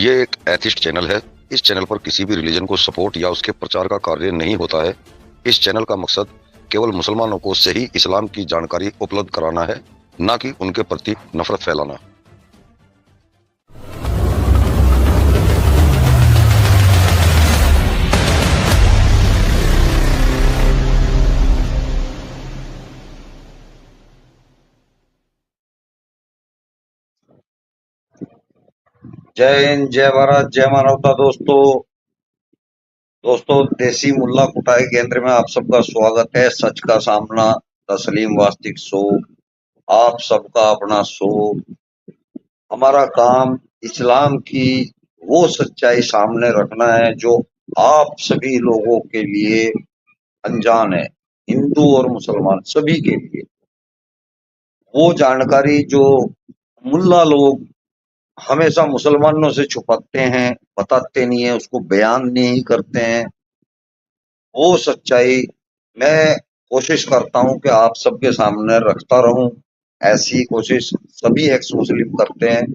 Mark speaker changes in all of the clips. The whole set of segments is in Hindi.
Speaker 1: ये एक एथिस्ट चैनल है। इस चैनल पर किसी भी रिलीजन को सपोर्ट या उसके प्रचार का कार्य नहीं होता है। इस चैनल का मकसद केवल मुसलमानों को सही इस्लाम की जानकारी उपलब्ध कराना है, न कि उनके प्रति नफरत फैलाना।
Speaker 2: जय हिंद, जय भारत, जय मानवता। दोस्तों देसी मुल्ला कुटाई केंद्र में आप सबका स्वागत है। सच का सामना, तस्लीम वास्तिक शो, आप सबका अपना शो। हमारा काम इस्लाम की वो सच्चाई सामने रखना है जो आप सभी लोगों के लिए अनजान है, हिंदू और मुसलमान सभी के लिए। वो जानकारी जो मुल्ला लोग हमेशा मुसलमानों से छुपाते हैं, बताते नहीं है, उसको बयान नहीं करते हैं, वो सच्चाई मैं कोशिश करता हूं कि आप सबके सामने रखता रहूं। ऐसी कोशिश सभी एक्स मुस्लिम करते हैं।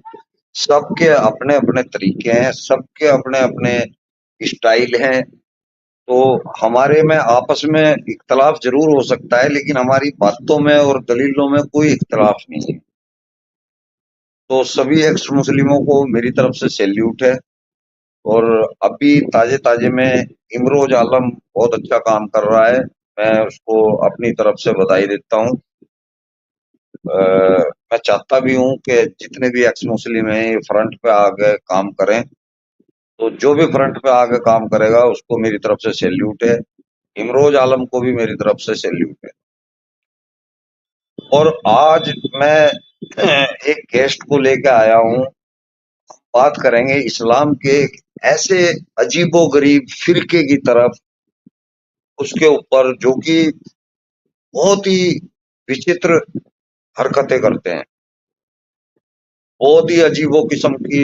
Speaker 2: सबके अपने अपने तरीके हैं, सबके अपने अपने स्टाइल हैं। तो हमारे में आपस में इख्तलाफ जरूर हो सकता है, लेकिन हमारी बातों में और दलीलों में कोई इख्तलाफ नहीं है। तो सभी एक्स मुस्लिमों को मेरी तरफ से सैल्यूट है। और अभी ताजे-ताजे में इमरोज आलम बहुत अच्छा काम कर रहा है। मैं उसको अपनी तरफ से बधाई देता हूँ। मैं चाहता भी हूँ कि जितने भी एक्स मुस्लिम हैं ये फ्रंट पे आके काम करें। तो जो भी फ्रंट पे आके काम करेगा उसको मेरी तरफ से सैल्यूट है। इमरोज आलम को भी मेरी तरफ से सैल्यूट है। और आज मैं एक गेस्ट को लेके आया हूँ। बात करेंगे इस्लाम के एक ऐसे अजीबो-गरीब फिरके की तरफ, उसके ऊपर जो कि बहुत ही विचित्र हरकतें करते हैं। बहुत ही अजीबो किस्म की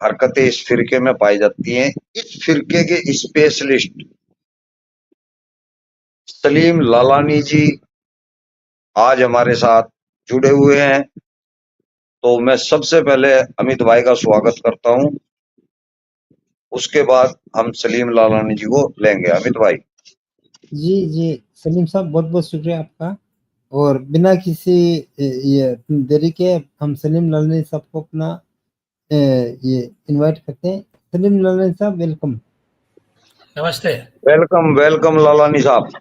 Speaker 2: हरकतें इस फिरके में पाई जाती हैं। इस फिरके के स्पेशलिस्ट सलीम लालानी जी आज हमारे साथ जुड़े हुए हैं। तो मैं सबसे पहले अमित भाई का स्वागत करता हूं। उसके बाद हम सलीम लालानी जी को लेंगे। अमित भाई।
Speaker 3: जी सलीम साहब, बहुत बहुत शुक्रिया आपका। और बिना किसी ये देरी के हम सलीम लालानी साहब को अपना ये इनवाइट करते हैं। सलीम लालानी साहब, वेलकम।
Speaker 4: नमस्ते।
Speaker 2: वेलकम वेलकम लालानी साहब।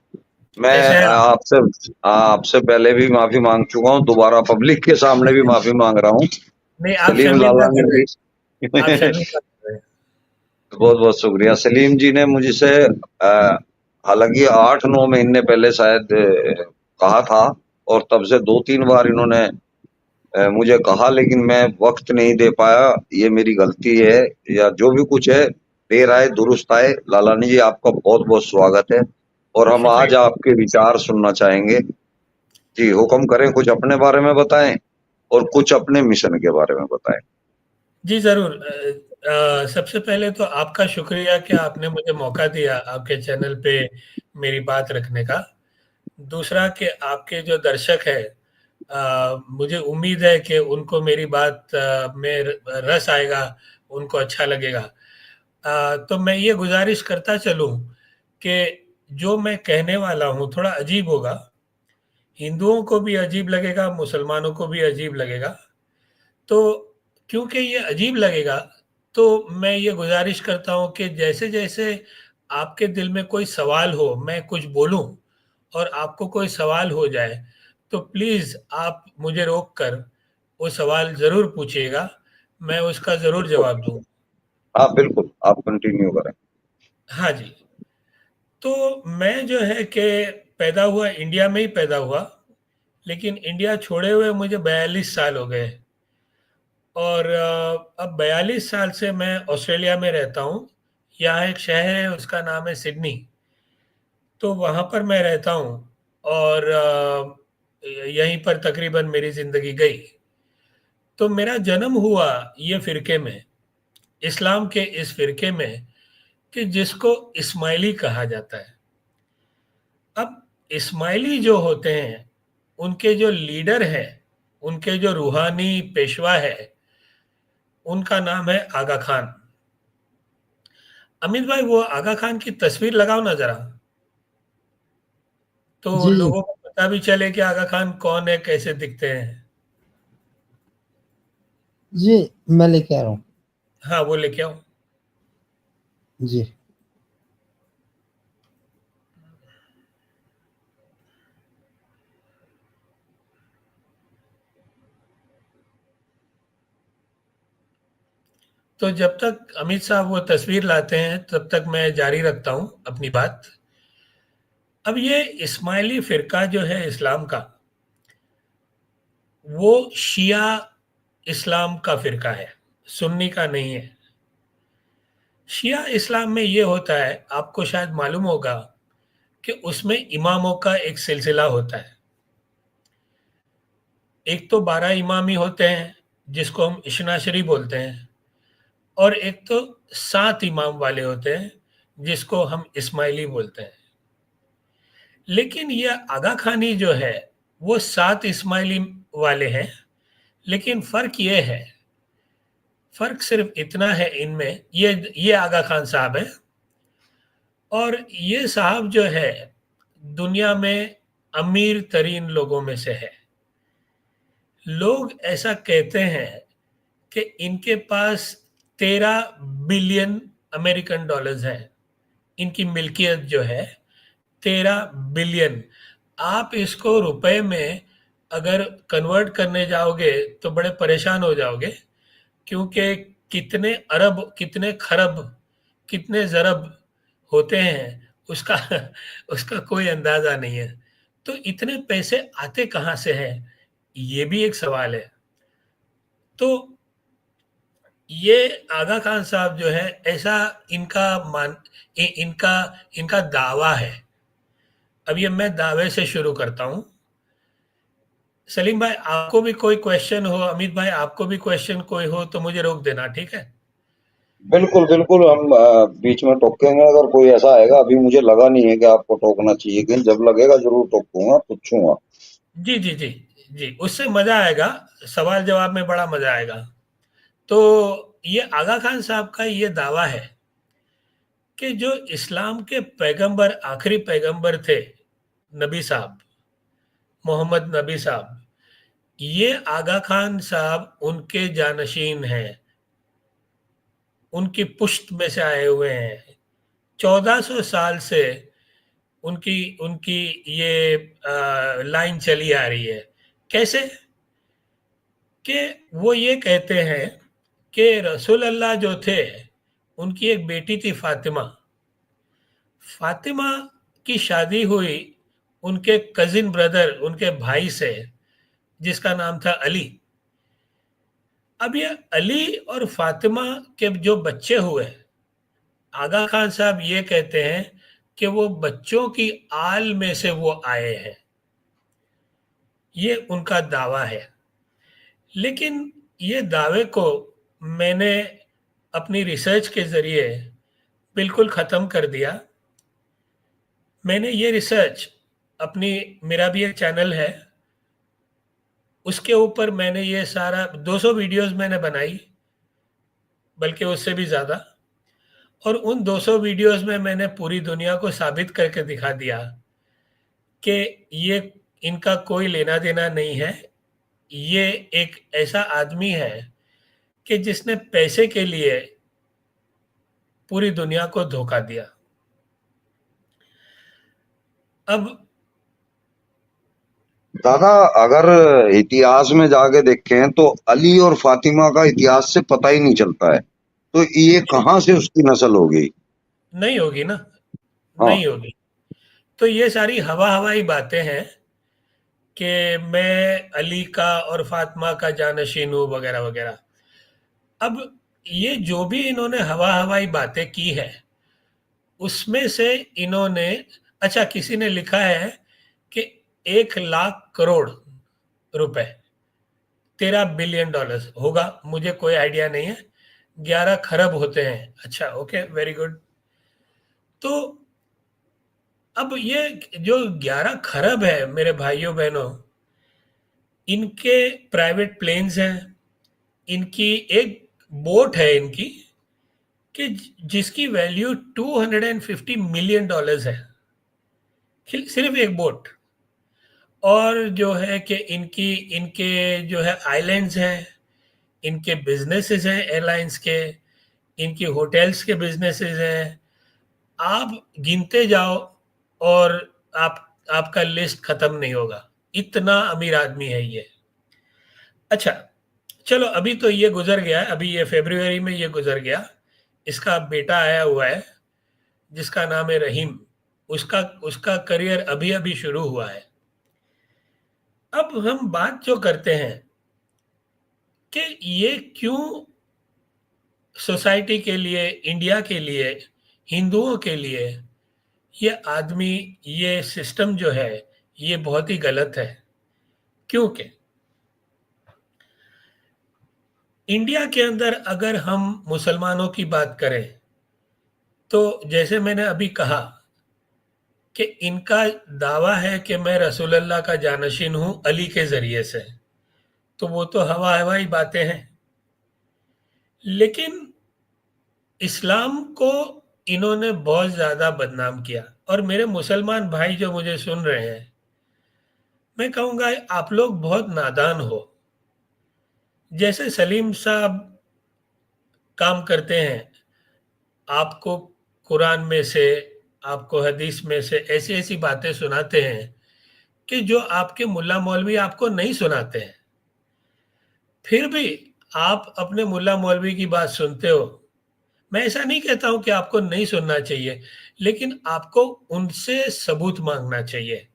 Speaker 2: मैं
Speaker 4: कैसे हैं आप?
Speaker 2: आपसे पहले भी माफी मांग चुका हूँ, दोबारा पब्लिक के सामने भी माफी मांग रहा हूँ।
Speaker 4: नहीं, आप
Speaker 2: सलीम
Speaker 4: शर्मिंदा
Speaker 2: लालानी
Speaker 4: कर रहे
Speaker 2: जी
Speaker 4: हैं। आप शर्मिंदा कर रहे हैं।
Speaker 2: बहुत बहुत शुक्रिया। सलीम जी ने मुझसे हालांकि 8-9 महीने पहले शायद कहा था, और तब से 2-3 बार इन्होंने मुझे कहा, लेकिन मैं वक्त नहीं दे पाया। ये मेरी गलती है, या जो भी कुछ है देर आए दुरुस्त आए। लालानी जी, आपका बहुत बहुत स्वागत है। और हम आज
Speaker 4: शुक्रिया।
Speaker 2: आपके विचार सुनना चाहेंगे। जी हुक्म करें, कुछ अपने बारे में बताएं और कुछ अपने मिशन के बारे में बताएं।
Speaker 4: जी ज़रूर। सबसे पहले तो आपका शुक्रिया कि आपने मुझे मौका दिया आपके चैनल पे मेरी बात रखने का। दूसरा कि आपके जो दर्शक हैं, मुझे उम्मीद है कि उनको मेरी बात में रस आएगा, उनको अच्छा लगेगा। तो मैं ये गुज़ारिश करता चलूँ कि जो मैं कहने वाला हूँ थोड़ा अजीब होगा। हिंदुओं को भी अजीब लगेगा, मुसलमानों को भी अजीब लगेगा। तो क्योंकि ये अजीब लगेगा, तो मैं ये गुज़ारिश करता हूँ कि जैसे-जैसे आपके दिल में कोई सवाल हो, मैं कुछ बोलूँ और आपको कोई सवाल हो जाए, तो प्लीज़ आप मुझे रोक कर वो सवाल ज़रूर पूछिएगा, मैं उसका ज़रूर जवाब दूँगा।
Speaker 2: हाँ बिल्कुल, आप कंटिन्यू करें।
Speaker 4: हाँ जी। तो मैं जो है कि पैदा हुआ इंडिया में ही पैदा हुआ, लेकिन इंडिया छोड़े हुए मुझे 42 साल हो गए। और अब 42 साल से मैं ऑस्ट्रेलिया में रहता हूँ। यहाँ एक शहर है, उसका नाम है सिडनी। तो वहाँ पर मैं रहता हूँ और यहीं पर तकरीबन मेरी ज़िंदगी गई। तो मेरा जन्म हुआ ये फ़िरके में, इस्लाम के इस फ़िरके में कि जिसको इस्माइली कहा जाता है। अब इस्माइली जो होते हैं, उनके जो लीडर हैं, उनके जो रूहानी पेशवा है, उनका नाम है आगा खान। अमित भाई वो आगा खान की तस्वीर लगाओ ना जरा, तो
Speaker 3: जी
Speaker 4: लोगों को पता भी चले कि आगा खान कौन है, कैसे दिखते हैं।
Speaker 3: जी मैं लेके आ रहा हूँ।
Speaker 4: हाँ वो लेके आओ।
Speaker 3: जी
Speaker 4: तो जब तक अमित साहब वो तस्वीर लाते हैं तब तक मैं जारी रखता हूँ अपनी बात। अब ये इस्माइली फिरका जो है इस्लाम का, वो शिया इस्लाम का फिरका है, सुन्नी का नहीं है। शिया इस्लाम में ये होता है, आपको शायद मालूम होगा, कि उसमें इमामों का एक सिलसिला होता है। एक तो 12 इमाम ही होते हैं जिसको हम इशनाशरी बोलते हैं, और एक तो 7 इमाम वाले होते हैं जिसको हम इस्माइली बोलते हैं। लेकिन ये आगा खानी जो है वो 7 इस्माइली वाले हैं, लेकिन फ़र्क सिर्फ इतना है इनमें, ये आगा खान साहब हैं, और ये साहब जो है दुनिया में अमीर तरीन लोगों में से है। लोग ऐसा कहते हैं कि इनके पास 13 बिलियन अमेरिकन डॉलर्स हैं। इनकी मिल्कियत जो है 13 बिलियन। आप इसको रुपए में अगर कन्वर्ट करने जाओगे तो बड़े परेशान हो जाओगे, क्योंकि कितने अरब, कितने खरब, कितने ज़रब होते हैं उसका उसका कोई अंदाज़ा नहीं है। तो इतने पैसे आते कहाँ से हैं? ये भी एक सवाल है। तो ये आगा खान साहब जो है, ऐसा इनका मान इनका इनका दावा है। अब ये मैं दावे से शुरू करता हूँ। सलीम भाई आपको भी कोई क्वेश्चन हो, अमित भाई आपको भी क्वेश्चन कोई हो तो मुझे रोक देना, ठीक है?
Speaker 2: बिल्कुल बिल्कुल, हम बीच में टोकेंगे अगर कोई ऐसा आएगा। अभी मुझे लगा नहीं है कि आपको टोकना चाहिए, लेकिन जब लगेगा जरूर टोकूंगा, पूछूंगा।
Speaker 4: जी जी जी जी, उससे मजा आएगा, सवाल जवाब में बड़ा मजा आएगा। तो ये आगा खान साहब का ये दावा है कि जो इस्लाम के पैगंबर, आखिरी पैगंबर थे, नबी साहब, मोहम्मद नबी साहब, ये आगा खान साहब उनके जानशीन हैं, उनकी पुश्त में से आए हुए हैं। 1400 साल से उनकी उनकी ये लाइन चली आ रही है। कैसे? कि वो ये कहते हैं कि रसूल अल्लाह जो थे, उनकी एक बेटी थी फातिमा। फातिमा की शादी हुई उनके कजिन ब्रदर, उनके भाई से, जिसका नाम था अली। अब ये अली और फातिमा के जो बच्चे हुए, आगा खान साहब ये कहते हैं कि वो बच्चों की आल में से वो आए हैं। ये उनका दावा है। लेकिन ये दावे को मैंने अपनी रिसर्च के ज़रिए बिल्कुल ख़त्म कर दिया। मैंने ये रिसर्च अपनी, मेरा भी एक चैनल है, उसके ऊपर मैंने ये सारा 200 वीडियोस मैंने बनाई, बल्कि उससे भी ज़्यादा। और उन 200 वीडियोस में मैंने पूरी दुनिया को साबित करके दिखा दिया कि ये इनका कोई लेना देना नहीं है। ये एक ऐसा आदमी है कि जिसने पैसे के लिए पूरी दुनिया को धोखा दिया। अब
Speaker 2: दादा, अगर इतिहास में जाके देखें तो अली और फातिमा का इतिहास से पता ही नहीं चलता है, तो ये कहाँ से उसकी नस्ल हो गई?
Speaker 4: नहीं होगी ना,
Speaker 2: हाँ।
Speaker 4: नहीं होगी। तो ये सारी हवा-हवाई बातें हैं कि मैं अली का और फातिमा का जानशीन हूँ वगैरह वगैरह। अब ये जो भी इन्होंने हवा-हवाई बातें की है, उसमें से इन्होंने, अच्छा किसी ने लिखा है कि 1 लाख करोड़ रुपए, 13 बिलियन डॉलर्स होगा, मुझे कोई आइडिया नहीं है। 11 खरब होते हैं। अच्छा, ओके, वेरी गुड। तो अब ये जो 11 खरब है मेरे भाइयों बहनों, इनके प्राइवेट प्लेन्स हैं, इनकी एक बोट है इनकी, कि जिसकी वैल्यू $250 मिलियन है, सिर्फ एक बोट। और जो है कि इनके जो है आइलैंड्स हैं, इनके बिजनेसेस हैं एयरलाइंस के, इनकी होटल्स के बिजनेसेस हैं। आप गिनते जाओ और आपका लिस्ट खत्म नहीं होगा, इतना अमीर आदमी है ये। अच्छा, चलो अभी तो ये गुजर गया है, अभी ये फरवरी में ये गुजर गया। इसका बेटा आया हुआ है जिसका नाम है रहीम। उसका उसका करियर अभी अभी शुरू हुआ है। अब हम बात जो करते हैं कि ये क्यों सोसाइटी के लिए, इंडिया के लिए, हिंदुओं के लिए ये आदमी, ये सिस्टम जो है ये बहुत ही गलत है। क्योंकि इंडिया के अंदर अगर हम मुसलमानों की बात करें तो जैसे मैंने अभी कहा कि इनका दावा है कि मैं रसूलुल्लाह का जानशीन हूं अली के जरिए से, तो वो तो हवाई बातें हैं। लेकिन इस्लाम को इन्होंने बहुत ज़्यादा बदनाम किया। और मेरे मुसलमान भाई जो मुझे सुन रहे हैं, मैं कहूँगा आप लोग बहुत नादान हो। जैसे सलीम साहब काम करते हैं, आपको कुरान में से, आपको हदीस में से ऐसी ऐसी बातें सुनाते हैं कि जो आपके मुल्ला मौलवी आपको नहीं सुनाते हैं। फिर भी आप अपने मुल्ला मौलवी की बात सुनते हो। मैं ऐसा नहीं कहता हूं कि आपको नहीं सुनना चाहिए, लेकिन आपको उनसे सबूत मांगना चाहिए,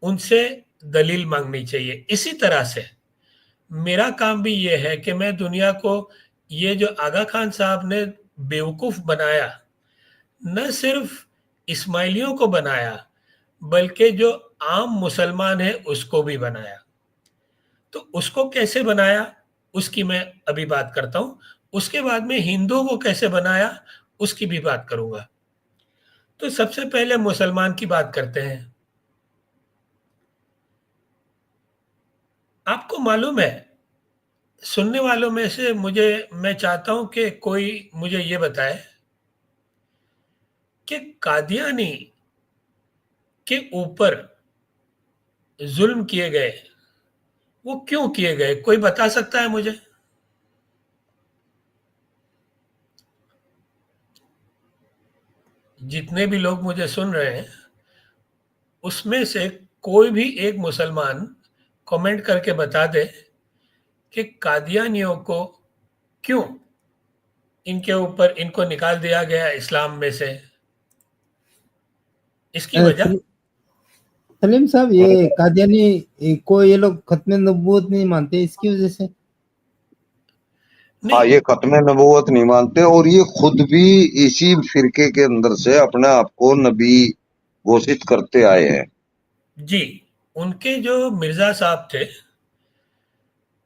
Speaker 4: उनसे दलील मांगनी चाहिए। इसी तरह से मेरा काम भी ये है कि मैं दुनिया को, ये जो आगा खान साहब ने बेवकूफ़ बनाया, न सिर्फ इस्माइलियों को बनाया बल्कि जो आम मुसलमान है उसको भी बनाया। तो उसको कैसे बनाया उसकी मैं अभी बात करता हूँ। उसके बाद में हिंदुओं को कैसे बनाया उसकी भी बात करूंगा। तो सबसे पहले मुसलमान की बात करते हैं। आपको मालूम है, सुनने वालों में से मैं चाहता हूं कि कोई मुझे ये बताए कि कादियानी के ऊपर जुल्म किए गए, वो क्यों किए गए? कोई बता सकता है मुझे? जितने भी लोग मुझे सुन रहे हैं उसमें से कोई भी एक मुसलमान कमेंट करके बता दे कि कादियानियों को क्यों इनके ऊपर, इनको निकाल दिया गया इस्लाम में से, इसकी वजह।
Speaker 3: सलीम साहब, ये कादियानी को ये लोग खत्म नबूवत नहीं मानते, इसकी वजह से?
Speaker 2: हाँ,
Speaker 4: नहीं,
Speaker 2: ये खत्म नबूवत नहीं मानते और ये खुद भी इसी फिरके के अंदर से अपने आप को नबी घोषित करते आए हैं।
Speaker 4: जी, उनके जो मिर्जा साहब थे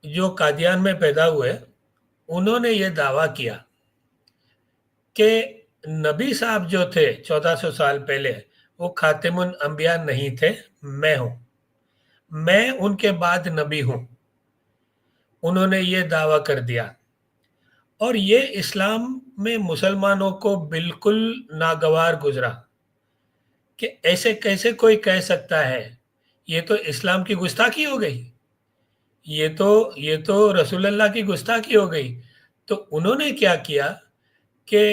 Speaker 4: जो कादियान में पैदा हुए, उन्होंने ये दावा किया कि नबी साहब जो थे 1400 साल पहले, वो खातिमुल अंबिया नहीं थे, मैं हूं, मैं उनके बाद नबी हूं। उन्होंने ये दावा कर दिया। और ये इस्लाम में मुसलमानों को बिल्कुल नागवार गुजरा कि ऐसे कैसे कोई कह सकता है, ये तो इस्लाम की गुस्ताखी हो गई, ये तो रसूलुल्लाह की गुस्ताखी हो गई। तो उन्होंने क्या किया कि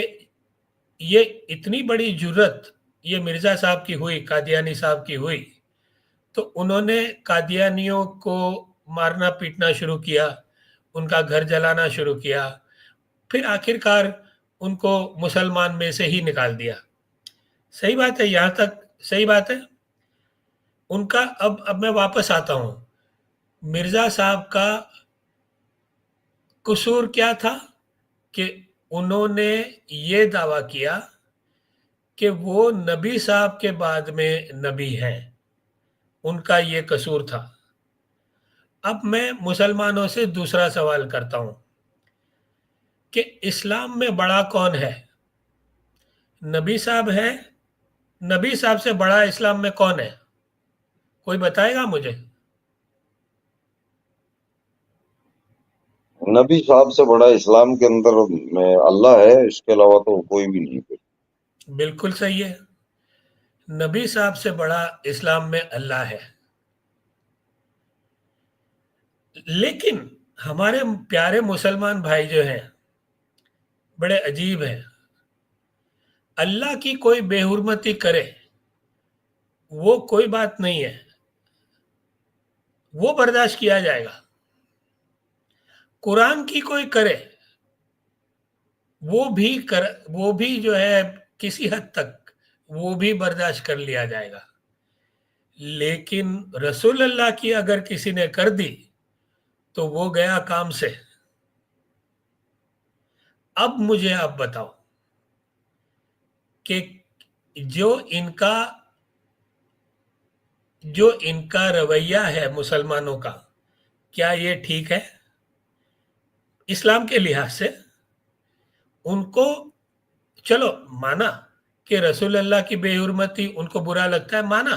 Speaker 4: ये इतनी बड़ी जुर्रत ये मिर्जा साहब की हुई, कादियानी साहब की हुई, तो उन्होंने कादियानियों को मारना पीटना शुरू किया, उनका घर जलाना शुरू किया, फिर आखिरकार उनको मुसलमान में से ही निकाल दिया। सही बात है, यहाँ तक सही बात है उनका। अब मैं वापस आता हूँ। मिर्जा साहब का कसूर क्या था कि उन्होंने ये दावा किया कि वो नबी साहब के बाद में नबी हैं, उनका ये कसूर था। अब मैं मुसलमानों से दूसरा सवाल करता हूं कि इस्लाम में बड़ा कौन है? नबी साहब है? नबी साहब से बड़ा इस्लाम में कौन है? कोई बताएगा मुझे?
Speaker 2: नबी साहब से बड़ा इस्लाम के अंदर अल्लाह है, इसके अलावा तो कोई भी नहीं है।
Speaker 4: बिल्कुल सही है। नबी साहब से बड़ा इस्लाम में अल्लाह है। लेकिन हमारे प्यारे मुसलमान भाई जो हैं बड़े अजीब हैं। अल्लाह की कोई बेहुरमती करे वो कोई बात नहीं है, वो बर्दाश्त किया जाएगा। कुरान की कोई करे वो भी जो है किसी हद तक वो भी बर्दाश्त कर लिया जाएगा। लेकिन रसूल अल्लाह की अगर किसी ने कर दी तो वो गया काम से। अब मुझे आप बताओ कि जो इनका जो इनका रवैया है मुसलमानों का, क्या ये ठीक है इस्लाम के लिहाज से? उनको चलो माना कि रसूल अल्लाह की बेहुरमती उनको बुरा लगता है, माना।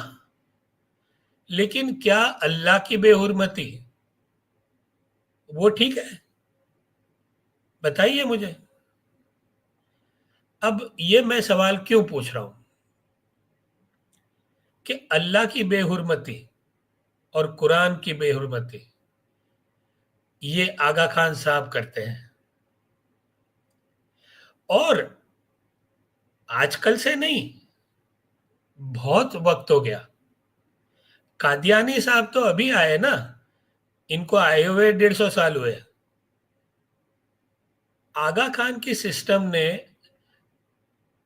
Speaker 4: लेकिन क्या अल्लाह की बेहुरमती वो ठीक है? बताइए मुझे। अब ये मैं सवाल क्यों पूछ रहा हूं कि अल्लाह की बेहुरमती और कुरान की बेहुरमती ये आगा खान साहब करते हैं। और आजकल से नहीं, बहुत वक्त हो गया। कादियानी साहब तो अभी आए ना, इनको आए हुए 150 साल हुए। आगा खान की सिस्टम ने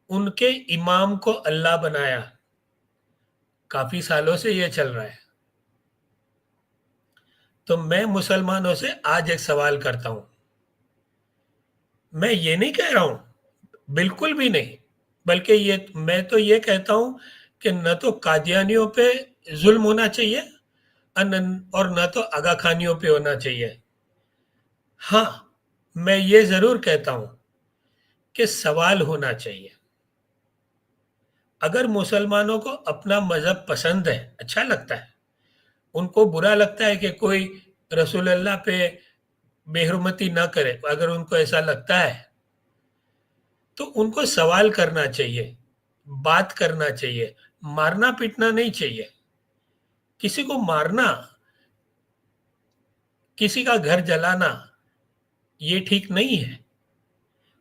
Speaker 4: उनके इमाम को अल्लाह बनाया। काफी सालों से ये चल रहा है। तो मैं मुसलमानों से आज एक सवाल करता हूं। मैं ये नहीं कह रहा हूं, बिल्कुल भी नहीं, बल्कि ये मैं तो ये कहता हूं कि न तो कादियानियों पे जुल्म होना चाहिए और न तो आगा खानियों पे होना चाहिए। हाँ, मैं ये जरूर कहता हूं कि सवाल होना चाहिए। अगर मुसलमानों को अपना मजहब पसंद है, अच्छा लगता है, उनको बुरा लगता है कि कोई रसूल अल्लाह पे बेहुरमती ना करे, अगर उनको ऐसा लगता है तो उनको सवाल करना चाहिए, बात करना चाहिए, मारना पीटना नहीं चाहिए। किसी को मारना, किसी का घर जलाना ये ठीक नहीं है।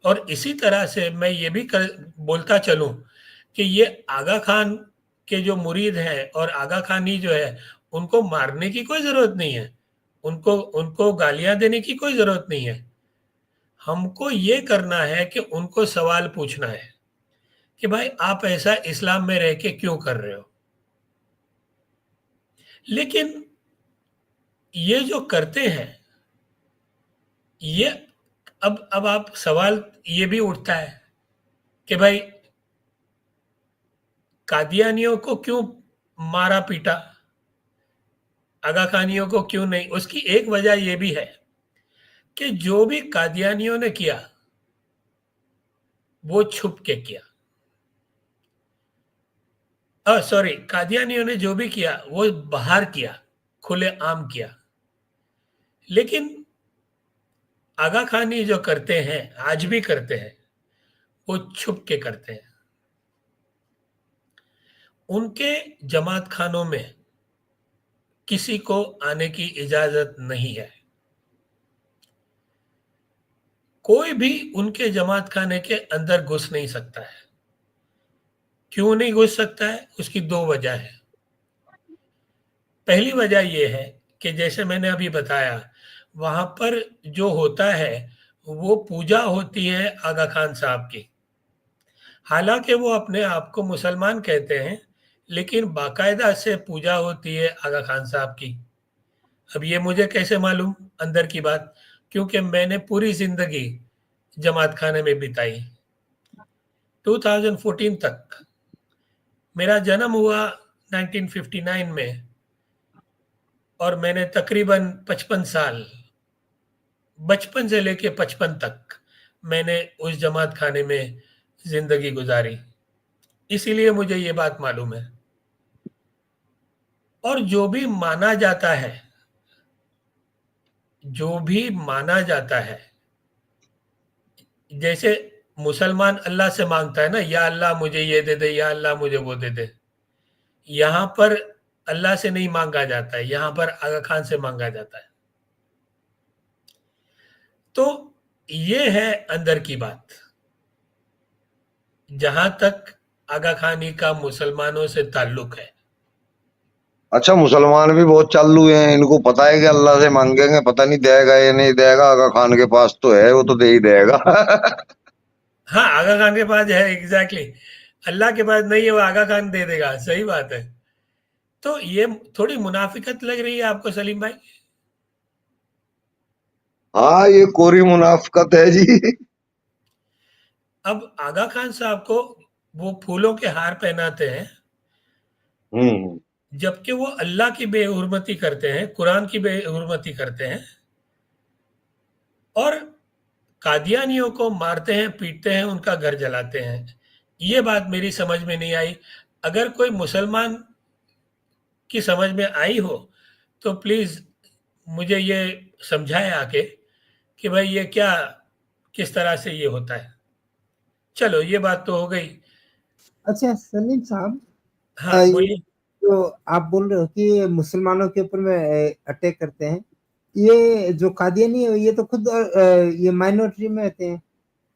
Speaker 4: और इसी तरह से मैं ये भी बोलता चलूं कि ये आगा खान के जो मुरीद हैं और आगा खानी जो है, उनको मारने की कोई जरूरत नहीं है, उनको उनको गालियां देने की कोई जरूरत नहीं है। हमको ये करना है कि उनको सवाल पूछना है कि भाई आप ऐसा इस्लाम में रह के क्यों कर रहे हो? लेकिन ये जो करते हैं, ये अब आप सवाल ये भी उठता है कि भाई कादियानियों को क्यों मारा पीटा, आगा खानियों को क्यों नहीं? उसकी एक वजह यह भी है कि जो भी कादियानियों ने किया वो छुप के किया। सॉरी, कादियानियों ने जो भी किया वो बाहर किया, खुले आम किया। लेकिन आगा खानी जो करते हैं, आज भी करते हैं, वो छुप के करते हैं। उनके जमात खानों में किसी को आने की इजाजत नहीं है। कोई भी उनके जमात खाने के अंदर घुस नहीं सकता है। क्यों नहीं घुस सकता है? उसकी दो वजह है। पहली वजह यह है कि जैसे मैंने अभी बताया, वहां पर जो होता है वो पूजा होती है आगा खान साहब की। हालांकि वो अपने आप को मुसलमान कहते हैं, लेकिन बाकायदा से पूजा होती है आगा खान साहब की। अब ये मुझे कैसे मालूम? अंदर की बात, क्योंकि मैंने पूरी जिंदगी जमात खाने में बिताई। 2014 तक, मेरा जन्म हुआ 1959 में, और मैंने तकरीबन 55 साल, बचपन से लेके 55 तक मैंने उस जमात खाने में जिंदगी गुजारी। इसीलिए मुझे ये बात मालूम है। और जो भी माना जाता है, जो भी माना जाता है, जैसे मुसलमान अल्लाह से मांगता है ना, या अल्लाह मुझे ये दे दे, या अल्लाह मुझे वो दे दे। यहाँ पर अल्लाह से नहीं मांगा जाता है, यहाँ पर आगा खान से मांगा जाता है। तो ये है अंदर की बात। जहां तक आगा खानी का मुसलमानों से ताल्लुक है,
Speaker 2: अच्छा, मुसलमान भी बहुत चालू हैं, इनको पता है कि अल्लाह से मांगेंगे पता नहीं देगा या नहीं देगा, आगा खान के पास तो है, वो तो दे ही देगा।
Speaker 4: हाँ, आगा खान के पास है, एग्जैक्टली। अल्लाह के पास नहीं है, वो आगा खान दे देगा, सही बात है। तो ये थोड़ी मुनाफिकत लग रही है आपको सलीम भाई?
Speaker 2: हाँ, ये कोरी मुनाफकत है जी।
Speaker 4: अब आगा खान साहब को वो फूलों के हार पहनाते हैं,
Speaker 2: हम्म।
Speaker 4: जबकि वो अल्लाह की बेहुरमती करते हैं, कुरान की बेहुरमती करते हैं, और कादियानियों को मारते हैं, पीटते हैं, उनका घर जलाते हैं। ये बात मेरी समझ में नहीं आई। अगर कोई मुसलमान की समझ में आई हो तो प्लीज मुझे ये समझाए आके कि भाई ये क्या, किस तरह से ये होता है। चलो, ये बात तो हो गई।
Speaker 3: अच्छा सलीम साहब,
Speaker 4: हाँ,
Speaker 3: ये
Speaker 4: बोलिए।
Speaker 3: जो आप बोल रहे हो कि मुसलमानों के ऊपर में अटैक करते हैं, ये जो कादियानी है ये तो खुद ये माइनॉरिटी में रहते हैं,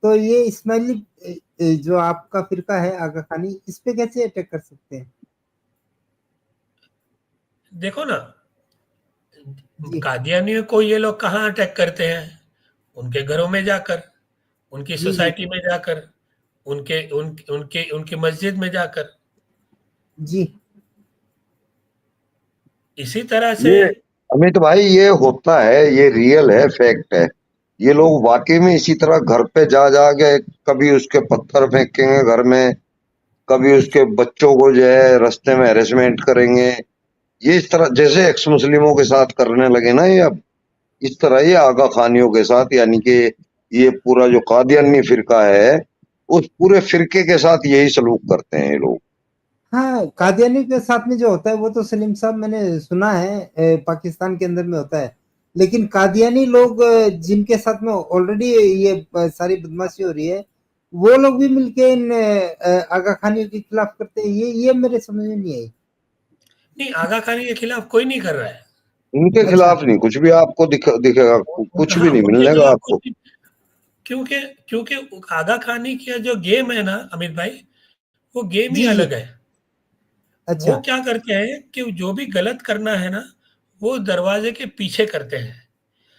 Speaker 3: तो ये इस्माइली जो आपका फिरका है आगा खानी, इस पे कैसे अटैक कर सकते हैं?
Speaker 4: देखो ना,
Speaker 3: जी
Speaker 4: कादियानियों को ये लोग कहाँ अटैक करते हैं? उनके घरों में जाकर, उनकी
Speaker 3: जी जी
Speaker 4: सोसाइटी में जाकर, उनकी मस्जिद में जाकर।
Speaker 3: जी
Speaker 4: इसी तरह से।
Speaker 2: ये अमित भाई, ये होता है, ये रियल है, फैक्ट है। ये लोग वाकई में इसी तरह घर पे जा जा के कभी उसके पत्थर फेंकेंगे घर में, कभी उसके बच्चों को जो है रास्ते में हेरेसमेंट करेंगे। ये इस तरह जैसे एक्स मुस्लिमों के साथ करने लगे ना ये अब, इस तरह ये आगा खानियों के साथ, यानी कि ये पूरा जो कादियानी फिरका है, उस पूरे फिरके के साथ यही सलूक करते हैं ये लोग।
Speaker 3: हाँ, कादियानी के साथ में जो होता है वो तो सलीम साहब मैंने सुना है पाकिस्तान के अंदर में होता है, लेकिन कादियानी लोग जिनके साथ में ऑलरेडी ये सारी बदमाशी हो रही है, वो लोग भी मिलके इन आगा खानियों के खिलाफ करते हैं, ये मेरे समझ में नहीं आई।
Speaker 4: नहीं, आगा खानी के खिलाफ कोई नहीं कर रहा है।
Speaker 2: इनके
Speaker 3: अच्छा।
Speaker 2: खिलाफ नहीं, कुछ भी आपको दिखेगा, कुछ भी
Speaker 4: हाँ,
Speaker 2: नहीं
Speaker 4: उनके
Speaker 2: मिलने का
Speaker 4: खिलाफ कुछ
Speaker 2: आपको।
Speaker 4: नहीं। क्योंकि क्योंकि आगा खानी का जो गेम है ना अमित भाई, वो गेम ही
Speaker 3: जी जी।
Speaker 4: अलग है। वो
Speaker 3: अच्छा।
Speaker 4: क्या करते हैं कि जो भी गलत करना है ना, वो दरवाजे के पीछे करते हैं।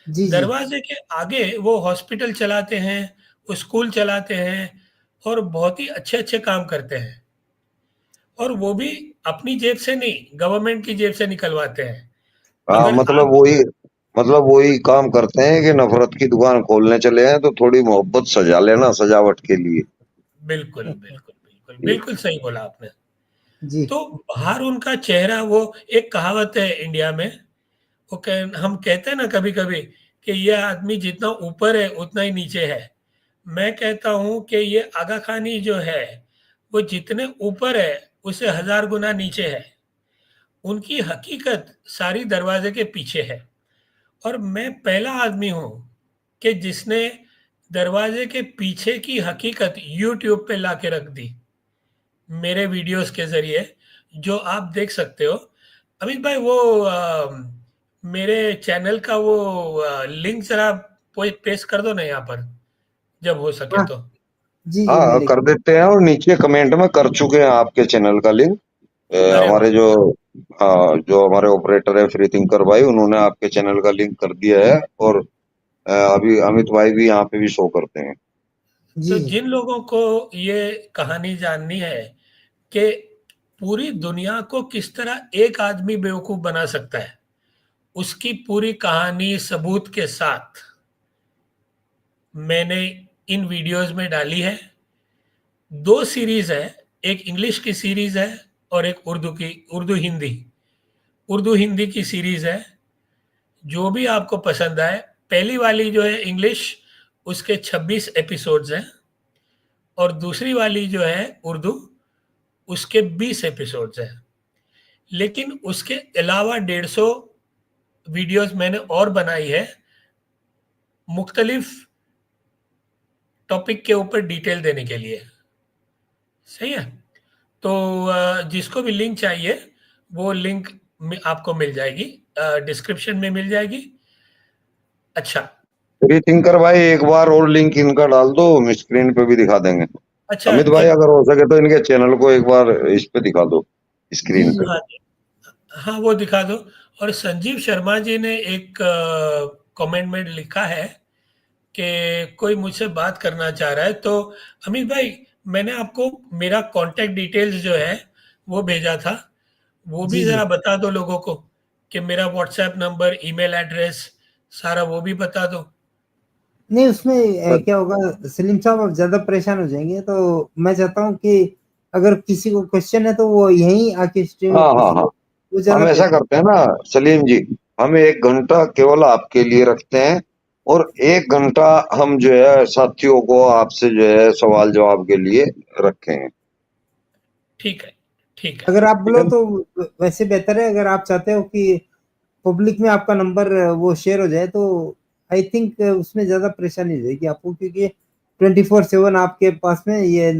Speaker 3: जी जी।
Speaker 4: दरवाजे के आगे वो हॉस्पिटल चलाते हैं, वो स्कूल चलाते हैं, और बहुत ही अच्छे अच्छे काम करते हैं। और वो भी अपनी जेब से नहीं, गवर्नमेंट की जेब से निकलवाते हैं।
Speaker 2: हाँ,
Speaker 4: अगर
Speaker 2: मतलब
Speaker 4: आप,
Speaker 2: वही, मतलब वही काम करते हैं कि नफरत की दुकान खोलने चले हैं तो थोड़ी मोहब्बत सजा लेना सजावट के लिए।
Speaker 4: बिल्कुल बिल्कुल बिल्कुल बिल्कुल सही बोला आपने।
Speaker 3: जी
Speaker 4: तो बाहर उनका चेहरा, वो एक कहावत है इंडिया में, हम कहते हैं ना कभी कभी कि ये आदमी जितना ऊपर है उतना ही नीचे है। मैं कहता हूं कि ये आगा खानी जो है, वो जितने ऊपर है उससे 1000 गुना नीचे है। उनकी हकीकत सारी दरवाजे के पीछे है। और मैं पहला आदमी हूं कि जिसने दरवाजे के पीछे की हकीकत यूट्यूब पे लाके रख दी, मेरे वीडियोस के जरिए, जो आप देख सकते हो। अमित भाई, वो मेरे चैनल का वो लिंक जरा पेस्ट कर दो ना यहाँ पर, जब हो सके
Speaker 3: हाँ।
Speaker 4: तो।
Speaker 3: जी जी
Speaker 2: हाँ,
Speaker 3: मेरे।
Speaker 2: कर देते हैं, और नीचे कमेंट में कर चुके हैं आपके चैनल का लिंक।
Speaker 4: अरे वाह।
Speaker 2: हमारे जो, हाँ, जो हमारे ऑपरेटर है फ्री थिंकर भाई, उन्होंने आपके चैनल का लिंक कर दिया है। और अभी अमित भाई भी यहाँ पे भी शो करते हैं।
Speaker 3: जी
Speaker 4: तो
Speaker 3: जी।
Speaker 4: जिन लोगों को ये कहानी जाननी है कि पूरी दुनिया को किस तरह एक आदमी बेवकूफ बना सकता है, उसकी पूरी कहानी सबूत के साथ मैंने इन वीडियोस में डाली है। 2 सीरीज है, एक इंग्लिश की सीरीज है और एक उर्दू हिंदी की सीरीज है। जो भी आपको पसंद आए, पहली वाली जो है इंग्लिश, उसके 26 एपिसोड्स हैं, और दूसरी वाली जो है उर्दू, उसके 20 एपिसोड्स हैं। लेकिन उसके अलावा 150 वीडियोस मैंने और बनाई है, मुख्तलिफ टॉपिक के ऊपर डिटेल देने के लिए। सही है? तो जिसको भी लिंक चाहिए वो लिंक आपको मिल जाएगी, डिस्क्रिप्शन में मिल जाएगी। अच्छा
Speaker 2: फ्री थिंकर भाई, एक बार और लिंक इनका डाल दो, हम स्क्रीन पे भी दिखा देंगे।
Speaker 4: अच्छा
Speaker 2: अमित भाई,
Speaker 4: एक
Speaker 2: अगर हो सके तो इनके चैनल को एक बार इस पे दिखा दो,
Speaker 3: जी
Speaker 2: स्क्रीन
Speaker 3: जी
Speaker 2: पे।
Speaker 4: हाँ हाँ वो दिखा दो। और संजीव शर्मा जी ने एक कमेंट में लिखा है कि कोई मुझसे बात करना चाह रहा है। तो अमित भाई, मैंने आपको मेरा कांटेक्ट डिटेल्स जो है वो भेजा था, वो भी
Speaker 3: जी
Speaker 4: ज़रा
Speaker 3: जी
Speaker 4: बता दो लोगों को कि मेरा व्हाट्सएप नंबर, ईमेल एड्रेस सारा वो भी बता दो।
Speaker 3: नहीं उसमें क्या होगा सलीम साहब, आप ज्यादा परेशान हो जाएंगे, तो मैं चाहता हूँ कि अगर किसी को क्वेश्चन है तो वो यहीं आके स्ट्रीम में
Speaker 2: हाँ हाँ
Speaker 3: पूछ ले,
Speaker 2: हाँ,
Speaker 3: वो ज्यादा
Speaker 2: हम ऐसा
Speaker 3: बेहतर।
Speaker 2: करते हैं ना सलीम जी, हम 1 घंटा केवल आपके लिए रखते हैं, और 1 घंटा हम जो है साथियों को आपसे जो है सवाल जवाब के लिए रखेंगे।
Speaker 4: ठीक है, ठीक है।
Speaker 3: अगर आप
Speaker 2: ठीक
Speaker 3: बोलो
Speaker 2: है ना?
Speaker 3: तो वैसे बेहतर है, अगर आप चाहते हो कि पब्लिक में आपका नंबर वो शेयर हो जाए, तो आई थिंक उसमें ज्यादा परेशानी हो जाएगी आपको, क्योंकि 24/7 आपके पास में ये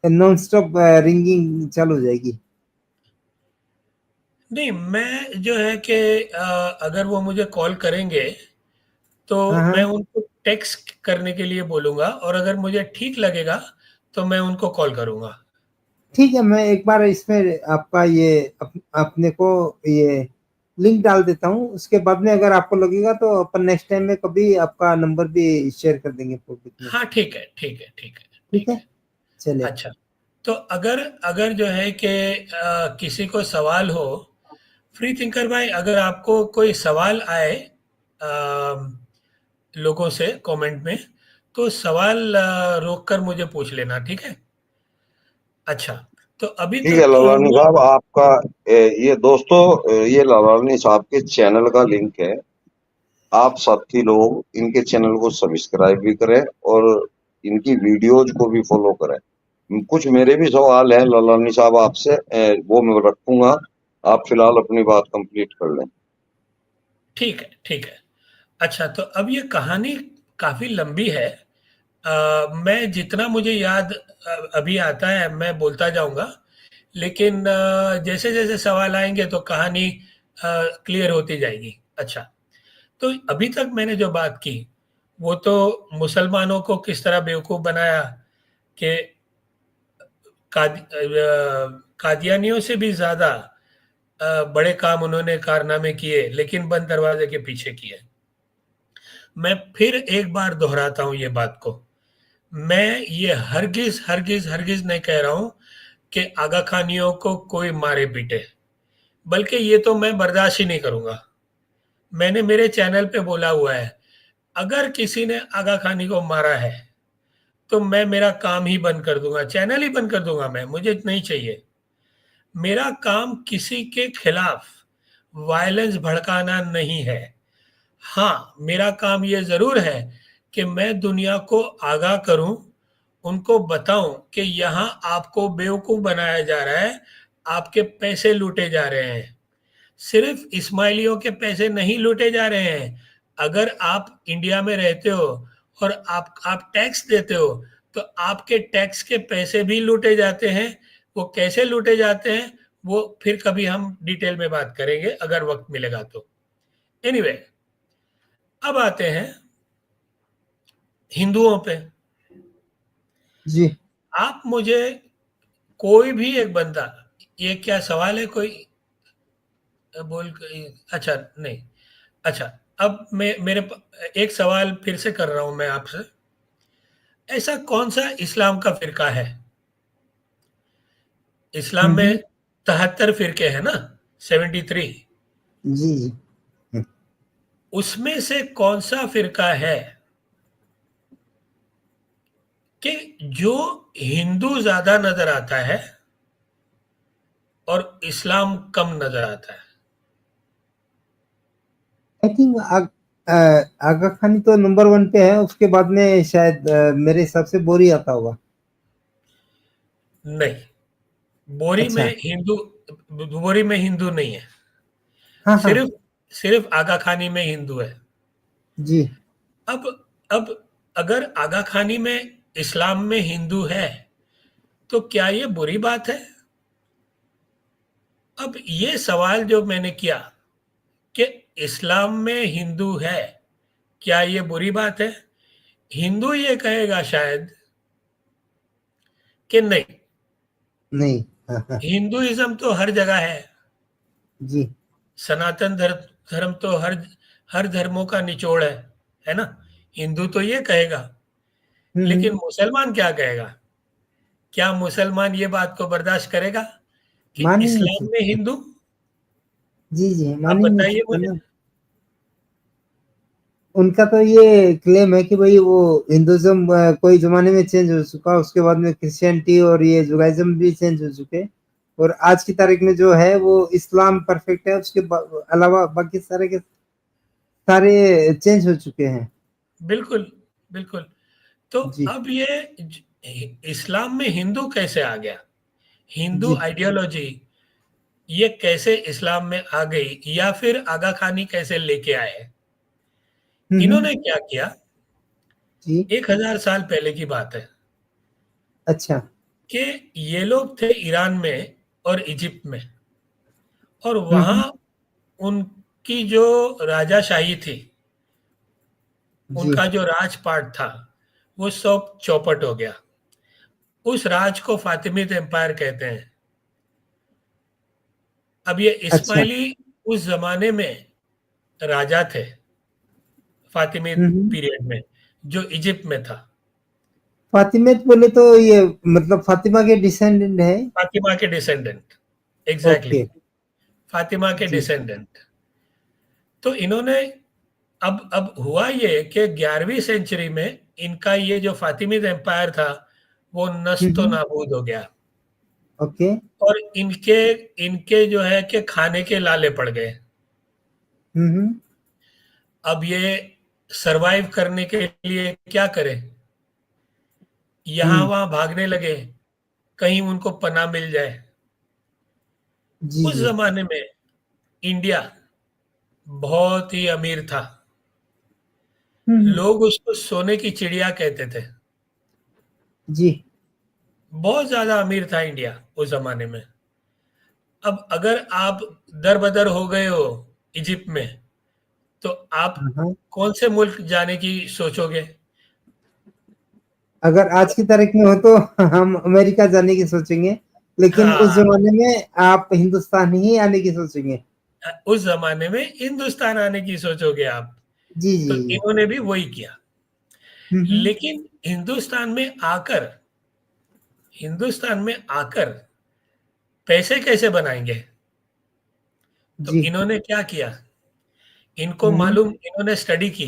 Speaker 3: नॉन स्टॉप रिंगिंग चालू हो जाएगी।
Speaker 4: नहीं, मैं जो है कि अगर वो मुझे कॉल करेंगे तो
Speaker 3: हाँ
Speaker 4: मैं
Speaker 3: हाँ
Speaker 4: उनको टेक्स्ट करने के लिए बोलूँगा, और अगर मुझे ठीक लगेगा तो मैं उनको कॉल करूँगा।
Speaker 3: ठीक है, मैं एक बार इसमें आपका ये अपने को ये लिंक डाल देता हूँ, उसके बाद में अगर आपको लगेगा तो अपन नेक्स्ट टाइम में कभी आपका नंबर भी शेयर कर देंगे पब्लिक में।
Speaker 4: हाँ, ठीक है, ठीक है, ठीक है,
Speaker 3: ठीक
Speaker 4: ठीक
Speaker 3: है,
Speaker 4: है।
Speaker 3: चलिए।
Speaker 4: अच्छा, तो अगर अगर जो है कि किसी को सवाल हो, फ्री थिंकर भाई, अगर आपको कोई सवाल आए लोगों से कमेंट में, तो सवाल रोक कर मुझे पूछ लेना, ठीक है? अच्छा, तो अभी
Speaker 2: ठीक है
Speaker 4: तक तो
Speaker 2: ललानी
Speaker 4: हमने
Speaker 2: साहब, आपका ये दोस्तों, ये ललानी साहब के चैनल का लिंक है, आप साथी लोग इनके चैनल को सब्सक्राइब भी करें और इनकी वीडियोज को भी फॉलो करें। कुछ मेरे भी सवाल हैं ललानी साहब आपसे, वो मैं रखूंगा, आप फिलहाल अपनी बात कंप्लीट कर लें।
Speaker 4: ठीक है, ठीक है। अच्छा, तो अब ये कहानी काफ़ी लंबी है। मैं जितना मुझे याद अभी आता है मैं बोलता जाऊँगा, लेकिन जैसे-जैसे सवाल आएँगे तो कहानी क्लियर होती जाएगी। अच्छा, तो अभी तक मैंने जो बात की, वो तो मुसलमानों को किस तरह बेवकूफ़ बनाया कि कादियानियों से भी ज़्यादा बड़े काम उन्होंने कारनामे किए, लेकिन बंद दरवाजे के पीछे किए। मैं फिर एक बार दोहराता हूँ ये बात को। मैं ये हरगिज़, हरगिज़, हरगिज़ नहीं कह रहा हूँ कि आगा खानियों को कोई मारे-पीटे, बल्कि ये तो मैं बर्दाश्त ही नहीं करूँगा। मैंने मेरे चैनल पे बोला हुआ है, अगर किसी ने आगा खानी को मारा है, तो मैं मेरा काम ही बंद कर दूँगा, चैनल ही बंद कर दूँगा मैं, मुझे नहीं चाहिए। मेरा काम किसी के खिलाफ वायलेंस भड़काना नहीं है। हाँ, मेरा काम ये ज़रूर है कि मैं दुनिया को आगाह करूँ, उनको बताऊँ कि यहाँ आपको बेवकूफ़ बनाया जा रहा है, आपके पैसे लूटे जा रहे हैं। सिर्फ़ इस्माइलियों के पैसे नहीं लूटे जा रहे हैं। अगर आप इंडिया में रहते हो और आप टैक्स देते हो, तो आपके टैक्स के पैसे भी लूटे जाते हैं। वो कैसे लूटे जाते हैं, वो फिर कभी हम डिटेल में बात करेंगे, अगर वक़्त मिलेगा तो। एनीवे, अब आते हैं हिंदुओं पे।
Speaker 3: जी
Speaker 4: आप मुझे कोई भी एक बंदा, ये क्या सवाल है कोई बोल अच्छा नहीं, अच्छा, अब मैं एक सवाल फिर से कर रहा हूं मैं आपसे। ऐसा कौन सा इस्लाम का फिरका है? इस्लाम में
Speaker 3: हम्म,
Speaker 4: 73 फिरके हैं ना, 73।
Speaker 3: जी जी
Speaker 4: उसमें से कौन सा फिरका है कि जो हिंदू ज्यादा नजर आता है और इस्लाम कम नजर आता है?
Speaker 3: आई थिंक आगा खानी तो नंबर 1 पे है, उसके बाद में शायद मेरे हिसाब से बोरी आता होगा।
Speaker 4: नहीं, बोरी में
Speaker 3: अच्छा,
Speaker 4: हिंदू बोरी में हिंदू नहीं है।
Speaker 3: हाँ हाँ
Speaker 4: सिर्फ सिर्फ आगा खानी में हिंदू है।
Speaker 3: जी
Speaker 4: अब अब अगर आगा खानी में इस्लाम में हिंदू है तो क्या ये बुरी बात है? अब ये सवाल जो मैंने किया कि इस्लाम में हिंदू है, क्या ये बुरी बात है? हिंदू ये कहेगा शायद कि नहीं,
Speaker 3: नहीं। हाँ हाँ।
Speaker 4: हिंदुइज्म तो हर जगह है,
Speaker 3: जी।
Speaker 4: सनातन धर्म तो हर धर्मों का निचोड़ है ना? हिंदू तो ये कहेगा, लेकिन
Speaker 3: हम्म।
Speaker 4: मुसलमान क्या कहेगा? क्या मुसलमान ये बात को बर्दाश्त करेगा कि
Speaker 3: मान ही नहीं
Speaker 4: इस्लाम में
Speaker 3: सकते।
Speaker 4: हिंदू?
Speaker 3: जी जी,
Speaker 4: आप
Speaker 3: मान ही नहीं
Speaker 4: बताइए
Speaker 3: सकते
Speaker 4: मुझे।
Speaker 3: ना। उनका तो ये क्लेम है कि भाई वो हिंदुज्म कोई जमाने में चेंज हो चुका, उसके बाद में क्रिश्चियनिटी और ये जुडाइज्म भी चेंज हो चुके, और आज की तारीख में जो है वो इस्लाम परफेक्ट है, उसके अलावा बाकी सारे के सारे चेंज हो चुके हैं।
Speaker 4: बिल्कुल, बिल्कुल। तो
Speaker 3: जी
Speaker 4: अब ये इस्लाम में हिंदू कैसे आ गया? हिंदू
Speaker 3: जी।
Speaker 4: आइडियोलॉजी ये कैसे इस्लाम में आ गई, या फिर आगा खानी कैसे लेके आए?
Speaker 3: हम्म।
Speaker 4: इन्होंने क्या किया,
Speaker 3: जी।
Speaker 4: 1000 साल पहले की बात है
Speaker 3: अच्छा।
Speaker 4: कि ये लोग थे ईरान में और इजिप्ट में, और
Speaker 3: हम्म।
Speaker 4: वहाँ उनकी जो राजाशाही थी,
Speaker 3: जी।
Speaker 4: उनका जो राजपाट था, वो सब चौपट हो गया। उस राज को फातिमिद एम्पायर कहते हैं। अब ये
Speaker 3: अच्छा।
Speaker 4: इस्माइली उस जमाने में राजा थे, फातिमिद
Speaker 3: हम्म।
Speaker 4: पीरियड में, जो इजिप्ट में था।
Speaker 3: फातिमेत बोले तो ये मतलब फातिमा के डिसेंडेंट है।
Speaker 4: फातिमा के डिसेंडेंट, एग्जैक्टली,
Speaker 3: ओके।
Speaker 4: फातिमा के
Speaker 3: जी।
Speaker 4: डिसेंडेंट। तो इन्होंने, अब हुआ ये कि 11वीं सेंचुरी में इनका ये जो फातिमिद एम्पायर था, वो नस्तो
Speaker 3: हम्म।
Speaker 4: नाबूद हो गया,
Speaker 3: ओके।
Speaker 4: और इनके इनके जो है कि खाने के लाले पड़ गए।
Speaker 3: हम्म।
Speaker 4: अब ये सरवाइव करने के लिए क्या करें? यहाँ
Speaker 3: हम्म।
Speaker 4: वहाँ भागने लगे, कहीं उनको पनाह मिल जाए।
Speaker 3: जी
Speaker 4: उस
Speaker 3: जी।
Speaker 4: जमाने में इंडिया बहुत ही अमीर था,
Speaker 3: हम्म।
Speaker 4: लोग उसको सोने की चिड़िया कहते थे।
Speaker 3: जी।
Speaker 4: बहुत ज्यादा अमीर था इंडिया उस जमाने में। अब अगर आप दर बदर हो गए हो इजिप्ट में, तो आप
Speaker 3: हाँ हाँ।
Speaker 4: कौन से मुल्क जाने की सोचोगे?
Speaker 3: अगर आज की तारीख में हो तो हम अमेरिका जाने की सोचेंगे, लेकिन उस
Speaker 4: हाँ,
Speaker 3: जमाने में आप हिंदुस्तान ही आने की सोचेंगे।
Speaker 4: उस जमाने में हिंदुस्तान आने की सोचोगे आप।
Speaker 3: जी
Speaker 4: तो
Speaker 3: जी जी।
Speaker 4: इन्होंने भी वही किया,
Speaker 3: हम्म।
Speaker 4: लेकिन हिंदुस्तान में आकर पैसे कैसे बनाएंगे? तो
Speaker 3: जी।
Speaker 4: इन्होंने क्या किया, इनको
Speaker 3: हम्म।
Speaker 4: मालूम, इन्होंने स्टडी की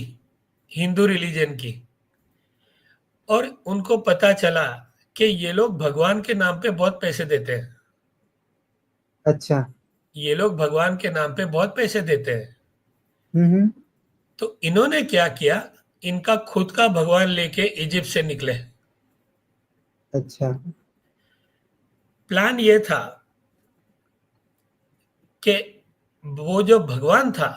Speaker 4: हिंदू रिलीजन की, और उनको पता चला कि ये लोग भगवान के नाम पे बहुत पैसे देते हैं।
Speaker 3: अच्छा।
Speaker 4: ये लोग भगवान के नाम पे बहुत पैसे देते हैं।
Speaker 3: हम्म।
Speaker 4: तो इन्होंने क्या किया, इनका खुद का भगवान लेके इजिप्ट से निकले।
Speaker 3: अच्छा।
Speaker 4: प्लान ये था कि वो जो भगवान था,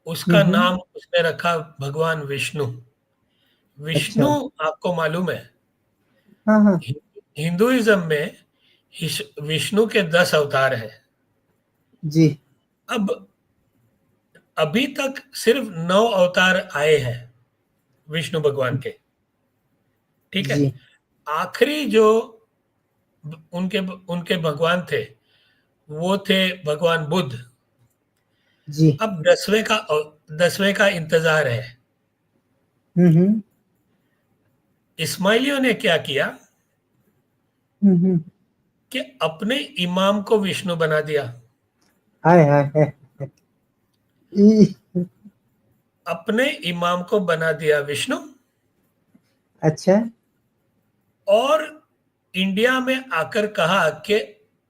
Speaker 4: उसका
Speaker 3: हम्म।
Speaker 4: नाम उसने रखा भगवान विष्णु।
Speaker 3: अच्छा।
Speaker 4: विष्णु, आपको मालूम है,
Speaker 3: हाँ हाँ।
Speaker 4: हिंदुइज्म में विष्णु के 10 अवतार हैं।
Speaker 3: जी
Speaker 4: अब अभी तक सिर्फ 9 अवतार आए हैं विष्णु भगवान के, ठीक है?
Speaker 3: जी।
Speaker 4: आखिरी जो उनके उनके भगवान थे, वो थे भगवान बुद्ध।
Speaker 3: जी।
Speaker 4: अब 10वें का इंतजार है।
Speaker 3: हम्म।
Speaker 4: इस्माइलियों ने क्या किया
Speaker 3: हम्म।
Speaker 4: कि अपने इमाम को विष्णु बना दिया।
Speaker 3: हाय हाय हाय। ई।
Speaker 4: अपने इमाम को बना दिया विष्णु,
Speaker 3: अच्छा।
Speaker 4: और इंडिया में आकर कहा कि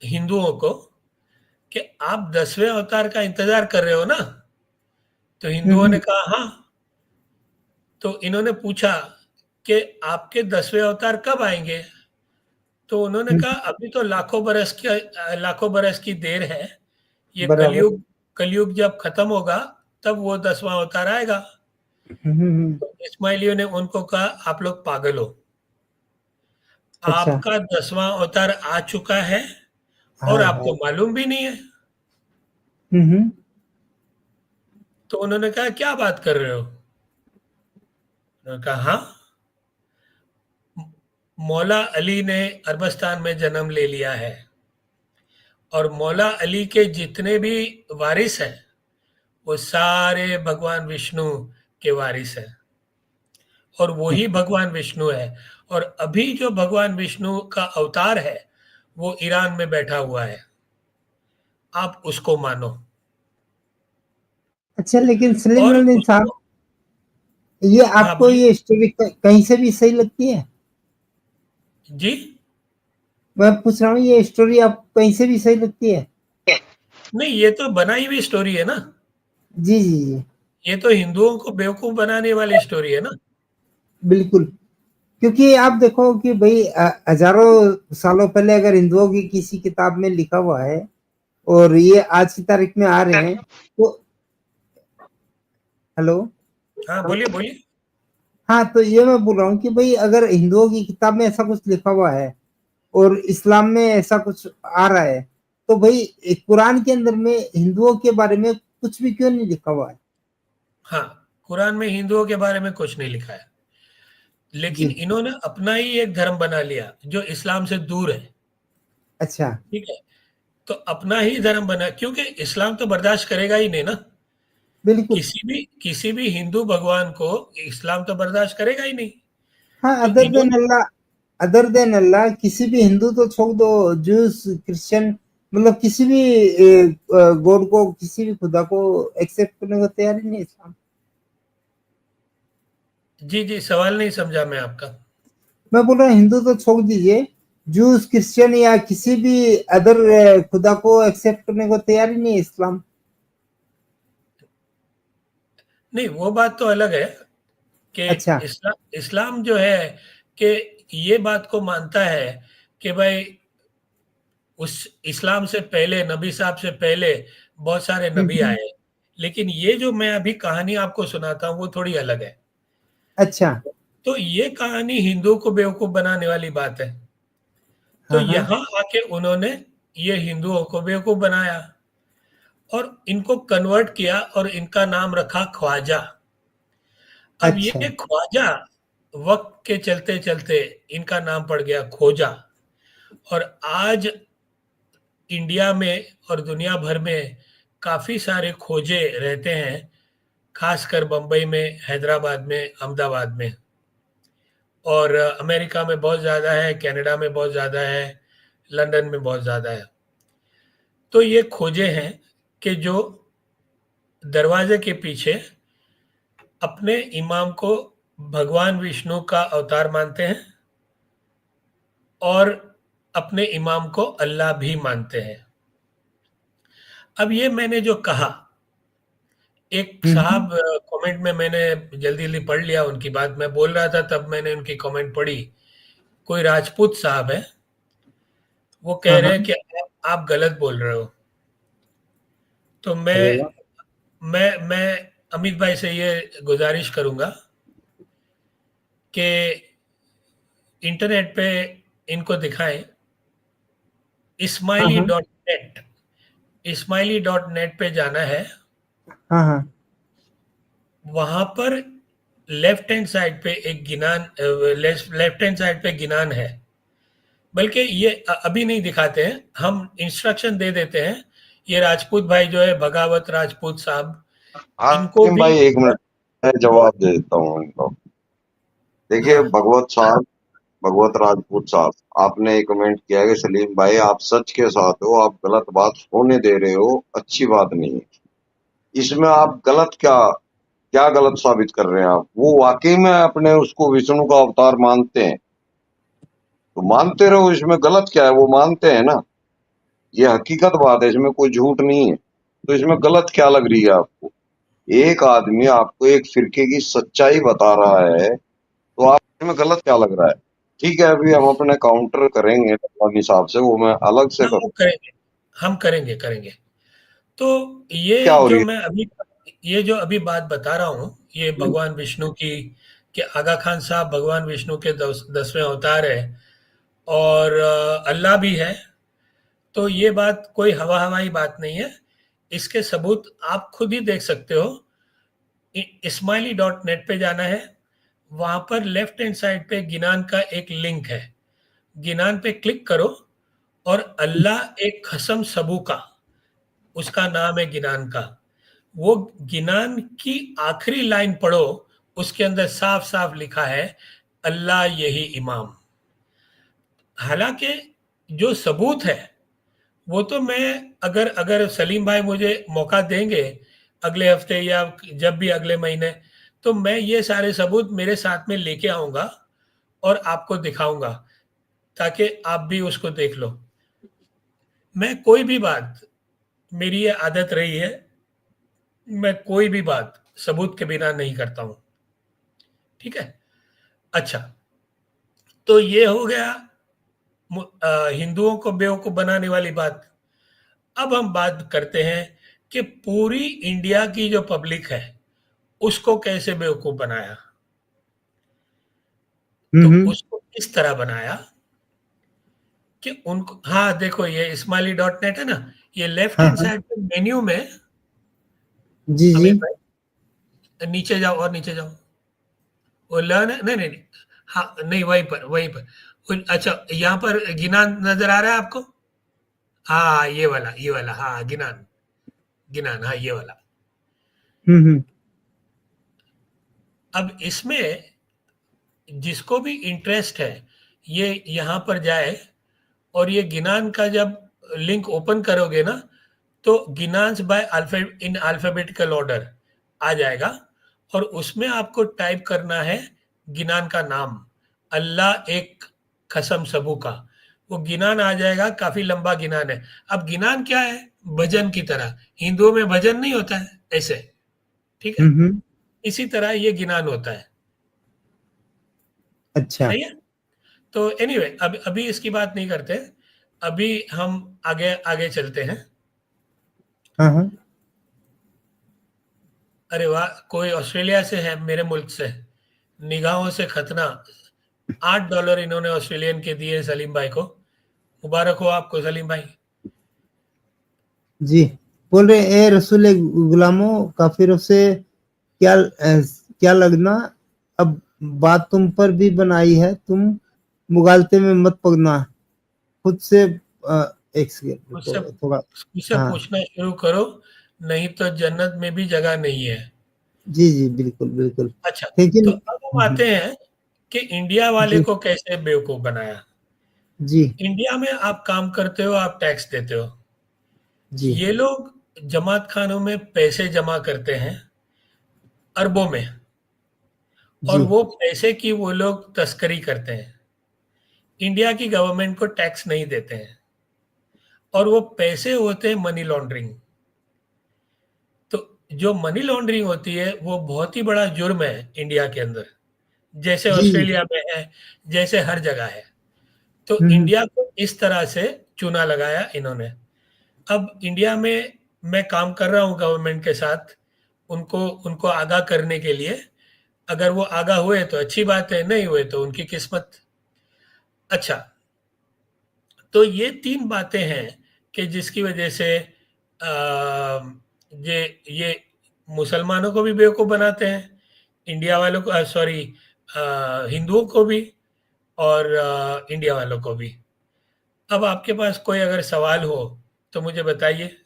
Speaker 4: हिंदुओं को कि आप 10वें अवतार का इंतजार कर रहे हो ना? तो हिंदुओं ने
Speaker 3: हम्म।
Speaker 4: कहा हाँ। तो इन्होंने पूछा कि आपके 10वें अवतार कब आएंगे? तो उन्होंने कहा अभी तो लाखों बरस की देर है। ये
Speaker 3: बराबर।
Speaker 4: कलयुग कलयुग जब खत्म होगा, तब वो 10वां अवतार आएगा। तो इस्माइलियों ने उनको कहा आप लोग पागल हो,
Speaker 3: अच्छा।
Speaker 4: आपका 10वां अवतार आ चुका है और
Speaker 3: हाय
Speaker 4: आपको
Speaker 3: हाय।
Speaker 4: मालूम भी नहीं है।
Speaker 3: हम्म।
Speaker 4: तो उन्होंने कहा क्या बात कर रहे हो? उन्होंने कहा हाँ, मौला अली ने अरबस्तान में जन्म ले लिया है और मौला अली के जितने भी वारिस हैं वो सारे भगवान विष्णु के वारिस हैं और वही भगवान विष्णु है। और अभी जो भगवान विष्णु का अवतार है वो ईरान में बैठा हुआ है, आप उसको मानो।
Speaker 3: अच्छा, लेकिन सलीम
Speaker 4: और
Speaker 3: अली साहब,
Speaker 4: उसको,
Speaker 3: ये
Speaker 4: हाँ
Speaker 3: आपको
Speaker 4: बोलिए
Speaker 3: ये स्टोरी कहीं से भी सही लगती है?
Speaker 4: जी।
Speaker 3: मैं पूछ रहा हूँ, ये स्टोरी आपको कहीं से भी सही लगती है?
Speaker 4: नहीं, ये तो बनाई हुई स्टोरी है ना,
Speaker 3: जी जी जी।
Speaker 4: ये तो हिंदुओं को बेवकूफ बनाने वाली स्टोरी है ना।
Speaker 3: बिल्कुल। क्योंकि आप देखो कि भाई हजारों सालों पहले अगर हिंदुओं की किसी किताब में लिखा हुआ है और ये आज की तारीख में आ रहे हैं, तो हेलो।
Speaker 4: हाँ बोलिए बोलिए।
Speaker 3: हाँ, तो ये मैं बोल रहा हूँ कि भाई अगर हिंदुओं की किताब में ऐसा कुछ लिखा हुआ है और इस्लाम में ऐसा कुछ आ रहा है, तो भाई कुरान के अंदर में हिंदुओं के बारे में कुछ भी क्यों नहीं लिखा हुआ है?
Speaker 4: हाँ, कुरान में हिंदुओं के बारे में कुछ नहीं लिखा है, लेकिन
Speaker 3: जी।
Speaker 4: इन्होंने अपना ही एक धर्म बना लिया जो इस्लाम से दूर है।
Speaker 3: अच्छा।
Speaker 4: ठीक है, तो अपना ही धर्म बना, क्योंकि इस्लाम तो बर्दाश्त करेगा ही नहीं ना।
Speaker 3: बिल्कुल।
Speaker 4: किसी भी हिंदू भगवान को इस्लाम तो बर्दाश्त करेगा ही नहीं।
Speaker 3: हाँ,
Speaker 4: तो इन्होंने,
Speaker 3: अदर देन अल्लाह किसी भी हिंदू तो छोड़ दो, जूस, क्रिश्चियन, मतलब किसी भी गॉड को, किसी भी खुदा को एक्सेप्ट करने को तैयार ही नहीं इस्लाम।
Speaker 4: जी जी, सवाल नहीं समझा मैं आपका।
Speaker 3: मैं बोल रहा हूँ हिंदू तो छोड़ दीजिए, जूस, क्रिश्चियन या किसी भी अदर खुदा को एक्सेप्ट करने को तैयार ही नहीं है इस्लाम।
Speaker 4: नहीं, वो बात तो अलग है कि
Speaker 3: अच्छा।
Speaker 4: इस्लाम जो है कि ये बात को मानता है कि भाई उस इस्लाम से पहले, नबी साहब से पहले बहुत सारे नबी
Speaker 3: हम्म।
Speaker 4: आए। लेकिन ये जो मैं अभी कहानी आपको सुनाता हूँ वो थोड़ी अलग है।
Speaker 3: अच्छा।
Speaker 4: तो ये कहानी हिंदुओं को बेवकूफ बनाने वाली बात है। तो
Speaker 3: हाँ हाँ।
Speaker 4: यहाँ आके उन्होंने ये हिंदुओं को बेवकूफ बनाया और इनको कन्वर्ट किया और इनका नाम रखा ख्वाजा। अब
Speaker 3: अच्छा।
Speaker 4: ये ख्वाजा वक्त के चलते चलते इनका नाम पड़ गया खोजा। और आज इंडिया में और दुनिया भर में काफी सारे खोजे रहते हैं, खासकर बम्बई में, हैदराबाद में, अहमदाबाद में। और अमेरिका में बहुत ज़्यादा है, कनाडा में बहुत ज़्यादा है, लंदन में बहुत ज़्यादा है। तो ये खोजे हैं कि जो दरवाजे के पीछे अपने इमाम को भगवान विष्णु का अवतार मानते हैं और अपने इमाम को अल्लाह भी मानते हैं। अब ये मैंने जो कहा, एक
Speaker 3: हम्म।
Speaker 4: साहब कमेंट में, मैंने जल्दी जल्दी पढ़ लिया उनकी बात, मैं बोल रहा था तब मैंने उनकी कमेंट पढ़ी। कोई राजपूत साहब है, वो कह
Speaker 3: हाँ
Speaker 4: रहे
Speaker 3: हाँ।
Speaker 4: हैं कि आप गलत बोल रहे हो। तो
Speaker 3: अरे वाह।
Speaker 4: मैं अमित भाई से ये गुजारिश करूंगा कि इंटरनेट पे इनको दिखाएं,
Speaker 3: हाँ
Speaker 4: इस्माइली
Speaker 3: हाँ।
Speaker 4: Dot net, Ismaili dot net पे जाना है।
Speaker 3: हाँ हाँ।
Speaker 4: वहां पर लेफ्ट हैंड साइड पे एक गिनान, लेफ्ट हैंड साइड पे गिनान है। बल्कि ये अभी नहीं दिखाते हैं, हम इंस्ट्रक्शन दे देते हैं। ये राजपूत भाई जो है, भगावत राजपूत साहब, इनको
Speaker 2: हाकिम
Speaker 4: भी,
Speaker 2: भाई एक मिनट, मैं जवाब दे देता हूँ इनको। देखिए
Speaker 4: हाँ
Speaker 2: भगवत साहब, भगवत राजपूत साहब, आपने एक कमेंट किया है कि सलीम भाई आप सच के साथ हो, आप गलत बात होने दे रहे हो, अच्छी बात नहीं है। इसमें आप गलत क्या, क्या गलत साबित कर रहे हैं आप? वो वाकई में अपने उसको विष्णु का अवतार मानते हैं तो मानते रहो, इसमें गलत क्या है? वो मानते हैं ना, ये हकीकत बात है, इसमें कोई झूठ नहीं है। तो इसमें गलत क्या लग रही है आपको? एक आदमी आपको एक फिरके की सच्चाई बता रहा है तो आप इसमें गलत क्या लग रहा है? ठीक है, अभी हम अपने काउंटर करेंगे अपने हिसाब से, वो मैं अलग से
Speaker 4: हाँ, वो
Speaker 2: करूँ।
Speaker 4: करेंगे, हम करेंगे करेंगे। तो ये
Speaker 2: क्या हो रही
Speaker 4: जो
Speaker 2: है?
Speaker 4: मैं अभी ये जो अभी बात बता रहा हूँ, ये भगवान विष्णु की, कि आगा खान साहब भगवान विष्णु के 10वें अवतार है और अल्लाह भी है। तो ये बात कोई हवा हवाई बात नहीं है, इसके सबूत आप खुद ही देख सकते हो। ismaili.net पे जाना है, वहां पर लेफ्ट हैंड साइड पे गिनान का एक लिंक है, गिनान पे क्लिक करो और अल्लाह एक कसम सबू का, उसका नाम है गिनान का, वो गिनान की आखिरी लाइन पढ़ो, उसके अंदर साफ साफ लिखा है अल्लाह यही इमाम। हालांकि जो सबूत है वो तो मैं, अगर अगर सलीम भाई मुझे मौका देंगे अगले हफ्ते या जब भी अगले महीने, तो मैं ये सारे सबूत मेरे साथ में लेके आऊंगा और आपको दिखाऊंगा, ताकि आप भी उसको देख लो। मैं कोई भी बात, मेरी ये आदत रही है, मैं कोई भी बात सबूत के बिना नहीं करता हूं, ठीक है। अच्छा, तो ये हो गया हिंदुओं को बेवकूफ बनाने वाली बात। अब हम बात करते हैं कि पूरी इंडिया की जो पब्लिक है उसको कैसे बेवकूफ बनाया। तो उसको इस तरह बनाया कि उनको, हाँ देखो ये ismaili.net है ना, ये लेफ्ट हैंड साइड पे मेन्यू में,
Speaker 3: जी जी,
Speaker 4: अमित भाई नीचे जाओ और नीचे जाओ, वो लर्न, नहीं नहीं नहीं, हाँ नहीं, वहीं पर वहीं पर, अच्छा यहाँ पर गिनान नजर आ रहा है आपको, हाँ ये वाला हाँ गिनान, गिनान हाँ ये वाला। अब इसमें जिसको भी इंटरेस्ट है ये यहाँ पर जाए और ये गिनान का जब लिंक ओपन करोगे ना, तो गिनान्स बाय इन अल्फाबेटिकल ऑर्डर आ जाएगा और उसमें आपको टाइप करना है गिनान का नाम, अल्लाह एक कसम सबू का, वो गिनान आ जाएगा। काफी लंबा गिनान है। अब गिनान क्या है, भजन की तरह, हिंदुओं में भजन नहीं होता है ऐसे, ठीक है, इसी तरह ये गिनान होता है।
Speaker 3: अच्छा,
Speaker 4: सही है। तो एनीवे अब अभी इसकी बात नहीं करते, अभी हम आगे आगे चलते हैं।
Speaker 3: हाँ हाँ,
Speaker 4: अरे वाह, कोई ऑस्ट्रेलिया से है, मेरे मुल्क से, निगाहों से खतना, $8 इन्होंने ऑस्ट्रेलियन के दिए सलीम भाई को। मुबारक हो आपको सलीम भाई।
Speaker 3: जी बोल रहे ए रसूल गुलामों, काफिरों से क्या लगना, अब बात तुम पर भी बनाई है, तुम मुगालते में मत पड़ना, खुद से एक सेकंड
Speaker 4: मुझसे
Speaker 3: थोड़ा,
Speaker 4: मुझसे
Speaker 3: हाँ
Speaker 4: पूछना शुरू करो, नहीं तो जन्नत में भी जगह नहीं है।
Speaker 3: जी जी, बिल्कुल बिल्कुल।
Speaker 4: अच्छा, तो
Speaker 3: लेकिन
Speaker 4: अब हम आते हैं कि इंडिया वाले
Speaker 3: जी
Speaker 4: को कैसे बेवकूफ बनाया।
Speaker 3: जी
Speaker 4: इंडिया में आप काम करते हो, आप टैक्स देते हो,
Speaker 3: जी
Speaker 4: ये लोग जमात खानों में पैसे जमा करते हैं अरबों में, और
Speaker 3: जी
Speaker 4: वो पैसे की वो लोग तस्करी करते हैं, इंडिया की गवर्नमेंट को टैक्स नहीं देते हैं, और वो पैसे होते हैं मनी लॉन्ड्रिंग। तो जो मनी लॉन्ड्रिंग होती है वो बहुत ही बड़ा जुर्म है इंडिया के अंदर, जैसे
Speaker 3: जी
Speaker 4: ऑस्ट्रेलिया में है, जैसे हर जगह है। तो
Speaker 3: हम्म,
Speaker 4: इंडिया को इस तरह से चुना लगाया इन्होंने। अब इंडिया में मैं काम कर रहा हूँ गवर्नमेंट के साथ, उनको उनको आगाह करने के लिए। अगर वो आगाह हुए तो अच्छी बात है, नहीं हुए तो उनकी किस्मत। अच्छा, तो ये 3 बातें हैं कि जिसकी वजह से ये मुसलमानों को भी बेवकूफ़ बनाते हैं, इंडिया वालों को, सॉरी, हिंदुओं को भी, और इंडिया वालों को भी। अब आपके पास कोई अगर सवाल हो तो मुझे बताइए।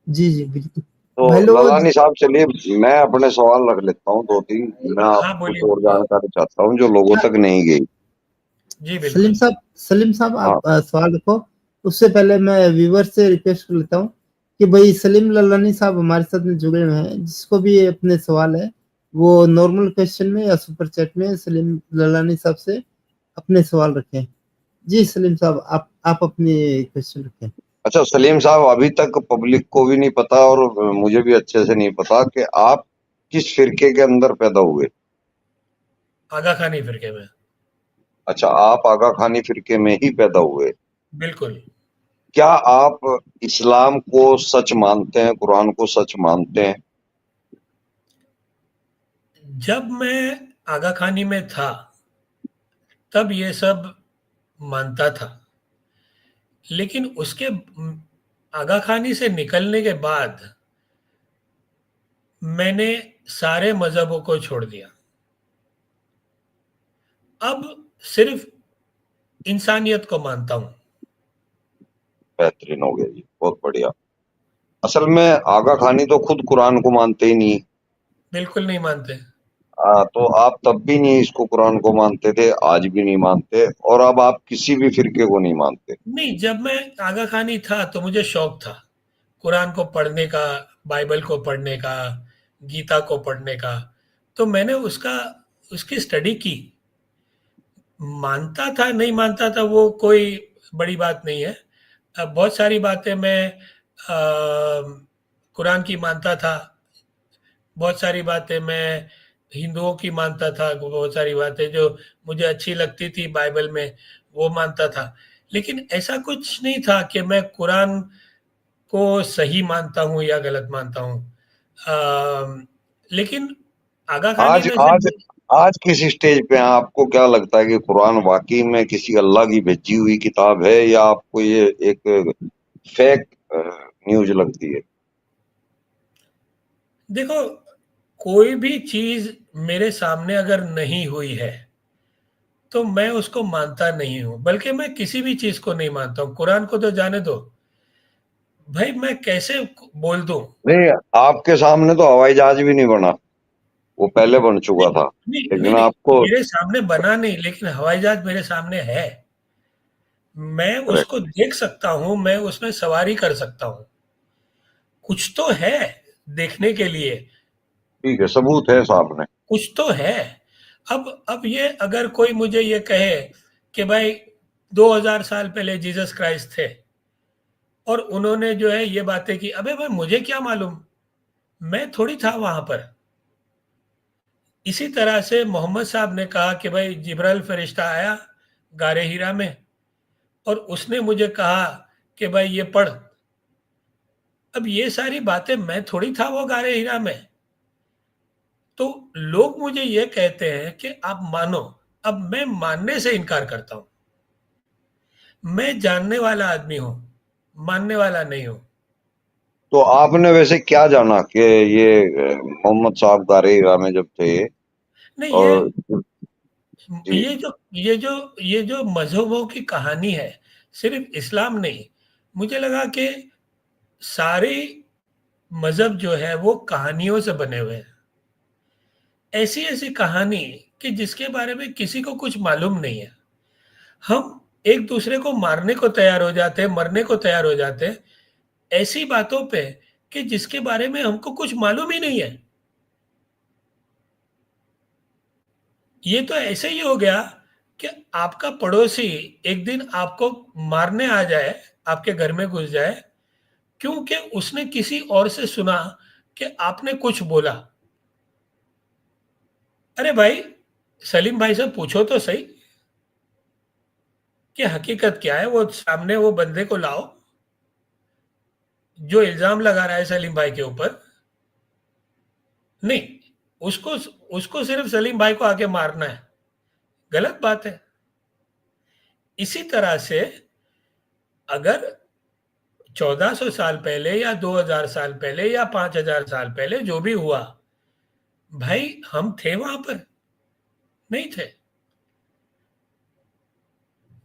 Speaker 3: जी जी बिल्कुल।
Speaker 2: तो
Speaker 3: भाई लोग,
Speaker 2: ललानी साहब, चलिए मैं अपने सवाल रख लेता हूँ 2-3। मैं
Speaker 4: हाँ,
Speaker 2: आपको
Speaker 4: बोलिए।
Speaker 2: कुछ और जानकारी चाहता हूँ जो लोगों तक नहीं गई।
Speaker 4: जी,
Speaker 3: सलीम
Speaker 4: बिल्कुल।
Speaker 3: साहब, सलीम साहब
Speaker 2: हाँ,
Speaker 3: आप सवाल रखो। उससे पहले मैं व्यूवर से रिक्वेस्ट कर लेता हूँ कि भाई सलीम लल्लानी साहब हमारे साथ में जुड़े हुए हैं, जिसको भी अपने सवाल है वो नॉर्मल क्वेश्चन में या सुपर चैट में सलीम लल्लानी साहब से अपने सवाल रखें। जी सलीम साहब, आप अपने क्वेश्चन रखें।
Speaker 2: अच्छा सलीम साहब, अभी तक पब्लिक को भी नहीं पता और मुझे भी अच्छे से नहीं पता कि आप किस फिरके के अंदर पैदा हुए।
Speaker 4: आगा खानी फिरके में।
Speaker 2: अच्छा, आप आगा खानी फिरके में ही पैदा हुए।
Speaker 4: बिल्कुल।
Speaker 2: क्या आप इस्लाम को सच मानते हैं, कुरान को सच मानते हैं?
Speaker 4: जब मैं आगा खानी में था तब ये सब मानता था, लेकिन उसके आगा खानी से निकलने के बाद मैंने सारे मजहबों को छोड़ दिया। अब सिर्फ इंसानियत को मानता हूं।
Speaker 2: बेहतरीन हो गया जी, बहुत बढ़िया। असल में आगा खानी तो खुद कुरान को मानते ही नहीं।
Speaker 4: बिल्कुल नहीं मानते।
Speaker 2: तो आप तब भी नहीं इसको कुरान को मानते थे, आज भी नहीं मानते, और अब आप किसी भी फिरके को नहीं मानते।
Speaker 4: नहीं, जब मैं आगा खानी था तो मुझे शौक था कुरान को पढ़ने का, बाइबल को पढ़ने का, गीता को पढ़ने का। तो मैंने उसकी स्टडी की। मानता था नहीं मानता था वो कोई बड़ी बात नहीं है। बहुत सारी बातें मैं कुरान की मानता था, बहुत सारी बातें मैं हिंदुओं की मानता था, बहुत सारी बातें जो मुझे अच्छी लगती थी बाइबल में वो मानता था। लेकिन ऐसा कुछ नहीं था कि मैं कुरान को सही मानता हूँ या गलत मानता हूँ। लेकिन आगा खानी
Speaker 2: आज
Speaker 4: में से
Speaker 2: आज आज किस स्टेज पे हैं? आपको क्या लगता है कि कुरान वाकई में किसी अल्लाह की भेजी हुई किताब है, या आपको ये एक फेक न्यूज लगती है?
Speaker 4: देखो, कोई भी चीज मेरे सामने अगर नहीं हुई है तो मैं उसको मानता नहीं हूं, बल्कि मैं किसी भी चीज को नहीं मानता हूं। कुरान को तो जाने दो भाई, मैं कैसे बोल दूं।
Speaker 2: नहीं, आपके सामने तो हवाई जहाज भी नहीं बना, वो पहले बन चुका
Speaker 4: नहीं
Speaker 2: था।
Speaker 4: नहीं नहीं,
Speaker 2: लेकिन
Speaker 4: नहीं
Speaker 2: आपको
Speaker 4: मेरे सामने बना नहीं, लेकिन हवाई जहाज मेरे सामने है। मैं उसको देख सकता हूं, मैं उसमें सवारी कर सकता हूं। कुछ तो है देखने के लिए,
Speaker 2: ठीक है, सबूत है सामने।
Speaker 4: कुछ तो है। अब ये अगर कोई मुझे ये कहे कि भाई 2000 साल पहले जीसस क्राइस्ट थे और उन्होंने जो है ये बातें की, अबे भाई मुझे क्या मालूम, मैं थोड़ी था वहां पर। इसी तरह से मोहम्मद साहब ने कहा कि भाई जिब्राइल फरिश्ता आया गारे हीरा में और उसने मुझे कहा कि भाई ये पढ़। अब ये सारी बातें मैं थोड़ी था वो गारे हीरा में। तो लोग मुझे ये कहते हैं कि आप मानो, अब मैं मानने से इनकार करता हूं। मैं जानने वाला आदमी हूं, मानने वाला नहीं हूं।
Speaker 2: तो आपने वैसे क्या जाना कि ये मोहम्मद साहब गारे में जब थे,
Speaker 4: नहीं,
Speaker 2: और जी,
Speaker 4: ये जो मजहबों की कहानी है, सिर्फ इस्लाम नहीं, मुझे लगा कि सारे मजहब जो है वो कहानियों से बने हुए हैं। ऐसी ऐसी कहानी कि जिसके बारे में किसी को कुछ मालूम नहीं है। हम एक दूसरे को मारने को तैयार हो जाते हैं, मरने को तैयार हो जाते हैं ऐसी बातों पे कि जिसके बारे में हमको कुछ मालूम ही नहीं है। ये तो ऐसे ही हो गया कि आपका पड़ोसी एक दिन आपको मारने आ जाए, आपके घर में घुस जाए, क्योंकि उसने किसी और से सुना कि आपने कुछ बोला। अरे भाई, सलीम भाई से पूछो तो सही कि हकीकत क्या है। वो सामने वो बंदे को लाओ जो इल्जाम लगा रहा है सलीम भाई के ऊपर। नहीं, उसको उसको सिर्फ सलीम भाई को आके मारना है, गलत बात है। इसी तरह से अगर 1400 साल पहले या 2000 साल पहले या 5000 साल पहले जो भी हुआ, भाई हम थे वहां पर? नहीं थे।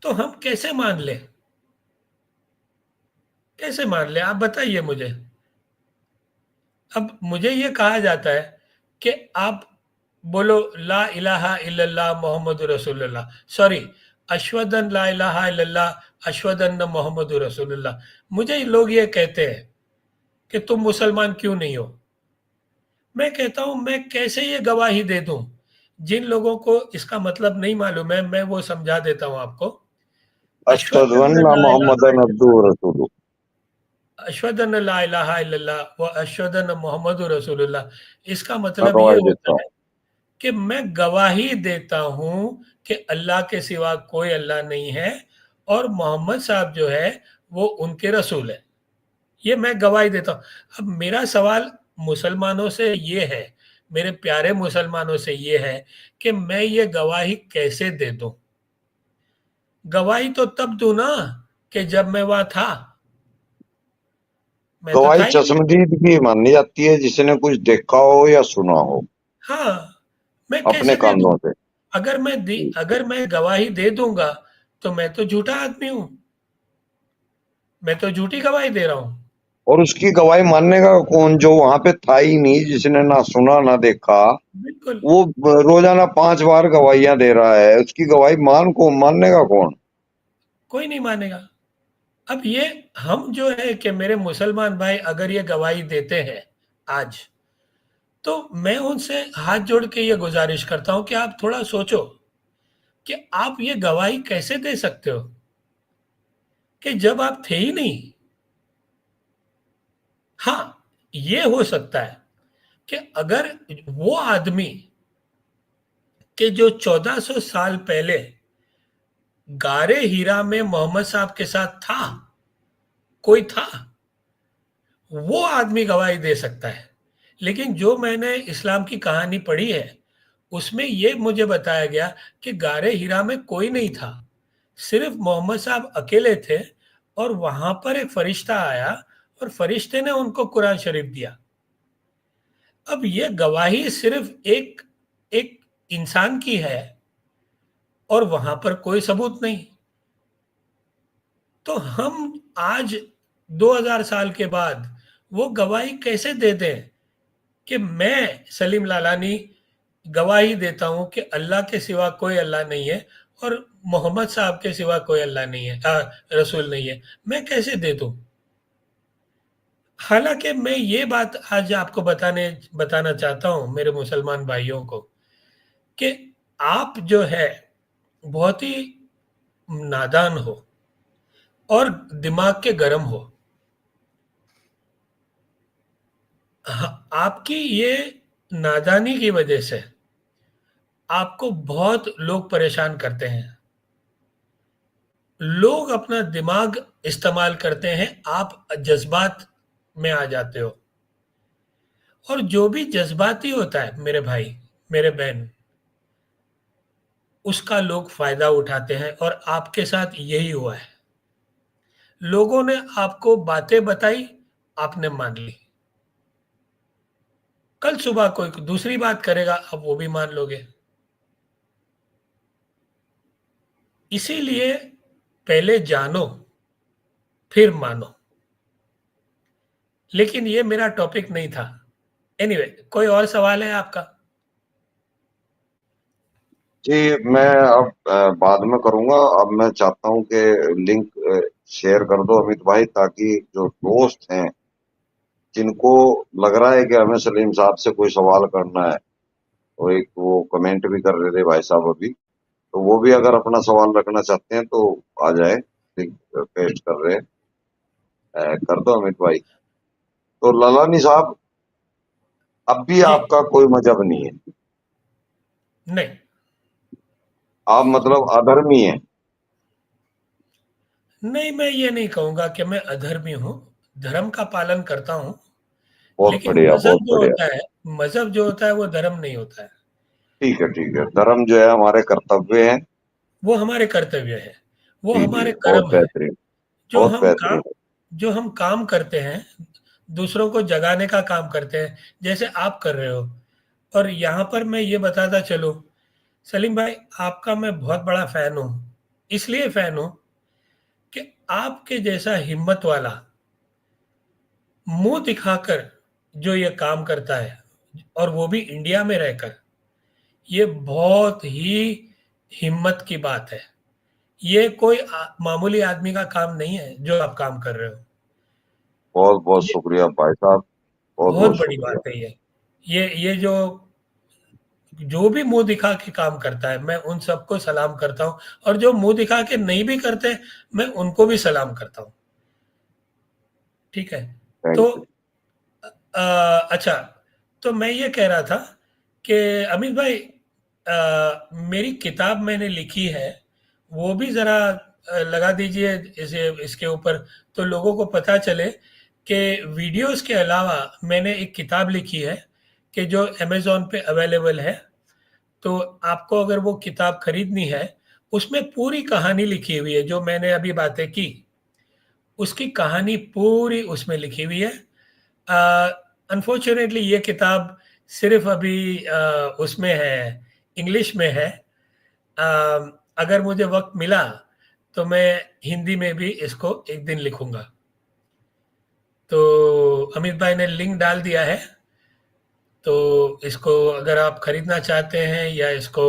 Speaker 4: तो हम कैसे मान लें? कैसे मान लें, आप बताइए मुझे। अब मुझे ये कहा जाता है कि आप बोलो ला इलाहा इल्लल्लाह मोहम्मद रसूलुल्लाह, सॉरी, अशवदन ला इलाहा इल्लल्लाह अशवदन मोहम्मद रसूलुल्लाह। मुझे लोग ये कहते हैं कि तुम मुसलमान क्यों नहीं हो। मैं कहता हूं मैं कैसे ये गवाही दे दूं। जिन लोगों को इसका मतलब नहीं मालूम है, मैं वो समझा देता हूं आपको।
Speaker 2: अशहदु
Speaker 4: अशवदन
Speaker 2: अन्ना
Speaker 4: ला इलाहा
Speaker 2: मोहम्मदन अब्दुहु व रसूलुहु।
Speaker 4: अशवदन ला इलाहा इल्लल्लाह व अशवदन मोहम्मद रसूलुल्लाह। इसका
Speaker 2: मैं
Speaker 4: मतलब ये
Speaker 2: गवाही देता
Speaker 4: होता
Speaker 2: हूँ।
Speaker 4: है कि मैं गवाही देता हूं कि अल्लाह के सिवा कोई अल्लाह नहीं है और मोहम्मद साहब जो है वो उनके रसूल है। ये मैं गवाही देता हूं। अब मेरा सवाल मुसलमानों से ये है, मेरे प्यारे मुसलमानों से ये है कि मैं ये गवाही कैसे दे दूं? गवाही तो तब दूं ना कि जब मैं वहां था। मैं तो था
Speaker 2: गवाही
Speaker 4: ही नहीं।
Speaker 2: चश्मदीद की मानी जाती है, जिसने कुछ देखा हो या सुना हो
Speaker 4: हाँ, मैं
Speaker 2: अपने
Speaker 4: कैसे दे दूं?
Speaker 2: कानों से।
Speaker 4: अगर मैं गवाही दे दूंगा तो मैं तो झूठा आदमी हूं। मैं तो झूठी गवाही दे रहा हूं।
Speaker 2: और उसकी गवाही मानने का कौन, जो वहां पे था ही नहीं, जिसने ना सुना ना देखा?
Speaker 4: बिल्कुल।
Speaker 2: वो रोजाना 5 बार गवाहियां दे रहा है, उसकी गवाही मानने का कौन?
Speaker 4: कोई नहीं मानेगा। अब ये हम जो है कि मेरे मुसलमान भाई अगर ये गवाही देते हैं आज, तो मैं उनसे हाथ जोड़ के ये गुजारिश करता हूं कि आप थोड़ा सोचो कि आप ये गवाही कैसे दे सकते हो कि जब आप थे ही नहीं। हाँ, ये हो सकता है कि अगर वो आदमी के जो 1400 साल पहले गारे हीरा में मोहम्मद साहब के साथ था, कोई था, वो आदमी गवाही दे सकता है। लेकिन जो मैंने इस्लाम की कहानी पढ़ी है, उसमें ये मुझे बताया गया कि गारे हीरा में कोई नहीं था, सिर्फ मोहम्मद साहब अकेले थे, और वहां पर एक फरिश्ता आया और फरिश्ते ने उनको कुरान शरीफ दिया। अब ये गवाही सिर्फ एक एक इंसान की है और वहां पर कोई सबूत नहीं। तो हम आज 2000 साल के बाद वो गवाही कैसे दे दें कि मैं सलीम लालानी गवाही देता हूं कि अल्लाह के सिवा कोई अल्लाह नहीं है और मोहम्मद साहब के सिवा कोई अल्लाह नहीं है, रसूल नहीं है। मैं कैसे दे दूं? हालांकि मैं ये बात आज आपको बताना चाहता हूं मेरे मुसलमान भाइयों को कि आप जो है बहुत ही नादान हो और दिमाग के गर्म हो। आपकी ये नादानी की वजह से आपको बहुत लोग परेशान करते हैं। लोग अपना दिमाग इस्तेमाल करते हैं, आप जज्बात में आ जाते हो। और जो भी जज्बाती होता है मेरे भाई, मेरे बहन, उसका लोग फायदा उठाते हैं और आपके साथ यही हुआ है। लोगों ने आपको बातें बताई, आपने मान ली। कल सुबह कोई दूसरी बात करेगा, आप वो भी मान लोगे। इसीलिए पहले जानो फिर मानो। लेकिन ये मेरा टॉपिक नहीं था। एनीवे, कोई और सवाल है आपका?
Speaker 2: जी, मैं अब बाद में करूंगा। अब मैं चाहता हूं कि लिंक शेयर कर दो अमित भाई, ताकि जो दोस्त हैं जिनको लग रहा है कि हमें सलीम साहब से कोई सवाल करना है, तो एक वो कमेंट भी कर रहे थे भाई साहब अभी, तो वो भी अगर अपना सवाल रखना चाहते हैं तो आ जाए। लिंक पेस्ट कर रहे हैं, कर दो अमित भाई। तो ललानी साहब, अब भी
Speaker 4: जी।
Speaker 2: आपका कोई मजहब नहीं है?
Speaker 4: नहीं।
Speaker 2: आप मतलब अधर्मी हैं?
Speaker 4: नहीं, मैं ये नहीं कहूंगा कि मैं अधर्मी हूँ। धर्म का पालन करता हूँ।
Speaker 2: बहुत
Speaker 4: लेकिन
Speaker 2: बढ़िया, बहुत
Speaker 4: मजहब जो
Speaker 2: बढ़िया।
Speaker 4: होता है, मजहब जो होता है वो धर्म नहीं होता है।
Speaker 2: ठीक है, ठीक है। धर्म जो है हमारे कर्तव्य है।
Speaker 4: वो हमारे कर्तव्य है, वो
Speaker 2: जी जी,
Speaker 4: हमारे
Speaker 2: बहुत
Speaker 4: कर्म है।
Speaker 2: बेहतरीन।
Speaker 4: जो
Speaker 2: बहुत
Speaker 4: हम काम
Speaker 2: बेहतरीन।
Speaker 4: जो हम काम करते हैं, दूसरों को जगाने का काम करते हैं, जैसे आप कर रहे हो। और यहाँ पर मैं ये बताता चलूं, सलीम भाई, आपका मैं बहुत बड़ा फैन हूँ। इसलिए फैन हूँ कि आपके जैसा हिम्मत वाला, मुंह दिखाकर जो ये काम करता है, और वो भी इंडिया में रहकर, ये बहुत ही हिम्मत की बात है। ये कोई मामूली आदमी का काम नहीं है जो आप काम कर रहे हो।
Speaker 2: बहुत बहुत
Speaker 4: ये
Speaker 2: शुक्रिया भाई साहब, बहुत
Speaker 4: बहुत
Speaker 2: बहुत
Speaker 4: बड़ी
Speaker 2: शुक्रिया।
Speaker 4: बात है। ये जो जो भी मुंह दिखा के काम करता है, मैं उन सबको सलाम करता हूँ। और जो मुंह दिखा के नहीं भी करते, मैं उनको भी सलाम करता हूँ। ठीक है।
Speaker 2: थैंक
Speaker 4: तो
Speaker 2: यू।
Speaker 4: अच्छा, तो मैं ये कह रहा था कि अमित भाई, मेरी किताब मैंने लिखी है, वो भी ज़रा लगा दीजिए इसे इसके ऊपर, तो लोगों को पता चले कि वीडियोस के अलावा मैंने एक किताब लिखी है कि जो अमेज़न पे अवेलेबल है, तो आपको अगर वो किताब खरीदनी है, उसमें पूरी कहानी लिखी हुई है, जो मैंने अभी बातें की, उसकी कहानी पूरी उसमें लिखी हुई है। अनफॉर्चुनेटली ये किताब सिर्फ़ अभी उसमें है, इंग्लिश में है। अ, अगर मुझे वक़्त मिला, तो मैं हिंदी में भी इसको एक दिन लिखूँगा। तो अमित भाई ने लिंक डाल दिया है, तो इसको अगर आप खरीदना चाहते हैं या इसको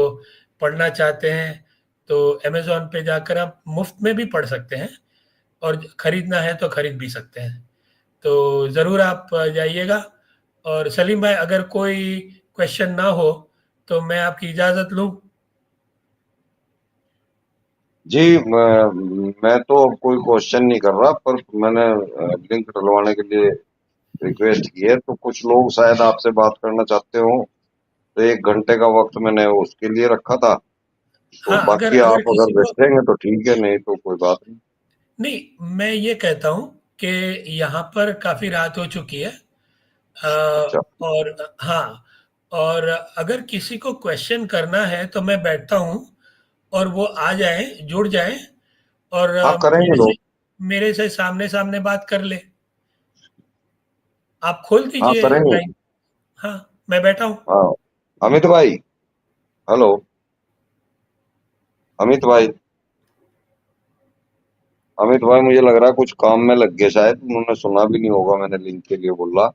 Speaker 4: पढ़ना चाहते हैं, तो अमेज़न पे जाकर आप मुफ़्त में भी पढ़ सकते हैं और खरीदना है तो खरीद भी सकते हैं। तो ज़रूर आप जाइएगा। और सलीम भाई, अगर कोई क्वेश्चन ना हो, तो मैं आपकी इजाज़त लूँ?
Speaker 2: जी, मैं तो अब कोई क्वेश्चन नहीं कर रहा, पर मैंने लिंक डलवाने के लिए रिक्वेस्ट की है, तो कुछ लोग शायद आपसे बात करना चाहते हो, तो 1 घंटे का वक्त मैंने उसके लिए रखा था। तो
Speaker 4: हाँ, अगर
Speaker 2: बाकी
Speaker 4: अगर
Speaker 2: आप
Speaker 4: किसी
Speaker 2: अगर
Speaker 4: को
Speaker 2: बैठेंगे तो ठीक है, नहीं तो कोई बात नहीं।
Speaker 4: नहीं, मैं ये कहता हूँ कि यहाँ पर काफ़ी रात हो चुकी है।
Speaker 2: अच्छा,
Speaker 4: और हाँ, और अगर किसी को क्वेश्चन करना है तो मैं बैठता हूँ और वो आ जाएँ, जुड़ जाएँ और
Speaker 2: हाँ करेंगे लोग।
Speaker 4: मेरे से सामने-सामने बात कर लें। आप खोल
Speaker 2: हाँ
Speaker 4: दीजिए
Speaker 2: करेंगे।
Speaker 4: लाइन। हाँ, मैं बैठा हूँ।
Speaker 2: हाँ, अमित भाई, हेलो, अमित भाई, अमित भाई मुझे लग रहा है कुछ काम में लग गए, शायद उन्होंने सुना भी नहीं होगा मैंने लिंक के लिए बोला।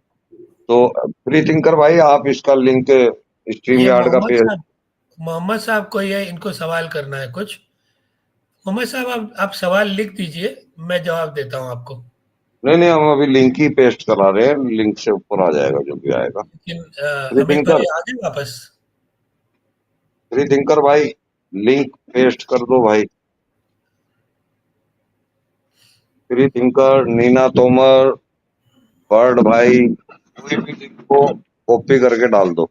Speaker 2: तो फ्री थिंकर भाई, आप इसका लिंक स्ट्रीम
Speaker 4: ये
Speaker 2: यार्ड का पेज।
Speaker 4: मोहम्मद साहब को ये इनको सवाल करना है कुछ। मोहम्मद साहब, आप सवाल लिख दीजिए, मैं जवाब देता हूँ आपको।
Speaker 2: नहीं नहीं, हम अभी लिंक ही पेस्ट करा रहे हैं, लिंक से ऊपर आ जाएगा जो भी आएगा।
Speaker 4: लेकिन
Speaker 2: फ्री
Speaker 4: अमित
Speaker 2: थिंकर,
Speaker 4: भाई आ गए वापस?
Speaker 2: फ्री थिंकर भाई, लिंक पेस्ट कर दो भाई। Free thinker, Neena Tomar, bird भाई, कोई भी लिंक को कॉपी करके डाल दो।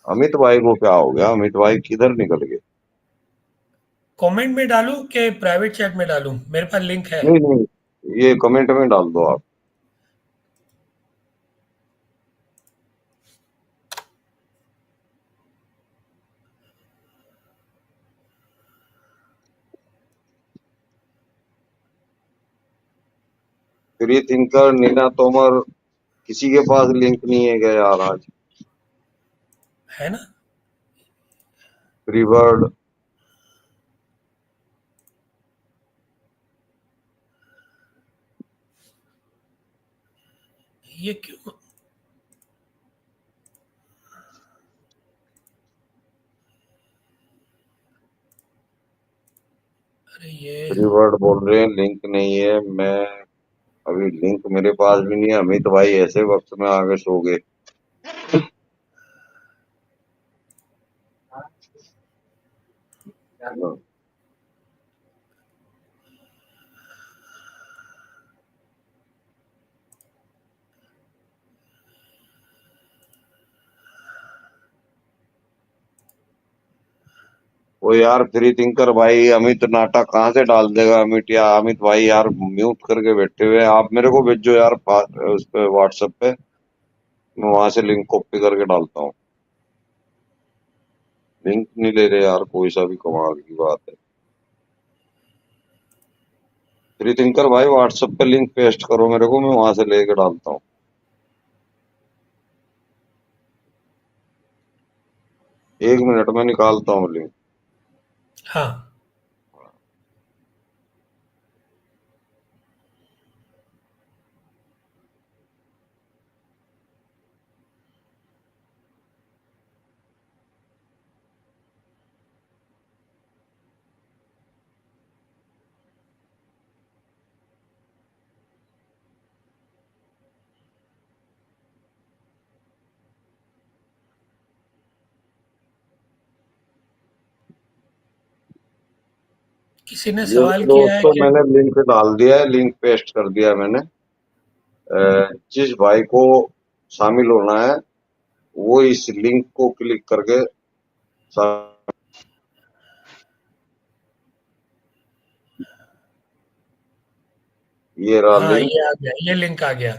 Speaker 2: अमित भाई को क्या हो गया? अमित भाई किधर निकल गए?
Speaker 4: कमेंट में डालूं कि प्राइवेट चैट में डालूं? मेरे पास लिंक है।
Speaker 2: नहीं नहीं, ये कमेंट में डाल दो आप। फ्री थिंकर, नीना तोमर, किसी के पास लिंक नहीं है क्या यार आज?
Speaker 4: है ना?
Speaker 2: फ्री बर्ड,
Speaker 4: ये क्यों? अरे ये
Speaker 2: फ्री बर्ड बोल रहे हैं लिंक नहीं है। मैं अभी लिंक मेरे पास भी नहीं है। अमित भाई ऐसे वक्त में आगे सो गए। वो यार फ्री थिंकर भाई, अमित नाटक कहाँ से डाल देगा अमित? या अमित भाई यार म्यूट करके बैठे हुए हैं। आप मेरे को भेजो यार, उस पे व्हाट्सएप पे, मैं वहां से लिंक कॉपी करके डालता हूँ। लिंक नहीं ले रहे यार, कोई सा भी कमाल की बात है। फ्री थिंकर भाई, व्हाट्सएप पे लिंक पेस्ट करो मेरे को, मैं वहां से लेके डालता हूँ। 1 मिनट में निकालता हूँ लिंक।
Speaker 4: हाँ, किसी ने
Speaker 2: ये
Speaker 4: सवाल किया है
Speaker 2: दोस्तों,
Speaker 4: कि
Speaker 2: मैंने लिंक डाल दिया है, लिंक पेस्ट कर दिया मैंने। जिस भाई को शामिल होना है, वो इस लिंक को क्लिक करके ये रहा
Speaker 4: हाँ,
Speaker 2: लिंक।
Speaker 4: ये आ गया, ये लिंक आ गया।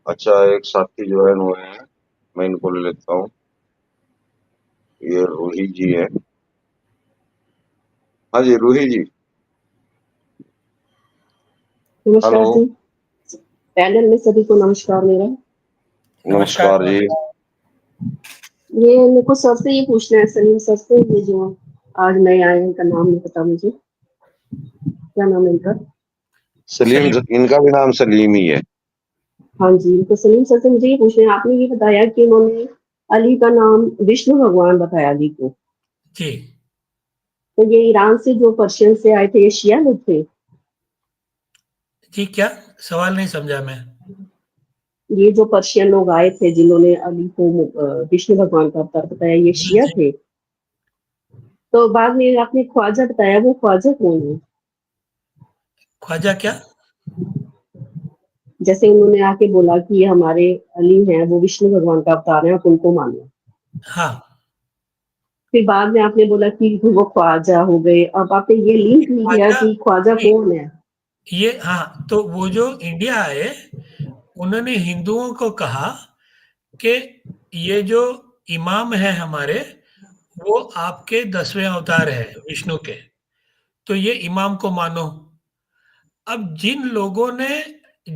Speaker 2: अच्छा, एक साथी ज्वाइन हुए हैं, मैं इनको ले लेता हूँ। ये रूही जी है। हाँ जी, रूही जी।
Speaker 5: नमस्कार
Speaker 2: हेलो।
Speaker 5: जी। पैनल में सभी को नमस्कार मेरा।
Speaker 2: नमस्कार जी।
Speaker 5: ये मेरे को सर से ये पूछना है, सलीम सर से, ये जो आज नए आए हैं, इनका नाम नहीं पता मुझे, क्या नाम है इनका?
Speaker 2: सलीम,
Speaker 4: सलीम।
Speaker 2: इनका भी नाम सलीम ही है।
Speaker 5: हाँ जी, तो सलीम सर से मुझे ये पूछना है, आपने ये बताया कि उन्होंने अली का नाम विष्णु भगवान बताया अली को,
Speaker 4: जी।
Speaker 5: तो ये ईरान से जो पर्शियन से आए थे, ये शिया लोग थे?
Speaker 4: जी, क्या सवाल नहीं समझा मैं।
Speaker 5: ये जो पर्शियन लोग आए थे जिन्होंने अली को विष्णु भगवान का अवतार बताया, ये
Speaker 4: जी,
Speaker 5: शिया
Speaker 4: जी।
Speaker 5: थे? तो बाद में आपने ख्वाजा बताया, वो ख्वाजा कौन है?
Speaker 4: ख्वाजा क्या?
Speaker 5: जैसे उन्होंने आके बोला कि ये हमारे अली हैं, वो विष्णु भगवान का अवतार है, आप उनको मानो।
Speaker 4: हाँ।
Speaker 5: फिर बाद में आपने बोला कि वो ख्वाजा हो गए, अब आपने ये लिंक नहीं किया
Speaker 4: ख्वाजा
Speaker 5: कि ख्वाजा
Speaker 4: जी,
Speaker 5: कौन है।
Speaker 4: ये हाँ, तो वो जो इंडिया आए, उन्होंने हिंदुओं को कहा कि ये जो इमाम है हमारे, वो आपके 10वें अवतार है विष्णु के, तो ये इमाम को मानो। अब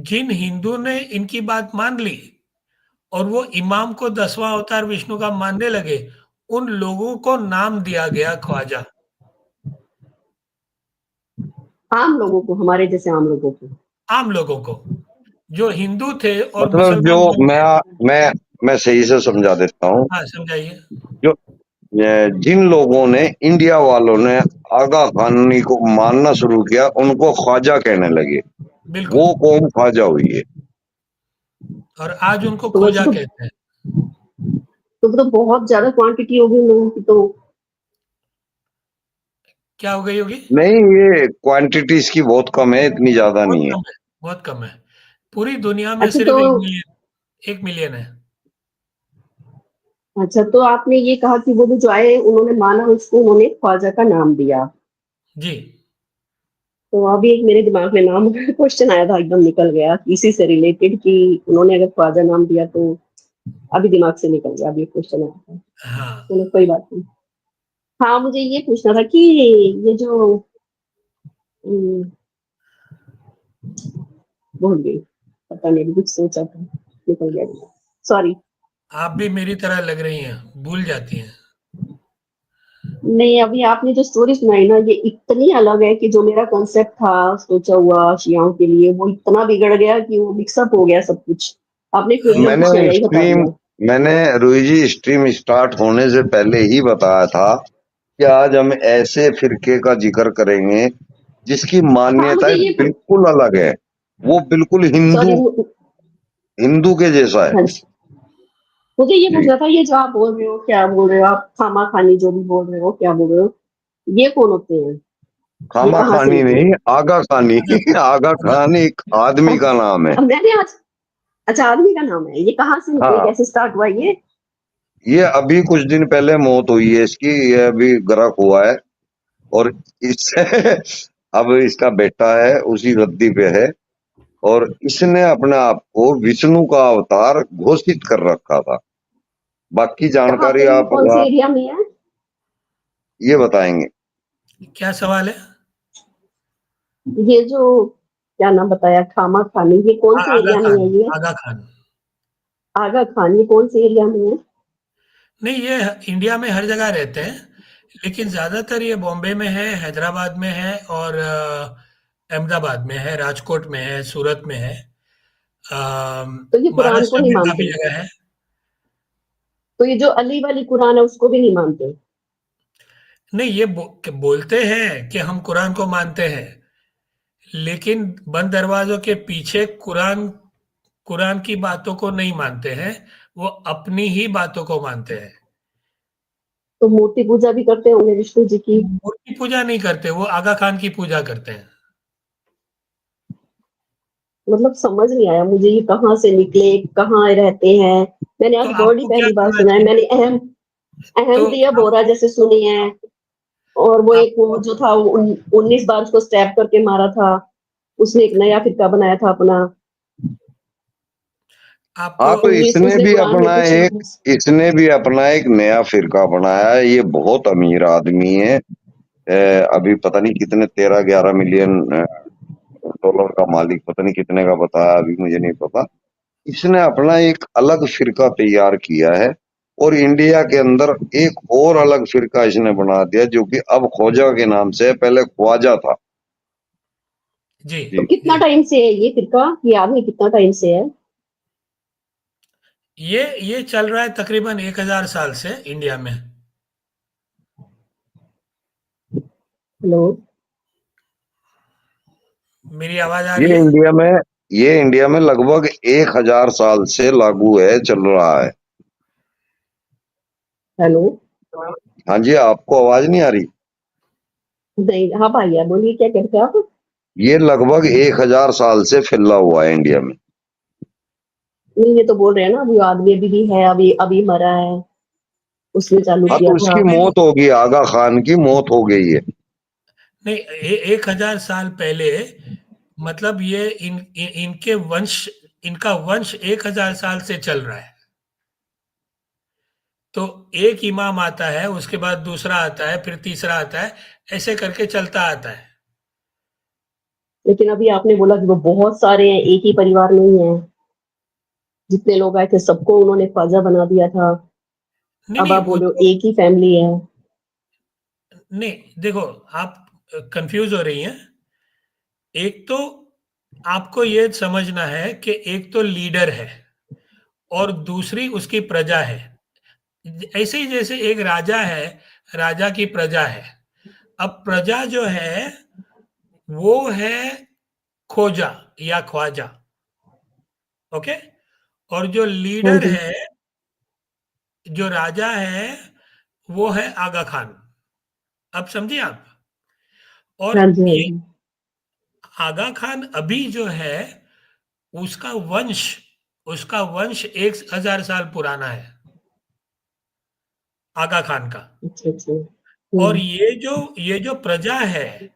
Speaker 4: जिन हिंदू ने इनकी बात मान ली और वो इमाम को 10वां अवतार विष्णु का मानने लगे, उन लोगों को नाम दिया गया ख्वाजा।
Speaker 5: आम लोगों को, हमारे जैसे आम लोगों को?
Speaker 4: आम लोगों को, जो हिंदू थे और
Speaker 2: मतलब जो
Speaker 4: मुसलमान नहीं थे।
Speaker 2: मैं सही से समझा देता हूँ।
Speaker 4: हाँ, समझाइए।
Speaker 2: जो जिन लोगों ने, इंडिया वालों ने आगा खानी को मानना शुरू किया, उनको ख्वाजा कहने लगे।
Speaker 4: बिल्कुल।
Speaker 2: वो कौम ख्वाजा हुई है।
Speaker 4: और आज उनको
Speaker 5: तो वैसे
Speaker 4: खोजा
Speaker 5: तो,
Speaker 4: कहते हैं।
Speaker 5: तो बहुत ज्यादा क्वांटिटी होगी उन लोगों की तो।
Speaker 4: क्या हो गई होगी?
Speaker 2: नहीं, ये क्वांटिटी इसकी बहुत कम है, इतनी ज्यादा
Speaker 4: बहुत
Speaker 2: नहीं है।
Speaker 4: कम है, बहुत कम है। पूरी दुनिया में
Speaker 5: अच्छा
Speaker 4: सिर्फ
Speaker 5: तो
Speaker 4: 1 मिलियन है।
Speaker 5: अच्छा, तो आपने ये कहा कि वो जो आए उन्होंने माना, उसको उन्होंने ख्वाजा का नाम दिया।
Speaker 4: जी।
Speaker 5: तो अभी एक मेरे दिमाग में नाम क्वेश्चन आया था, एकदम निकल गया इसी से रिलेटेड, कि उन्होंने अगर ख्वाजा नाम दिया तो अभी दिमाग से निकल गया, अभी क्वेश्चन आया था।
Speaker 4: हाँ।
Speaker 5: चलो कोई बात नहीं। हाँ, मुझे ये पूछना था कि ये जो भूल गई, पता नहीं, कुछ सोचा था निकल गया, सॉरी।
Speaker 4: आप भी मेरी तरह लग रही हैं, भूल जाती हैं।
Speaker 5: नहीं, अभी आपने जो स्टोरी सुनाई ना, ये इतनी अलग है कि जो मेरा कॉन्सेप्ट था सोचा हुआ शियाओं के लिए, वो इतना बिगड़ गया कि वो मिक्सअप हो गया सब कुछ। आपने क्वेश्चन
Speaker 2: मैंने
Speaker 5: पूछना यही बता
Speaker 2: स्ट्रीम
Speaker 5: दिया।
Speaker 2: मैंने रूही जी, स्ट्रीम स्टार्ट होने से पहले ही बताया था कि आज हम ऐसे फिरके का जिक्र करेंगे जिसकी
Speaker 5: हाँ, मुझे
Speaker 2: मान्यताएं
Speaker 5: ये
Speaker 2: बिल्कुल अलग है। वो बिल्कुल
Speaker 5: सॉरी,
Speaker 2: हिंदू के जैसा है।
Speaker 5: हाँ जी, मुझे ये
Speaker 2: जी।
Speaker 5: पूछना था, ये जो आप बोल रहे हो, क्या बोल रहे हो आप, खामा खानी जो भी बोल रहे हो, क्या बोल रहे हो, ये कौन होते हैं? ये
Speaker 2: खामा
Speaker 5: कहाँ से
Speaker 2: खानी
Speaker 5: निकले?
Speaker 2: नहीं, आगा खानी।
Speaker 4: आगा
Speaker 2: आगा
Speaker 4: आगा
Speaker 2: खान एक आदमी का नाम है।
Speaker 5: अब मैंने आज, अच्छा आदमी का नाम है, ये कहाँ से निकले,
Speaker 2: हाँ,
Speaker 5: कैसे स्टार्ट हुआ ये?
Speaker 2: ये अभी कुछ दिन पहले मौत हुई है इसकी, ये अभी गर्क हुआ है। और इससे अब इसका बेटा है, उसी गद्दी पे है। और इसने अपने आप को विष्णु का अवतार घोषित कर रखा था। बाकी
Speaker 5: कहाँ
Speaker 2: जानकारी
Speaker 5: पे, ये
Speaker 2: आप
Speaker 5: कौन से एरिया में है?
Speaker 2: ये बताएंगे।
Speaker 4: क्या सवाल है?
Speaker 5: ये जो क्या नाम बताया, खामा खानी, ये कौन से
Speaker 4: आगा
Speaker 5: एरिया में
Speaker 4: खान।
Speaker 5: है ये?
Speaker 4: आगा खान।
Speaker 5: आगा खान, ये कौन से एरिया में है?
Speaker 4: नहीं, ये इंडिया में हर जगह रहते हैं, लेकिन ज्यादातर ये बॉम्बे में है, हैदराबाद में है, और अहमदाबाद में है, राजकोट में है, सूरत में है।
Speaker 5: तो ये कुरान को
Speaker 4: महाराष्ट्र
Speaker 5: नहीं
Speaker 4: में काफी
Speaker 5: मानते?
Speaker 4: जगह है।
Speaker 5: तो ये जो अली वाली कुरान है, उसको भी नहीं मानते?
Speaker 4: नहीं, ये बोलते हैं कि हम कुरान को मानते हैं, लेकिन बंद दरवाजों के पीछे कुरान कुरान की बातों को नहीं मानते हैं, वो अपनी ही बातों को मानते हैं।
Speaker 5: तो मूर्ति पूजा भी करते होंगे विष्णु जी की?
Speaker 4: मूर्ति पूजा नहीं करते, वो आगा खान की पूजा करते हैं।
Speaker 5: मतलब समझ नहीं आया मुझे ये कहाँ से निकले, कहाँ रहते हैं। मैंने आज
Speaker 4: तो
Speaker 5: वर्ड ही
Speaker 4: आपको क्या
Speaker 5: पहली बार
Speaker 4: करना
Speaker 5: सुना है।
Speaker 4: चाहिए?
Speaker 5: मैंने
Speaker 4: तो
Speaker 5: अहमदिया बोरा
Speaker 4: आपको
Speaker 5: जैसे सुनी है, और वो एक वो
Speaker 4: आपको
Speaker 5: जो था 19 बार उसको स्टैब करके मारा था, उसने एक नया फिरका बनाया था अपना।
Speaker 4: आपको
Speaker 2: हाँ, तो
Speaker 5: 19
Speaker 2: इसने
Speaker 5: उसने
Speaker 2: भी
Speaker 5: कुरान में
Speaker 2: अपना
Speaker 5: कुछ
Speaker 2: एक इसने भी अपना एक नया फिरका बनाया है। ये बहुत अमीर आदमी है। अभी पता नहीं कितने 13-11 मिलियन डॉलर का मालिक, पता नहीं कितने का बताया, अभी मुझे नहीं पता। इसने अपना एक अलग फिरका तैयार किया है, और इंडिया के अंदर एक और अलग फिरका इसने बना दिया, जो कि अब ख्वाजा के नाम से है, पहले ख्वाजा था।
Speaker 4: जी
Speaker 5: तो
Speaker 2: जी।
Speaker 5: कितना
Speaker 4: जी
Speaker 5: टाइम से है ये फिरका, ये आदमी कितना टाइम से है?
Speaker 4: ये चल रहा है तकरीबन 1000 साल से इंडिया में।
Speaker 5: हेलो।
Speaker 4: मेरी आवाज आ
Speaker 2: ये
Speaker 4: रही है?
Speaker 2: इंडिया में ये इंडिया में लगभग 1000 साल से लागू है, चल रहा है।
Speaker 5: हेलो।
Speaker 2: हाँ जी, आपको आवाज नहीं आ रही?
Speaker 5: नहीं, हाँ भाई यार बोलिए, क्या कहते हैं आप?
Speaker 2: ये लगभग 1000 साल से फैला हुआ है इंडिया में।
Speaker 5: नहीं, ये तो बोल रहे हैं ना अभी आदमी अभी भी है, अभी अभी मरा है, उसने चालू
Speaker 2: हाँ,
Speaker 4: नहीं
Speaker 5: किया
Speaker 2: तो
Speaker 5: था।
Speaker 2: उसकी
Speaker 4: नहीं
Speaker 2: मौत होगी, आगा खान की मौत हो गई है।
Speaker 4: नहीं 1000 साल पहले, मतलब ये इनके वंश, इनका वंश 1000 साल से चल रहा है। तो एक इमाम आता है, उसके बाद दूसरा आता है, फिर तीसरा आता है, ऐसे करके चलता आता है।
Speaker 5: लेकिन अभी आपने बोला कि वो बहुत सारे हैं, एक ही परिवार नहीं है, जितने लोग आए थे सबको उन्होंने ख्वाजा बना दिया था।
Speaker 4: नहीं
Speaker 5: अब
Speaker 4: नहीं
Speaker 5: आप
Speaker 4: वो
Speaker 5: बोलो
Speaker 4: तो,
Speaker 5: एक ही फैमिली है।
Speaker 4: नहीं देखो, आप कंफ्यूज हो रही हैं। एक तो आपको ये समझना है कि एक तो लीडर है और दूसरी उसकी प्रजा है। ऐसे ही जैसे एक राजा है, राजा की प्रजा है। अब प्रजा जो है वो है खोजा या ख्वाजा। ओके। और जो
Speaker 5: हाँ
Speaker 4: लीडर
Speaker 5: जी।
Speaker 4: है, जो राजा है, वो है आगा खान। अब समझिए आप। और
Speaker 5: हाँ जी। हाँ
Speaker 4: ये
Speaker 5: जी।
Speaker 4: आगा खान अभी जो है, उसका वंश उसका वंश 1000 साल पुराना है, आगा खान का।
Speaker 5: अच्छा अच्छा।
Speaker 4: और ये जो प्रजा है,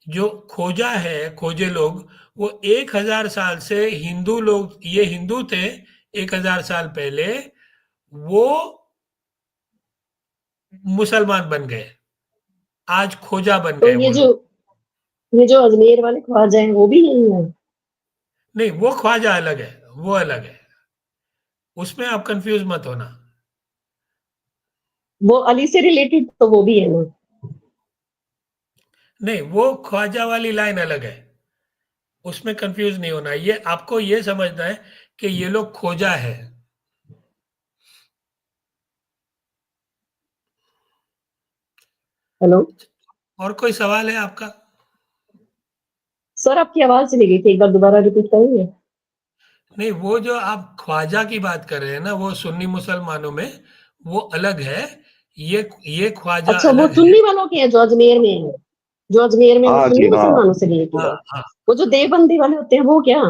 Speaker 4: जो खोजा है, खोजे लोग, वो 1000 साल से हिंदू लोग, ये हिंदू थे 1000 साल पहले, वो मुसलमान बन गए, आज खोजा बन
Speaker 5: तो
Speaker 4: गए वो लोग।
Speaker 5: ये जो अजमेर वाले ख्वाजा हैं वो भी यही है?
Speaker 4: नहीं, वो ख्वाजा अलग है, वो अलग है, उसमें आप कंफ्यूज मत होना।
Speaker 5: वो अली से रिलेटेड तो वो भी है ना?
Speaker 4: नहीं, वो ख्वाजा वाली लाइन अलग है, उसमें कंफ्यूज नहीं होना। ये आपको ये समझना है कि ये लोग खोजा है।
Speaker 5: हेलो।
Speaker 4: और कोई सवाल है आपका?
Speaker 5: सर आपकी आवाज चली गई थी, एक बार दोबारा रिपीट करेंगे?
Speaker 4: नहीं, वो जो आप ख्वाजा की बात कर रहे हैं ना, वो सुन्नी मुसलमानों में वो अलग है। ये ख्वाजा
Speaker 5: अच्छा, वो
Speaker 4: अलग है।
Speaker 5: सुन्नी वालों के हैं जो अजमेर में है, जो अजमेर में वो
Speaker 2: हाँ
Speaker 5: सुन्नी
Speaker 2: जी, हाँ।
Speaker 5: मुसलमानों से रिलेटेड
Speaker 4: हाँ
Speaker 5: है।
Speaker 4: हाँ।
Speaker 5: वो जो देवबंदी वाले होते हैं वो क्या?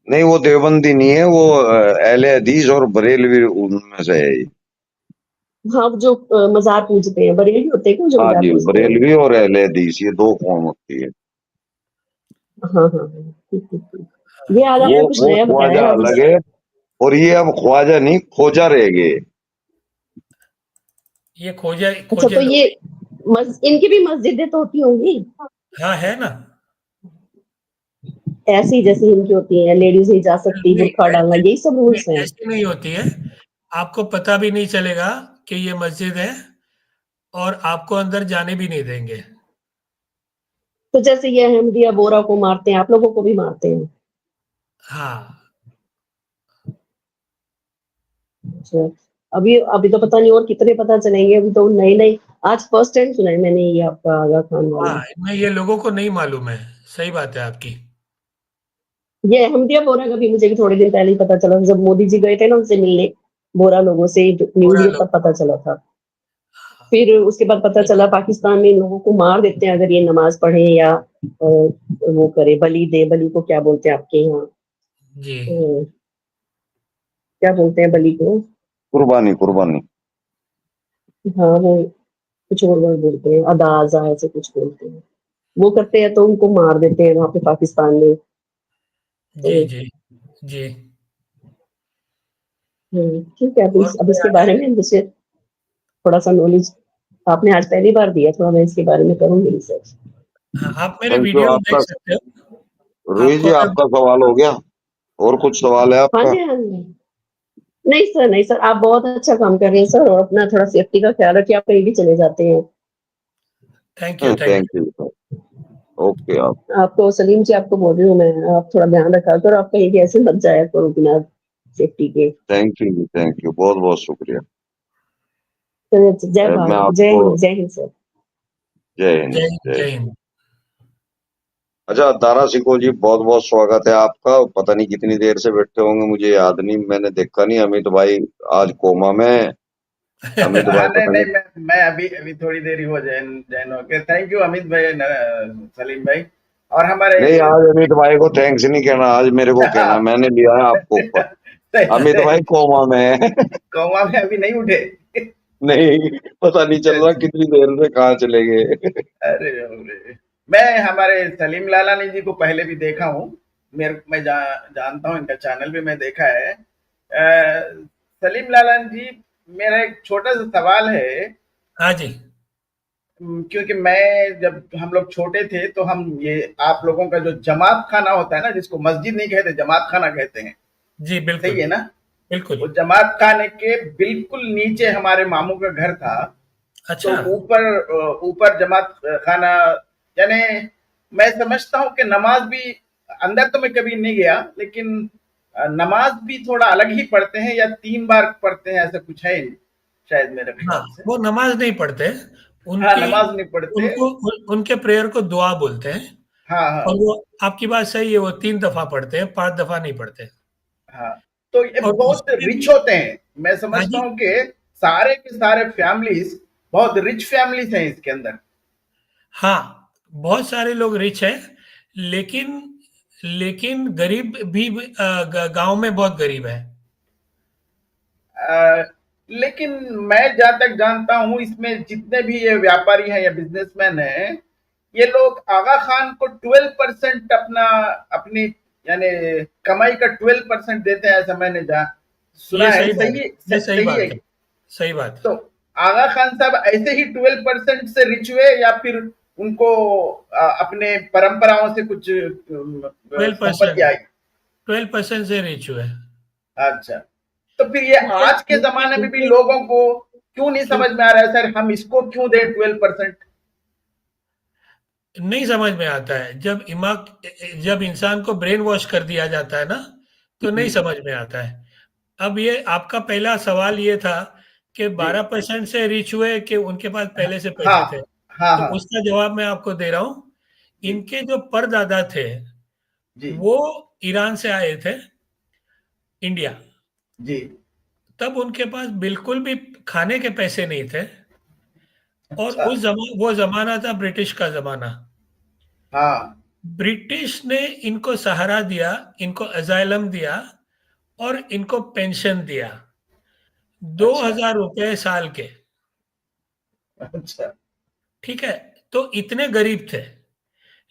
Speaker 2: नहीं, वो देवबंदी नहीं है, वो अहले हदीस और बरेलवी उनमें से है ये।
Speaker 5: हाँ, जो मजार पूजते हैं, बरेली होते हैं क्या जो
Speaker 2: हाँ
Speaker 5: मजार
Speaker 2: जी,
Speaker 5: पूजते हैं?
Speaker 2: बरेलवी और अहले हदीस, ये दो कौम होती है।
Speaker 5: हाँ हाँ हाँ, ठीक ठीक ठीक। ये आज
Speaker 2: वो
Speaker 5: आपने कुछ
Speaker 2: वो
Speaker 5: नया बताया
Speaker 2: ख्वाजा
Speaker 5: है अब।
Speaker 2: अलग है, और ये अब ख्वाजा नहीं, खोजा रह गए।
Speaker 4: ये खोजे
Speaker 5: अच्छा,
Speaker 4: खोजे
Speaker 5: तो
Speaker 4: लोग।
Speaker 5: ये इनकी भी मस्जिदें तो होती होंगी
Speaker 4: हाँ, है ना।
Speaker 5: ऐसी जैसी इनकी होती है, लेडीज नहीं जा सकती,
Speaker 4: नहीं,
Speaker 5: बुर्का डालना, यही सब रूल्स हैं?
Speaker 4: ऐसी नहीं होती है। आपको पता भी नहीं चलेगा कि ये मस्जिद है, और आपको अंदर जाने भी नहीं देंगे।
Speaker 5: तो जैसे ये अहमदिया बोरा को मारते हैं, आप लोगों को भी मारते हैं?
Speaker 4: हाँ।
Speaker 5: अच्छा। अभी अभी तो पता नहीं और कितने पता चलेंगे, अभी तो नए नए, आज फर्स्ट टाइम सुना है मैंने ये आपका आगा खान वाला।
Speaker 4: हाँ, मैं ये लोगों को नहीं मालूम है। सही बात है आपकी।
Speaker 5: ये अहमदिया बोरा का भी मुझे भी थोड़े दिन पहले ही पता चला, जब मोदी जी गए थे ना उनसे मिलने, बोरा लोगों से न्यूज
Speaker 4: पूरा
Speaker 5: में
Speaker 4: लोग।
Speaker 5: तब पता चला था। फिर उसके बाद पता चला पाकिस्तान में इन लोगों को मार देते हैं अगर ये नमाज पढ़े या वो करे, बलि दे। बलि को क्या बोलते हैं आपके यहाँ?
Speaker 4: जी
Speaker 5: क्या बोलते हैं बलि को?
Speaker 2: कुर्बानी कुर्बानी।
Speaker 5: हाँ, वो कुछ और वर्ड बोलते हैं, अदा अज़ा ऐसे कुछ बोलते हैं। वो करते हैं तो उनको मार देते हैं वहाँ पे पाकिस्तान में।
Speaker 4: जी जी जी।
Speaker 5: ठीक है।
Speaker 4: और
Speaker 5: अब
Speaker 4: कोई
Speaker 5: इसके
Speaker 4: आगे?
Speaker 5: बारे में मुझे थोड़ा सा नॉलेज आपने आज पहली बार दिया, थोड़ा मैं इसके बारे में करूंगी रिसर्च।
Speaker 4: हाँ, आप मेरे
Speaker 2: थैंक यू
Speaker 4: वीडियो देख
Speaker 2: आपका।
Speaker 4: सकते हो।
Speaker 2: रोहित
Speaker 4: आपको
Speaker 2: जी
Speaker 4: अगर
Speaker 2: आपका सवाल हो गया, और कुछ सवाल है
Speaker 5: हाँ
Speaker 2: आपका?
Speaker 5: जी, हाँ जी। नहीं सर, नहीं सर, आप बहुत अच्छा काम कर रहे हैं सर, और अपना थोड़ा सेफ्टी का ख्याल रखिए, आप कहीं भी चले जाते हैं।
Speaker 4: Thank you
Speaker 2: thank you sir. Okay आप।
Speaker 5: आपको सलीम जी, आपको बोल रही हूँ मैं, आप थोड़ा ध्यान रखा करो, आप कहीं भी ऐसे मत जाया करो बिना सेफ्टी के।
Speaker 2: थैंक यू बहुत बहुत शुक्रिया।
Speaker 5: तो जय
Speaker 2: मैं
Speaker 5: भारत, जय
Speaker 2: आपको
Speaker 5: हिंद, जय हिंद सर।
Speaker 2: जय हिंद
Speaker 4: जय
Speaker 2: जय
Speaker 4: जय
Speaker 2: हिंद।
Speaker 4: हिंद।
Speaker 2: अच्छा दारा सिको जी, बहुत बहुत स्वागत है आपका। पता नहीं कितनी देर से बैठे होंगे, मुझे याद नहीं, मैंने देखा नहीं। अमित भाई आज कोमा में है। अमित भाई
Speaker 6: नहीं
Speaker 2: पता
Speaker 6: नहीं,
Speaker 2: नहीं।
Speaker 6: मैं अभी अभी थोड़ी देर ही हो जैन जैन हो के। थैंक यू अमित भाई, सलीम भाई, और हमारे
Speaker 2: नहीं आज अमित भाई को थैंक्स नहीं कहना, आज मेरे को कहना, मैंने लिया है आपको ऊपर। अमित भाई कोमा में है।
Speaker 6: कौवा में अभी नहीं उठे।
Speaker 2: नहीं पता नहीं चल रहा कितनी देर से कहाँ चले गए।
Speaker 6: अरे अरे, मैं हमारे सलीम लालानी जी को पहले भी देखा हूँ। मैं जानता हूँ, इनका चैनल भी मैं देखा है। सलीम लालानी जी, मेरा एक छोटा सा सवाल है।
Speaker 4: हाँ जी।
Speaker 6: क्योंकि मैं जब हम लोग छोटे थे तो हम ये आप लोगों का जो जमात खाना होता है ना, जिसको मस्जिद नहीं कहते, जमात खाना कहते हैं,
Speaker 4: जी बिल्कुल
Speaker 6: सही है ना?
Speaker 4: बिल्कुल।
Speaker 6: वो जमात खाने के बिल्कुल नीचे हमारे मामू का घर था। तो
Speaker 4: अच्छा।
Speaker 6: ऊपर जमात खाना, यानी मैं समझता हूँ कि नमाज भी अंदर तो मैं कभी नहीं गया, लेकिन नमाज भी थोड़ा अलग ही पढ़ते हैं, या 3 बार पढ़ते हैं, ऐसा कुछ है शायद मेरे
Speaker 4: हाँ,
Speaker 6: ख्याल से।
Speaker 4: वो नमाज नहीं पढ़ते।
Speaker 6: हाँ,
Speaker 4: उनकी
Speaker 6: नमाज नहीं पढ़ते।
Speaker 4: उनके प्रेयर को दुआ बोलते हैं।
Speaker 6: हाँ
Speaker 4: और
Speaker 6: हाँ
Speaker 4: वो आपकी बात सही है, वो 3 दफा पढ़ते हैं, 5 दफा नहीं पढ़ते।
Speaker 6: हाँ। तो ये
Speaker 4: और
Speaker 6: बहुत
Speaker 4: उसमें
Speaker 6: रिच
Speaker 4: भी
Speaker 6: होते हैं। मैं
Speaker 4: हाँ
Speaker 6: समझता
Speaker 4: जी।
Speaker 6: हूँ कि सारे के सारे फैमिलीज बहुत रिच फैमिलीज हैं इसके अंदर।
Speaker 4: हाँ, बहुत सारे लोग रिच हैं, लेकिन लेकिन गरीब भी गांव में बहुत गरीब है।
Speaker 6: लेकिन मैं जहां तक जानता हूं, इसमें जितने भी ये व्यापारी हैं या बिजनेसमैन हैं, ये लोग आगा खान को 12% अपनी यानी कमाई का 12% देते हैं, ऐसा मैंने सुना
Speaker 4: ये
Speaker 6: है।
Speaker 4: सही बात
Speaker 6: सही
Speaker 4: ये सही
Speaker 6: सही है?
Speaker 4: बात है। सही बात
Speaker 6: तो
Speaker 4: है।
Speaker 6: आगा खान साहब ऐसे ही 12% से रिच हुए, या फिर उनको अपने परंपराओं से कुछ
Speaker 4: 12%
Speaker 6: संपत्ति आई?
Speaker 4: 12% से रिच हुए।
Speaker 6: अच्छा, तो फिर ये
Speaker 4: उनके
Speaker 6: आज के
Speaker 4: उनके
Speaker 6: जमाने में भी
Speaker 4: उनके
Speaker 6: लोगों को क्यों नहीं
Speaker 4: सुन
Speaker 6: समझ में आ रहा है, सर हम इसको क्यों दें 12%?
Speaker 4: नहीं समझ में आता है। जब इंसान को ब्रेन वॉश कर दिया जाता है ना, तो नहीं समझ में आता है। अब ये आपका पहला सवाल ये था कि
Speaker 6: जी
Speaker 4: 12% से रिच हुए कि उनके पास पहले से
Speaker 6: हाँ
Speaker 4: पैसे थे।
Speaker 6: हाँ
Speaker 4: तो
Speaker 6: हाँ।
Speaker 4: उसका जवाब मैं आपको दे रहा हूँ।
Speaker 6: जी
Speaker 4: इनके जो परदादा थे,
Speaker 6: जी
Speaker 4: वो ईरान से आए थे इंडिया।
Speaker 6: जी।
Speaker 4: तब उनके पास बिल्कुल भी खाने के पैसे नहीं थे। और
Speaker 6: अच्छा।
Speaker 4: वो ज़माना था ब्रिटिश का ज़माना।
Speaker 6: हाँ।
Speaker 4: ब्रिटिश ने इनको सहारा दिया, इनको असाइलम दिया और इनको पेंशन दिया।
Speaker 6: अच्छा
Speaker 4: 2000 रुपए साल के।
Speaker 6: अच्छा।
Speaker 4: ठीक है? तो इतने गरीब थे।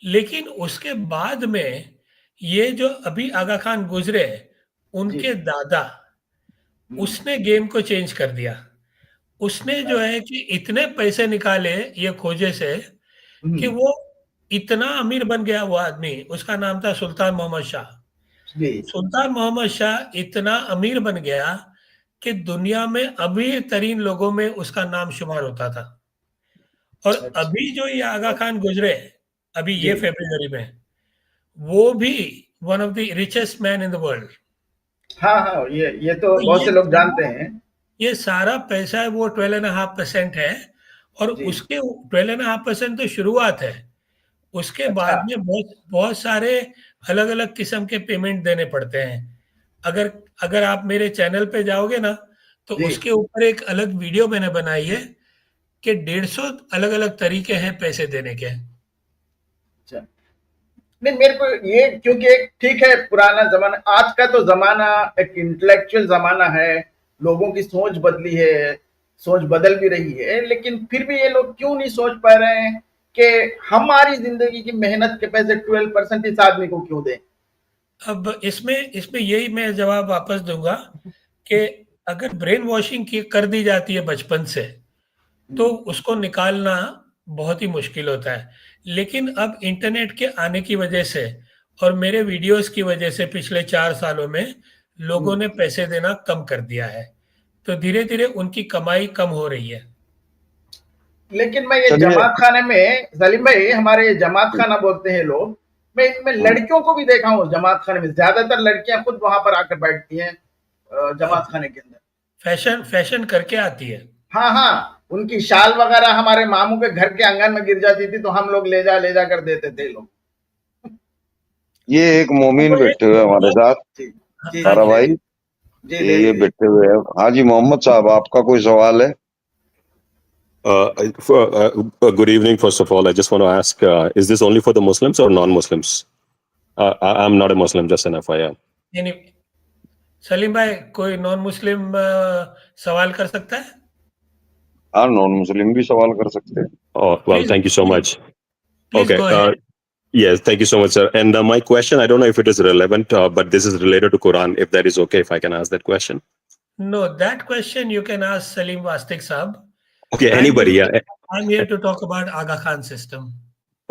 Speaker 4: लेकिन उसके बाद में ये जो अभी आगा खान गुजरे,
Speaker 6: जी।
Speaker 4: उनके दादा,
Speaker 6: हम्म,
Speaker 4: उसने गेम को चेंज कर दिया। उसने जो है कि इतने पैसे निकाले ये खोजे से कि
Speaker 6: हम्म,
Speaker 4: वो इतना अमीर बन गया वो आदमी। उसका नाम था सुल्तान मोहम्मद शाह।
Speaker 6: जी।
Speaker 4: सुल्तान मोहम्मद शाह इतना अमीर बन गया कि दुनिया में अमीर तरीन लोगों में उसका नाम शुमार होता था। और
Speaker 6: अच्छा।
Speaker 4: अभी जो ये आगा खान गुजरे, अभी
Speaker 6: जी।
Speaker 4: ये फरवरी में, वो भी one of the richest man in the world.
Speaker 6: हाँ हाँ, ये तो
Speaker 4: तो
Speaker 6: बहुत से लोग जानते हैं।
Speaker 4: ये सारा पैसा है वो 12.5% है। और
Speaker 6: जी।
Speaker 4: उसके 12.5% तो शुरुआत है। उसके
Speaker 6: अच्छा।
Speaker 4: बाद में बहुत बहुत सारे अलग अलग किस्म के पेमेंट देने पड़ते हैं। अगर अगर आप मेरे चैनल पे जाओगे ना, तो
Speaker 6: जी।
Speaker 4: उसके ऊपर एक अलग वीडियो मैंने बनाई है कि 150 अलग अलग तरीके हैं पैसे देने के।
Speaker 6: अच्छा, नहीं मेरे को ये, क्योंकि एक ठीक है पुराना जमाना, आज का तो जमाना एक इंटेलेक्चुअल जमाना है, लोगों की सोच बदली है, सोच बदल भी रही है, लेकिन फिर भी ये लोग क्यों नहीं सोच पा रहे हैं कि हमारी जिंदगी की मेहनत के पैसे 12% इस आदमी को क्यों दें।
Speaker 4: अब इसमें इसमें यही मैं जवाब वापस दूंगा कि अगर ब्रेन वॉशिंग की कर दी जाती है बचपन से, तो उसको निकालना बहुत ही मुश्किल होता है। लेकिन अब इंटरनेट के आने की वजह से और मेरे वीडियोस की वजह से पिछले 4 सालों में लोगों ने पैसे देना कम कर दिया है, तो धीरे धीरे उनकी कमाई कम हो रही है।
Speaker 6: लेकिन मैं ये
Speaker 2: चलिए।
Speaker 6: जमात खाने में, सलीम भाई, हमारे ये जमात खाना बोलते हैं लोग, मैं इसमें लड़कियों को भी देखा हूँ जमात खाने में, ज्यादातर लड़कियां खुद वहां पर आकर बैठती हैं जमात खाने के अंदर।
Speaker 4: फैशन फैशन करके आती है।
Speaker 6: हाँ हाँ, उनकी शाल वगैरह हमारे मामू के घर के आंगन में गिर जाती थी, तो हम लोग ले जा कर देते थे लोग।
Speaker 2: ये एक मोमिन बैठे हुए हमारे साथ,
Speaker 6: जी जी
Speaker 2: तारा भाई,
Speaker 6: जी, ले
Speaker 2: ये
Speaker 6: लीजिए।
Speaker 2: बैठे हुए हैं। हाँ जी, मोहम्मद साहब, आपका कोई सवाल है?
Speaker 7: Good evening. First of all, I just want to ask: is this only for the Muslims or non-Muslims? I'm not a Muslim, just an FYI.
Speaker 4: यानी सलीम भाई, कोई नॉन मुस्लिम सवाल कर सकता है?
Speaker 2: हाँ, नॉन मुस्लिम भी सवाल कर सकते हैं।
Speaker 7: Oh, well,
Speaker 4: Please,
Speaker 7: thank you so much.
Speaker 4: Please
Speaker 7: Okay.
Speaker 4: go ahead.
Speaker 7: Yes, thank you so much, sir. And my question, I don't know if it is relevant, but this is related to Quran. If that is okay, if I can ask that question.
Speaker 4: No, that question you can ask Salim Wastik Saab.
Speaker 7: Okay, anybody? Yeah.
Speaker 4: I'm here to talk about Aga Khan system.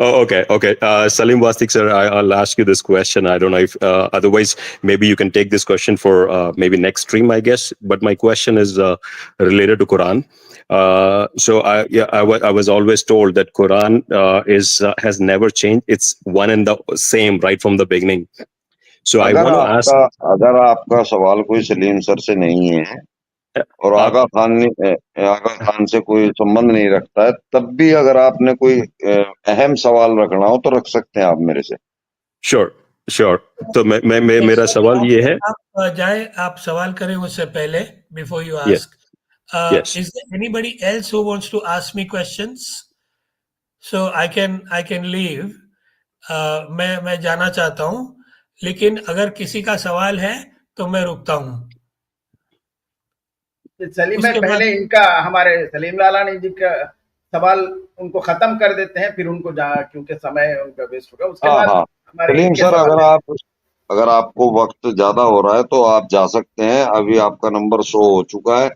Speaker 7: Oh, okay, okay. Salim Wastik, sir, I'll ask you this question. I don't know if otherwise maybe you can take this question for maybe next stream, I guess. But my question is related to Quran. So I was always told that Quran has never changed. It's one and the same right from the beginning. So I want to ask.
Speaker 2: अगर आपका सवाल कोई सलीम सर से नहीं है और आगा खान से कोई संबंध नहीं रखता है, तब भी अगर आपने कोई अहम सवाल रखना हो तो रख सकते हैं आप मेरे से।
Speaker 7: श्योर। तो मैं मेरा सवाल ये है,
Speaker 4: आप जाए, आप सवाल करें उससे पहले, before you
Speaker 7: Yes.
Speaker 4: Ask, is there anybody else who wants to ask me questions? So I can leave. मैं जाना चाहता हूं, लेकिन अगर किसी का सवाल है तो मैं रुकता हूं।
Speaker 6: सलीम भाई, पहले इनका, हमारे सलीम लालानी जी का सवाल उनको खत्म कर देते हैं, फिर उनको क्योंकि समय उनका वेस्ट होगा, उसके बाद हमारे
Speaker 2: सलीम सर, अगर आपको वक्त ज्यादा हो रहा है तो आप जा सकते हैं। अभी आपका नंबर शो हो चुका है।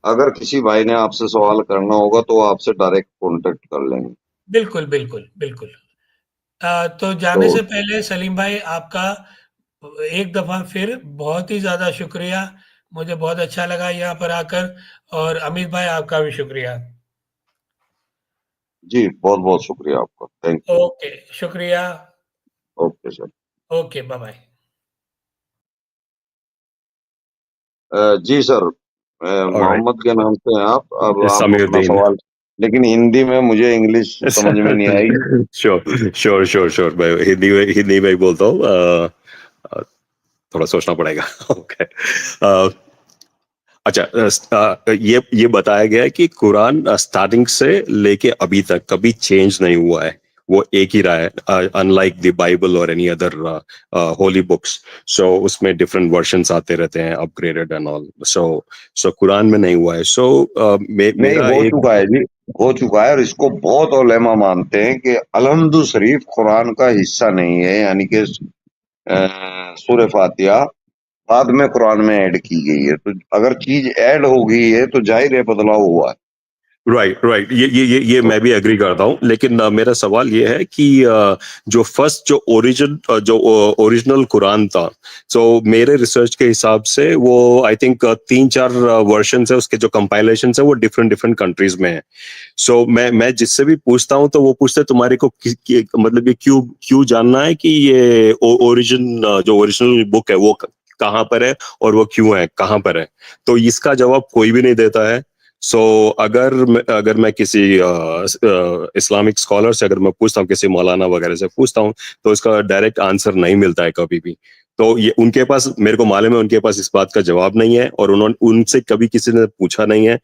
Speaker 2: अगर किसी भाई ने आपसे सवाल करना होगा तो आपसे डायरेक्ट कांटेक्ट कर लेंगे।
Speaker 4: बिल्कुल बिल्कुल बिल्कुल। तो जाने से पहले सलीम भाई, आपका एक दफा फिर बहुत ही ज्यादा शुक्रिया। मुझे बहुत अच्छा लगा यहाँ पर आकर, और अमित भाई आपका भी शुक्रिया।
Speaker 2: जी, बहुत बहुत शुक्रिया आपका। Thank you.
Speaker 4: ओके, शुक्रिया।
Speaker 2: Okay sir.
Speaker 4: Okay, bye bye.
Speaker 2: जी सर, मोहम्मद के नाम से हैं आप। अब आप अपना
Speaker 7: समीउद्दीन।
Speaker 2: सवाल, लेकिन हिंदी में, मुझे इंग्लिश समझ में नहीं आएगी।
Speaker 7: श्योर। मैं हिंदी में ही बोलता हूँ, थोड़ा सोचना पड़ेगा। ओके। अच्छा, ये बताया गया है कि कुरान स्टार्टिंग से लेके अभी तक कभी चेंज नहीं हुआ है, वो एक ही रहा है, अनलाइक द बाइबल और एनी अदर होली बुक्स। सो उसमें डिफरेंट वर्जन्स आते रहते हैं, अपग्रेडेड एंड ऑल। सो कुरान में नहीं हुआ है। सो मेरा
Speaker 2: चुका है जी, हो चुका है। और इसको बहुत उलेमा मानते हैं कि अलहम्दु शरीफ कुरान का हिस्सा नहीं है, यानी कि सूरह फातिहा बाद में कुरान में ऐड की गई है। तो अगर चीज ऐड हो गई है तो जाहिर है बदलाव हुआ है।
Speaker 7: राइट। ये मैं भी एग्री करता हूँ, लेकिन मेरा सवाल ये है कि जो फर्स्ट जो ओरिजिनल कुरान था, सो मेरे रिसर्च के हिसाब से वो आई थिंक 3-4 वर्जन है उसके, जो कंपाइलेशन है वो डिफरेंट कंट्रीज में है। सो मैं जिससे भी पूछता हूँ तो वो पूछते तुम्हारे को मतलब ये क्यों जानना है कि ये जो ओरिजिनल बुक है वो कहाँ पर है और वो क्यों है, कहाँ पर है। तो इसका जवाब कोई भी नहीं देता है। सो अगर मैं किसी इस्लामिक स्कॉलर से अगर मैं पूछता हूँ, किसी मौलाना वगैरह से पूछता हूँ, तो इसका डायरेक्ट आंसर नहीं मिलता है कभी भी। तो ये उनके पास, मेरे को मालूम है उनके पास इस बात का जवाब नहीं है, और उन्होंने उनसे कभी किसी ने पूछा नहीं है।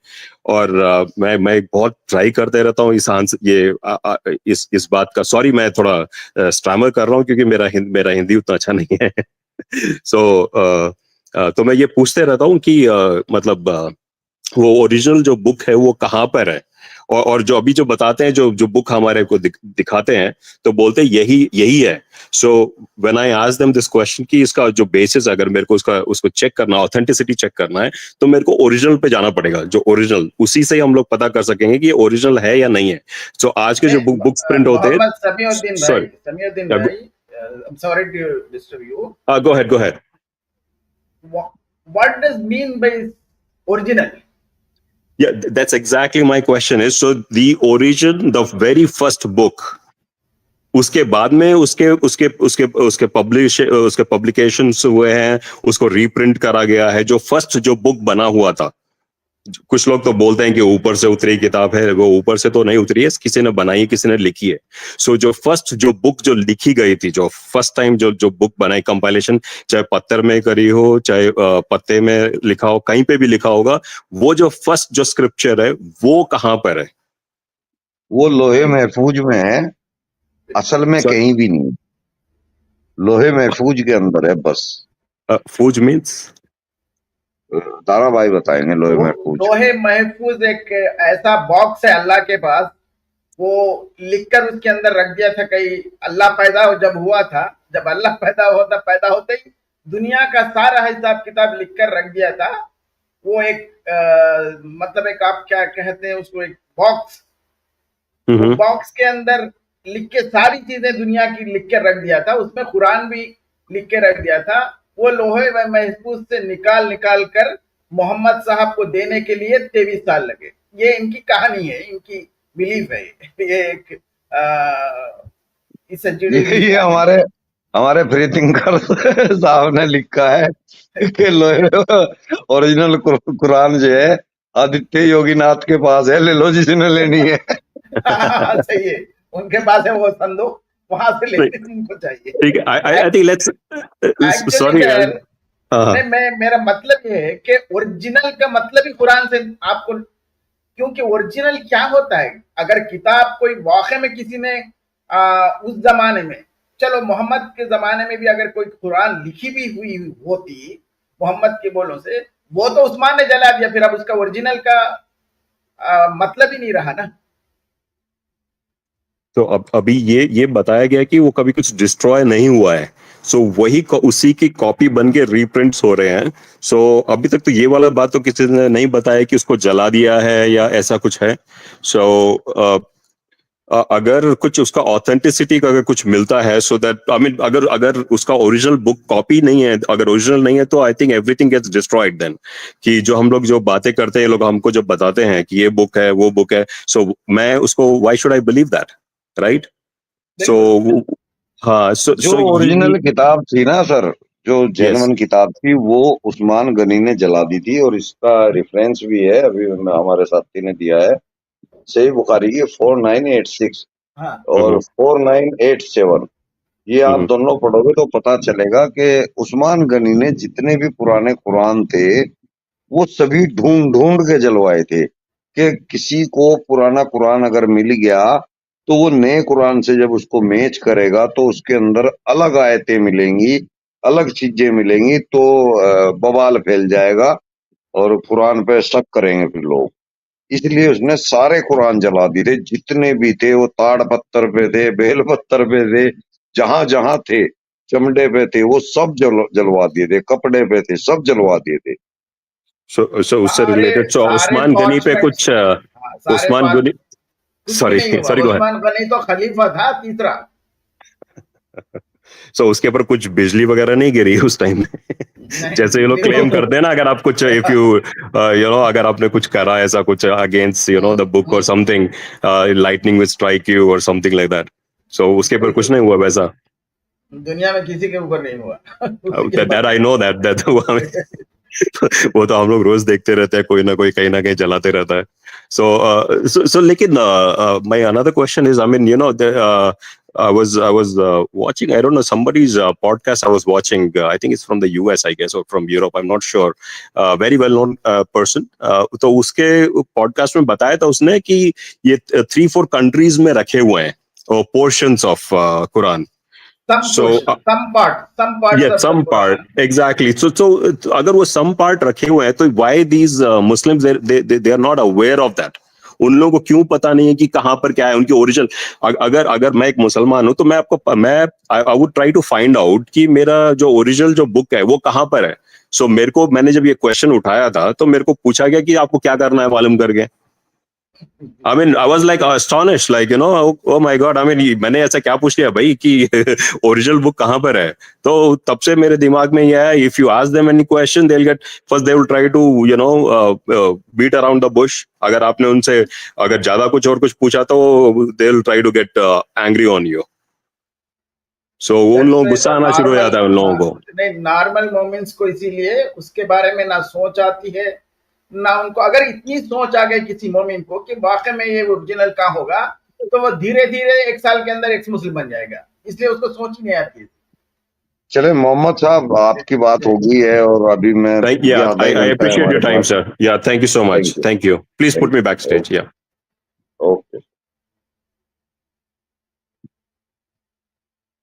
Speaker 7: और मैं बहुत ट्राई करते रहता हूँ इस आंसर, इस बात का। सॉरी, मैं थोड़ा स्ट्रैमर कर रहा हूँ क्योंकि मेरा हिंदी उतना अच्छा नहीं है। तो मैं ये पूछते रहता हूँ कि मतलब वो ओरिजिनल जो बुक है वो कहाँ पर है, और जो अभी जो बताते हैं, जो बुक हमारे को दिखाते हैं, तो बोलते हैं यही है। So when I ask them this question कि इसका जो बेसिस, अगर मेरे को उसको चेक करना, ऑथेंटिसिटी चेक करना है, तो मेरे को ओरिजिनल पे जाना पड़ेगा। जो ओरिजिनल, उसी से हम लोग पता कर सकेंगे कि ये ओरिजिनल है या नहीं है। सो आज के जो बुक्स प्रिंट होते हैं,
Speaker 6: मोहम्मद समीउद्दीन
Speaker 7: सॉरी,
Speaker 6: भाई, I'm sorry to disturb you.
Speaker 7: go ahead.
Speaker 6: What does mean by original?
Speaker 7: Yeah, that's exactly my question is, so the origin, the very first book, उसके बाद में उसके पब्लिकेशंस हुए हैं, उसको रीप्रिंट करा गया है। जो फर्स्ट जो बुक बना हुआ था, कुछ लोग तो बोलते हैं कि ऊपर से उतरी किताब है, वो ऊपर से तो नहीं उतरी है, किसी ने बनाई, किसी ने लिखी है। सो जो फर्स्ट जो बुक जो लिखी गई थी, जो फर्स्ट टाइम जो बुक बनाई, कंपाइलेशन, चाहे पत्थर में करी हो, चाहे पत्ते में लिखा हो, कहीं पे भी लिखा होगा, वो जो फर्स्ट जो स्क्रिप्चर है वो कहाँ पर है?
Speaker 2: वो लोहे महफूज में है, असल में कहीं भी नहीं। लोहे महफूज के अंदर है बस।
Speaker 7: फूज मीन्स
Speaker 2: तारा भाई बताएंगे लोहे महफूज।
Speaker 6: लोहे महफूज एक ऐसा बॉक्स है अल्लाह के पास, वो लिखकर उसके अंदर रख दिया था। कहीं अल्लाह जब हुआ था, जब अल्लाह पैदा होते ही दुनिया का सारा हिसाब किताब लिखकर रख दिया था। वो एक मतलब एक, आप क्या कहते हैं उसको, एक बॉक्स, बॉक्स के अंदर लिख के सारी चीजें दुनिया की लिख के रख दिया था। उसमें कुरान भी लिख के रख दिया था। वो लोहे महफूज से निकाल कर मोहम्मद साहब को देने के लिए 23 साल लगे। ये इनकी कहानी है, इनकी बिलीफ है। ये एक इससे जुड़ी
Speaker 2: ये हमारे फ्री थिंकर साहब ने लिखा है कि लोहे ओरिजिनल कुरान जो है आदित्य योगीनाथ के पास है, ले लो जिसने लेनी है।
Speaker 6: सही है, उनके पास है वो संदूक, वहां से लेने उनको चाहिए।
Speaker 7: ठीक है, आई थिंक लेट्स सॉरी
Speaker 6: मेरा मतलब ये है कि ओरिजिनल का मतलब ही कुरान से आपको, क्योंकि ओरिजिनल क्या होता है, अगर किताब कोई वाकई में किसी ने उस जमाने में, चलो मोहम्मद के जमाने में भी अगर कोई कुरान लिखी भी हुई होती मोहम्मद के बोलों से, वो तो उस्मान ने जला दिया, फिर अब उसका ओरिजिनल का मतलब ही नहीं रहा ना।
Speaker 7: तो अब अभी ये बताया गया कि वो कभी कुछ डिस्ट्रॉय नहीं हुआ है। सो वही उसी की कॉपी बन के रीप्रिंट्स हो रहे हैं। सो अभी तक तो ये वाला बात तो किसी ने नहीं बताया कि उसको जला दिया है या ऐसा कुछ है। सो अगर कुछ उसका ऑथेंटिसिटी का अगर कुछ मिलता है, सो दैट आई मीन अगर उसका ओरिजिनल बुक कॉपी नहीं है, अगर ओरिजिनल नहीं है, तो I think everything gets destroyed then. कि जो हम लोग जो बातें करते हैं, लोग हमको जब बताते हैं कि ये बुक है, वो बुक है, सो मैं उसको why should I believe that, right? So हाँ,
Speaker 2: जो ओरिजिनल किताब थी ना सर, जो जेन्युइन किताब थी, वो उस्मान गनी ने जला दी थी। और इसका रेफरेंस भी है, अभी हमारे साथी ने दिया है, सही बुखारी की 4986 और 4987। ये आप दोनों पढ़ोगे तो पता चलेगा कि उस्मान गनी ने जितने भी पुराने कुरान थे वो सभी ढूंढ के जलवाए थे। कि किसी को पुराना कुरान अगर मिल गया तो वो नए कुरान से जब उसको मैच करेगा तो उसके अंदर अलग आयतें मिलेंगी, अलग चीजें मिलेंगी, तो बवाल फैल जाएगा और कुरान पे शक करेंगे फिर लोग। इसलिए उसने सारे कुरान जला दिए थे, जितने भी थे। वो ताड़ पत्थर पे थे, बेल पत्थर पे थे, जहां जहां थे, चमड़े पे थे, वो सब जलवा दिए थे, कपड़े पे थे, सब जलवा दिए थे।
Speaker 7: सो उससे रिलेटेड उस्मान गनी पे कुछ उस्मान गनी, सॉरी
Speaker 6: उस्मान गनी तो खलीफा था तीसरा।
Speaker 7: सो उसके ऊपर कुछ बिजली वगैरह नहीं गिरी उस टाइम में? जैसे ये लोग क्लेम करते हैं ना, अगर आप कुछ इफ यू नो अगर आपने कुछ करा ऐसा कुछ अगेंस्ट द बुक और something, lightning will strike you और समथिंग लाइक दैट। सो उसके ऊपर कुछ नहीं हुआ वैसा?
Speaker 6: दुनिया में किसी के ऊपर नहीं हुआ।
Speaker 7: दैट आई नो दैट वो तो हम लोग रोज देखते रहते हैं, कोई ना कोई कहीं ना कहीं जलाते रहता है। सो लेकिन my another question is, I mean I was watching, I don't know, somebody's podcast I was watching. I think it's from the US, I guess, or from Europe. I'm not sure. Very well known person. तो उसके podcast में बताया था उसने कि ये 3-4 countries में रखे हुए हैं portions of Quran.
Speaker 6: some parts
Speaker 7: Yeah,
Speaker 6: of the
Speaker 7: some
Speaker 6: Quran.
Speaker 7: part, exactly. So अगर वो some part रखे हुए हैं तो why these Muslims they are not aware of that? उन लोगों को क्यों पता नहीं है कि कहाँ पर क्या है उनकी ओरिजिनल। अगर मैं एक मुसलमान हूं तो मैं I would try to find out कि मेरा जो ओरिजिनल जो बुक है वो कहाँ पर है। सो मैंने जब ये क्वेश्चन उठाया था तो मेरे को पूछा गया कि आपको क्या करना है मालूम करके। I mean, I was like astonished, like, you know, oh my God, I mean, मैंने ऐसा क्या पूछ लिया भाई कि ओरिजिनल बुक कहाँ पर है। तो तब से मेरे दिमाग में ये है, if you ask them any question, first they will try to, you know, beat around the bush. अगर आपने उनसे अगर ज्यादा कुछ और कुछ पूछा तो they will try to get angry on you. So उन लोगों को गुस्सा आना शुरू हो जाता है उन लोगों को।
Speaker 6: नहीं, नॉर्मल मोमेंट्स को इसीलिए उसके बारे में ना सोच आती है ना उनको। अगर इतनी सोच आ गई किसी मोमिन को कि वाकई में ये ओरिजिनल का होगा तो वो धीरे धीरे 1 साल के अंदर एक्स मुस्लिम बन जाएगा, इसलिए उसको सोच ही नहीं आती।
Speaker 2: चले मोहम्मद साहब, आपकी बात हो गई है और अभी मैं
Speaker 7: I appreciate your time, sir. Yeah, thank you so much. Thank you. Please put me backstage. Yeah.
Speaker 2: Okay.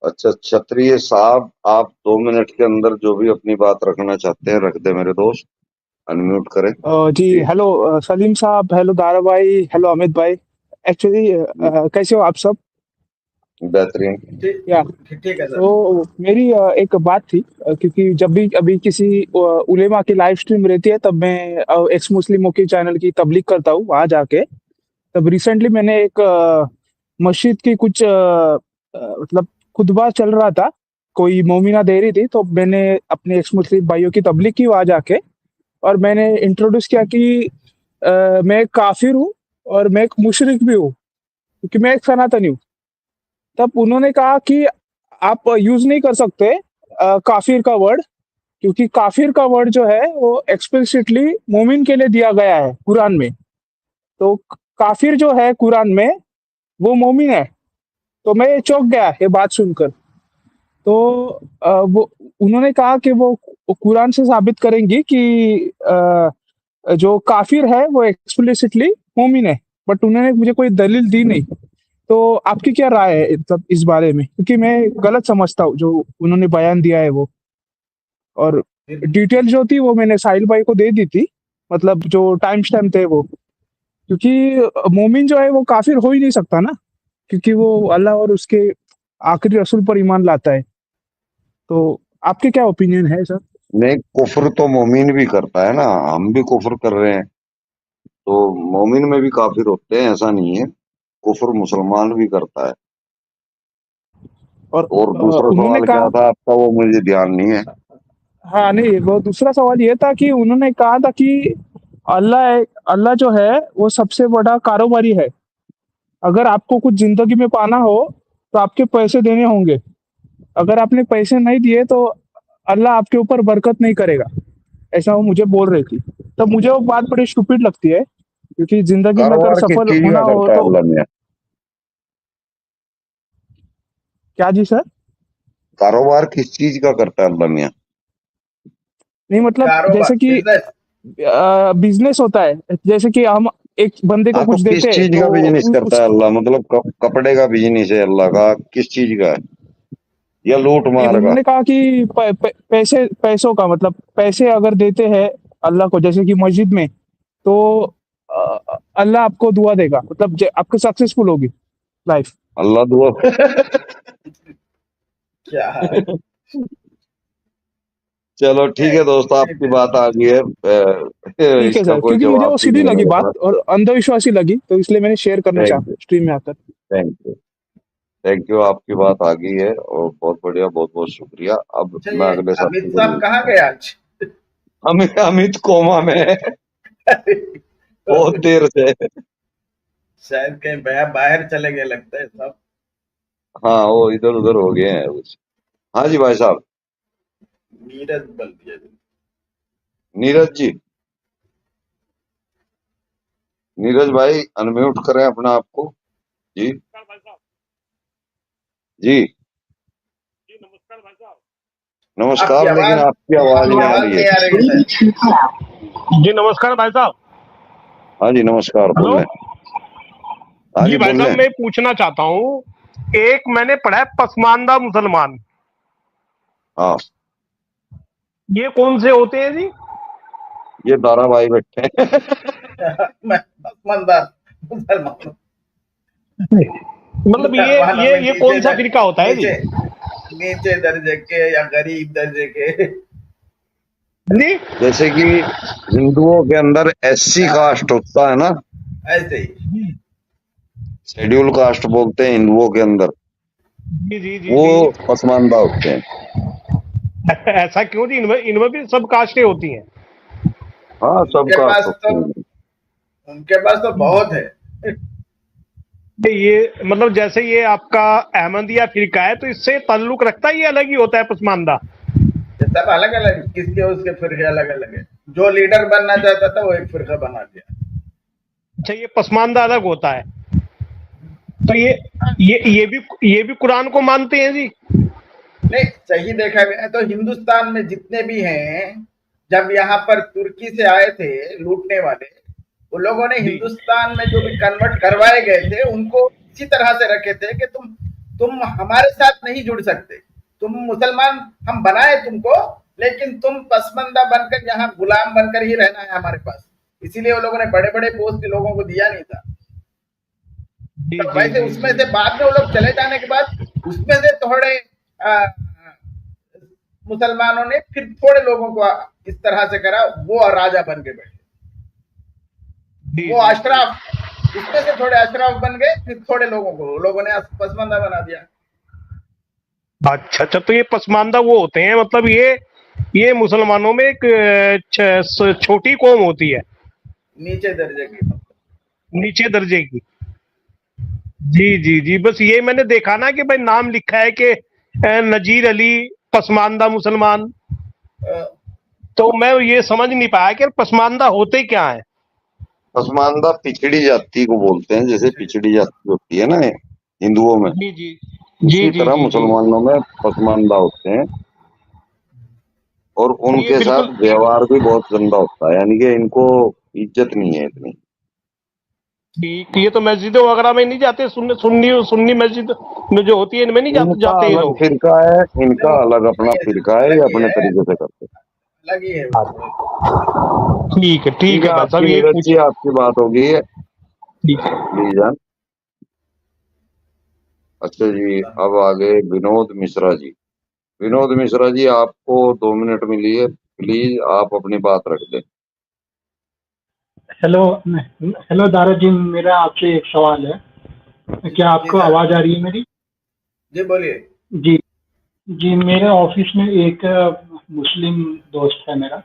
Speaker 2: अच्छा, क्षत्रिय साहब, आप 2 मिनट के अंदर जो भी अपनी बात रखना चाहते हैं रख दे मेरे दोस्त, अनम्यूट करें।
Speaker 8: जी हेलो सलीम साहब, हेलो दारा भाई, हेलो अमित भाई। एक्चुअली कैसे हो आप सब?
Speaker 2: बेहतरीन।
Speaker 8: या
Speaker 6: ठीक है सर।
Speaker 8: तो मेरी एक बात थी, क्योंकि जब भी अभी किसी उलेमा की लाइव स्ट्रीम रहती है तब मैं एक्स मुस्लिमों के चैनल की तबलीग करता हूँ वहां जाके। तब रिसेंटली मैंने एक मस्जिद की कुछ मतलब खुतबा चल रहा था, कोई मोमिना दे रही थी, तो मैंने अपने एक्स मुस्लिम भाइयों की तबलीग की वहां जाके, और मैंने इंट्रोड्यूस किया कि मैं एक काफिर हूँ और मैं एक मुशरिक भी हूँ, क्योंकि मैं एक सनातनी हूँ। तब उन्होंने कहा कि आप यूज नहीं कर सकते काफिर का वर्ड, क्योंकि काफिर का वर्ड जो है वो एक्सप्लिसिटली मोमिन के लिए दिया गया है कुरान में। तो काफिर जो है कुरान में वो मोमिन है। तो मैं चौंक गया ये बात सुनकर। तो वो उन्होंने कहा कि वो कुरान से साबित करेंगी कि जो काफिर है वो एक्सप्लिसिटली मोमिन है, बट उन्होंने मुझे कोई दलील दी नहीं। तो आपकी क्या राय है मतलब इस बारे में? क्योंकि मैं गलत समझता हूँ जो उन्होंने बयान दिया है वो, और डिटेल जो थी वो मैंने साहिल भाई को दे दी थी, मतलब जो टाइम स्टैम्प थे वो। क्योंकि मोमिन जो है वो काफिर हो ही नहीं सकता ना, क्योंकि वो अल्लाह और उसके आखिरी रसूल पर ईमान लाता है। तो आपके क्या ओपिनियन है सर?
Speaker 2: नहीं, कुफ्र तो मोमिन भी करता है ना, हम भी कुफ्र कर रहे हैं तो मोमिन में भी काफिर होते हैं, ऐसा नहीं है। कुफ्र मुसलमान भी करता है।
Speaker 8: और
Speaker 2: दूसरा
Speaker 8: उन्होंने
Speaker 2: सवाल क्या
Speaker 8: कहा,
Speaker 2: था आपका, वो मुझे ध्यान नहीं है।
Speaker 8: हाँ नहीं, वो दूसरा सवाल ये था कि उन्होंने कहा था कि अल्लाह जो है वो सबसे बड़ा कारोबारी है। अगर आपको कुछ जिंदगी में पाना हो तो आपके पैसे देने होंगे। अगर आपने पैसे नहीं दिए तो अल्लाह आपके ऊपर बरकत नहीं करेगा, ऐसा वो मुझे बोल रही थी। तब मुझे वो बात बड़ी स्टूपिड लगती है, क्योंकि जिंदगी में अगर
Speaker 2: कारोबार किस
Speaker 8: सफल
Speaker 2: चीज
Speaker 8: होना
Speaker 2: का
Speaker 8: हो
Speaker 2: करता है
Speaker 8: तो।
Speaker 2: अल्लाह मियां?
Speaker 8: क्या जी सर?
Speaker 2: कारोबार किस चीज का करता है अल्लाह मियां?
Speaker 8: नहीं मतलब जैसे कि बिजनेस होता है, जैसे कि हम एक बंदे को
Speaker 2: हाँ, तो
Speaker 8: कुछ
Speaker 2: किस
Speaker 8: देते हैं
Speaker 2: चीज का
Speaker 8: तो
Speaker 2: बिजनेस करता है अल्लाह? मतलब कपड़े का बिजनेस है अल्लाह का, किस चीज का है? या लूट मार का?
Speaker 8: उन्होंने कहा कि पैसों का, मतलब पैसे अगर देते हैं अल्लाह को, जैसे कि मस्जिद में, तो अल्लाह आपको दुआ देगा, मतलब आपको सक्सेसफुल होगी लाइफ।
Speaker 2: अल्लाह दुआ
Speaker 6: क्या है?
Speaker 2: चलो ठीक है दोस्त, आपकी बात आ गई है।
Speaker 8: ठीक है
Speaker 2: इसका
Speaker 8: सर,
Speaker 2: कोई
Speaker 8: क्योंकि मुझे
Speaker 2: जवाब
Speaker 8: वो
Speaker 2: भी
Speaker 8: सीधी
Speaker 2: नहीं है
Speaker 8: लगी
Speaker 2: मेरे
Speaker 8: बात
Speaker 2: पास।
Speaker 8: और अंधविश्वासी लगी, तो इसलिए मैंने शेयर करना
Speaker 2: थैंक
Speaker 8: चाहा
Speaker 2: यू,
Speaker 8: स्ट्रीम में आकर।
Speaker 2: Thank you, thank you. आपकी बात आ गई है और बहुत बढ़िया, बहुत बहुत शुक्रिया। अब
Speaker 6: अच्छा,
Speaker 2: मैं
Speaker 6: ये
Speaker 2: अगले साथी
Speaker 6: अमित
Speaker 2: को
Speaker 6: साहब कहाँ गए आज?
Speaker 2: अमित कोमा में है, बहुत देर से।
Speaker 6: शायद कहीं बाहर चले गए लगता है सब।
Speaker 2: हाँ, वो इधर उधर हो गए हैं कुछ। हाँ जी भाई साहब।
Speaker 6: नीरज बोल दिया।
Speaker 2: नीरज जी, नीरज भाई अनम्यूट करें अपना आपको जी। जी
Speaker 9: जी नमस्कार भाई साहब।
Speaker 2: नमस्कार,
Speaker 6: आपकी
Speaker 2: लेकिन
Speaker 6: आवाज
Speaker 2: आपकी आवाज
Speaker 6: आपकी
Speaker 2: नहीं आ
Speaker 6: आवाज
Speaker 2: रही
Speaker 6: नहीं
Speaker 2: है।
Speaker 6: आ रही है सर।
Speaker 9: जी नमस्कार भाई साहब।
Speaker 2: हाँ जी नमस्कार, बोल
Speaker 9: हेलो
Speaker 2: लें। हाँ
Speaker 9: जी
Speaker 2: जी
Speaker 9: भाई
Speaker 2: बोल
Speaker 9: साहब,
Speaker 2: लें।
Speaker 9: मैं पूछना चाहता हूँ, एक मैंने पढ़ा है पसमानदा मुसलमान,
Speaker 2: हाँ,
Speaker 9: ये कौन से होते हैं जी?
Speaker 2: ये दाराभाई बैठे हैं।
Speaker 6: मैं पसमंदा मुसलमान हूँ।
Speaker 9: मतलब ये
Speaker 6: मुसलमानों
Speaker 9: ये
Speaker 6: में
Speaker 9: ये कौन सा फिरका होता है जी?
Speaker 6: नीचे नीचे दर्जे के या गरीब दर्जे के।
Speaker 9: जी
Speaker 2: जैसे कि हिंदुओं के अंदर एससी कास्ट होता है ना,
Speaker 6: ऐसे ही।
Speaker 2: शेड्यूल कास्ट बोलते हैं हिंदुओं के अंदर,
Speaker 9: जी जी जी
Speaker 2: वो
Speaker 9: जी।
Speaker 2: पसमानदा होते हैं।
Speaker 9: ऐसा क्यों जी? इनमें इनमें भी सब कास्टें होती हैं?
Speaker 2: हाँ, सब
Speaker 6: उनके
Speaker 2: कास्ट
Speaker 6: पास
Speaker 2: होते
Speaker 6: तो
Speaker 2: हैं।
Speaker 6: बहुत है।
Speaker 9: ये मतलब जैसे ये आपका अहमदिया फिरका है, तो इससे ताल्लुक रखता है, ये अलग ही होता है पसमानदा?
Speaker 6: ये सब अलग अलग, किसके उसके फिरके अलग अलग है। जो लीडर बनना चाहता था वो एक फिरका बना दिया।
Speaker 9: अच्छा, ये पसमानदा अलग होता है। तो ये भी कुरान को मानते हैं जी?
Speaker 6: नहीं, सही देखा गया तो हिंदुस्तान में जितने भी हैं, जब यहाँ पर तुर्की से आए थे लूटने वाले, वो लोगों ने
Speaker 9: जी
Speaker 6: हिंदुस्तान में जो भी कन्वर्ट करवाए गए थे उनको इसी तरह से रखे थे कि तुम हमारे साथ नहीं जुड़ सकते, तुम मुसलमान हम बनाए तुमको, लेकिन तुम पसमंदा बनकर यहाँ गुलाम बनकर ही रहना है हमारे पास। इसीलिए वो लोगों ने बड़े बड़े पोस्ट लोगों को दिया नहीं था।
Speaker 9: जी
Speaker 6: तो
Speaker 9: जी
Speaker 6: वैसे
Speaker 9: जी
Speaker 6: उसमें से बाद में वो लोग चले जाने के बाद उसमें से थोड़े मुसलमानों ने फिर थोड़े लोगों को इस तरह से करा, वो राजा बन के बैठे।
Speaker 9: जी
Speaker 6: वो
Speaker 9: जी
Speaker 6: अशराफ, उसमें से थोड़े अशराफ बन गए, फिर थोड़े लोगों ने पसमानदा बना दिया।
Speaker 9: अच्छा अच्छा, तो ये पसमानदा वो होते हैं, मतलब ये मुसलमानों में एक छोटी कौम होती है,
Speaker 6: नीचे दर्जे की मतलब।
Speaker 9: नीचे दर्जे की। जी जी जी, बस ये मैंने देखा ना कि भाई नाम लिखा है कि नजीर अली पसमानदा मुसलमान,
Speaker 6: अ,
Speaker 9: तो मैं ये समझ नहीं पाया कि पसमानदा होते क्या है।
Speaker 2: पसमानदा पिछड़ी जाति को बोलते हैं, जैसे पिछड़ी जाति होती है ना हिंदुओं में,
Speaker 9: जी जी जी
Speaker 2: उसी
Speaker 9: जी
Speaker 2: तरह
Speaker 9: जी जी।
Speaker 2: मुसलमानों में पसमानदा होते हैं। और
Speaker 9: तो ये
Speaker 2: उनके साथ
Speaker 9: बिल्कुल
Speaker 2: व्यवहार भी बहुत गंदा होता है, यानी कि इनको इज्जत नहीं है इतनी।
Speaker 9: ठीक, ये तो मस्जिदों वगैरह में नहीं जाते, सुन्नी सुन्नी सुन्नी मस्जिद में जो होती है, इनमें नहीं
Speaker 2: इनका
Speaker 9: जाते ये
Speaker 2: अलग
Speaker 9: लोग?
Speaker 2: फिरका है,
Speaker 6: नहीं,
Speaker 2: इनका
Speaker 6: वो
Speaker 2: अलग अपना फिरका है, ये
Speaker 6: अलग ही
Speaker 2: अपने
Speaker 6: है,
Speaker 2: तरीके से करते हैं।
Speaker 6: अलग ही है वो थोड़े।
Speaker 9: ठीक है भाई
Speaker 2: ठीक है,
Speaker 9: साहब,
Speaker 2: आपकी
Speaker 9: ये
Speaker 2: नीरज
Speaker 9: पूछ।
Speaker 2: जी, आपकी बात हो गई है।
Speaker 9: ठीक है।
Speaker 2: प्लीज जान। अच्छा जी, अब आगे विनोद मिश्रा जी। विनोद मिश्रा जी, आपको 2 मिनट मिली है, प्लीज आप अपनी बात रख दें।
Speaker 10: हेलो हेलो दारा जी, मेरा आपसे एक सवाल है। क्या
Speaker 6: जी
Speaker 10: आपको
Speaker 6: सर,
Speaker 10: आवाज आ रही है मेरी?
Speaker 6: जी बोलिए।
Speaker 10: जी जी, मेरे ऑफिस में एक मुस्लिम दोस्त है मेरा,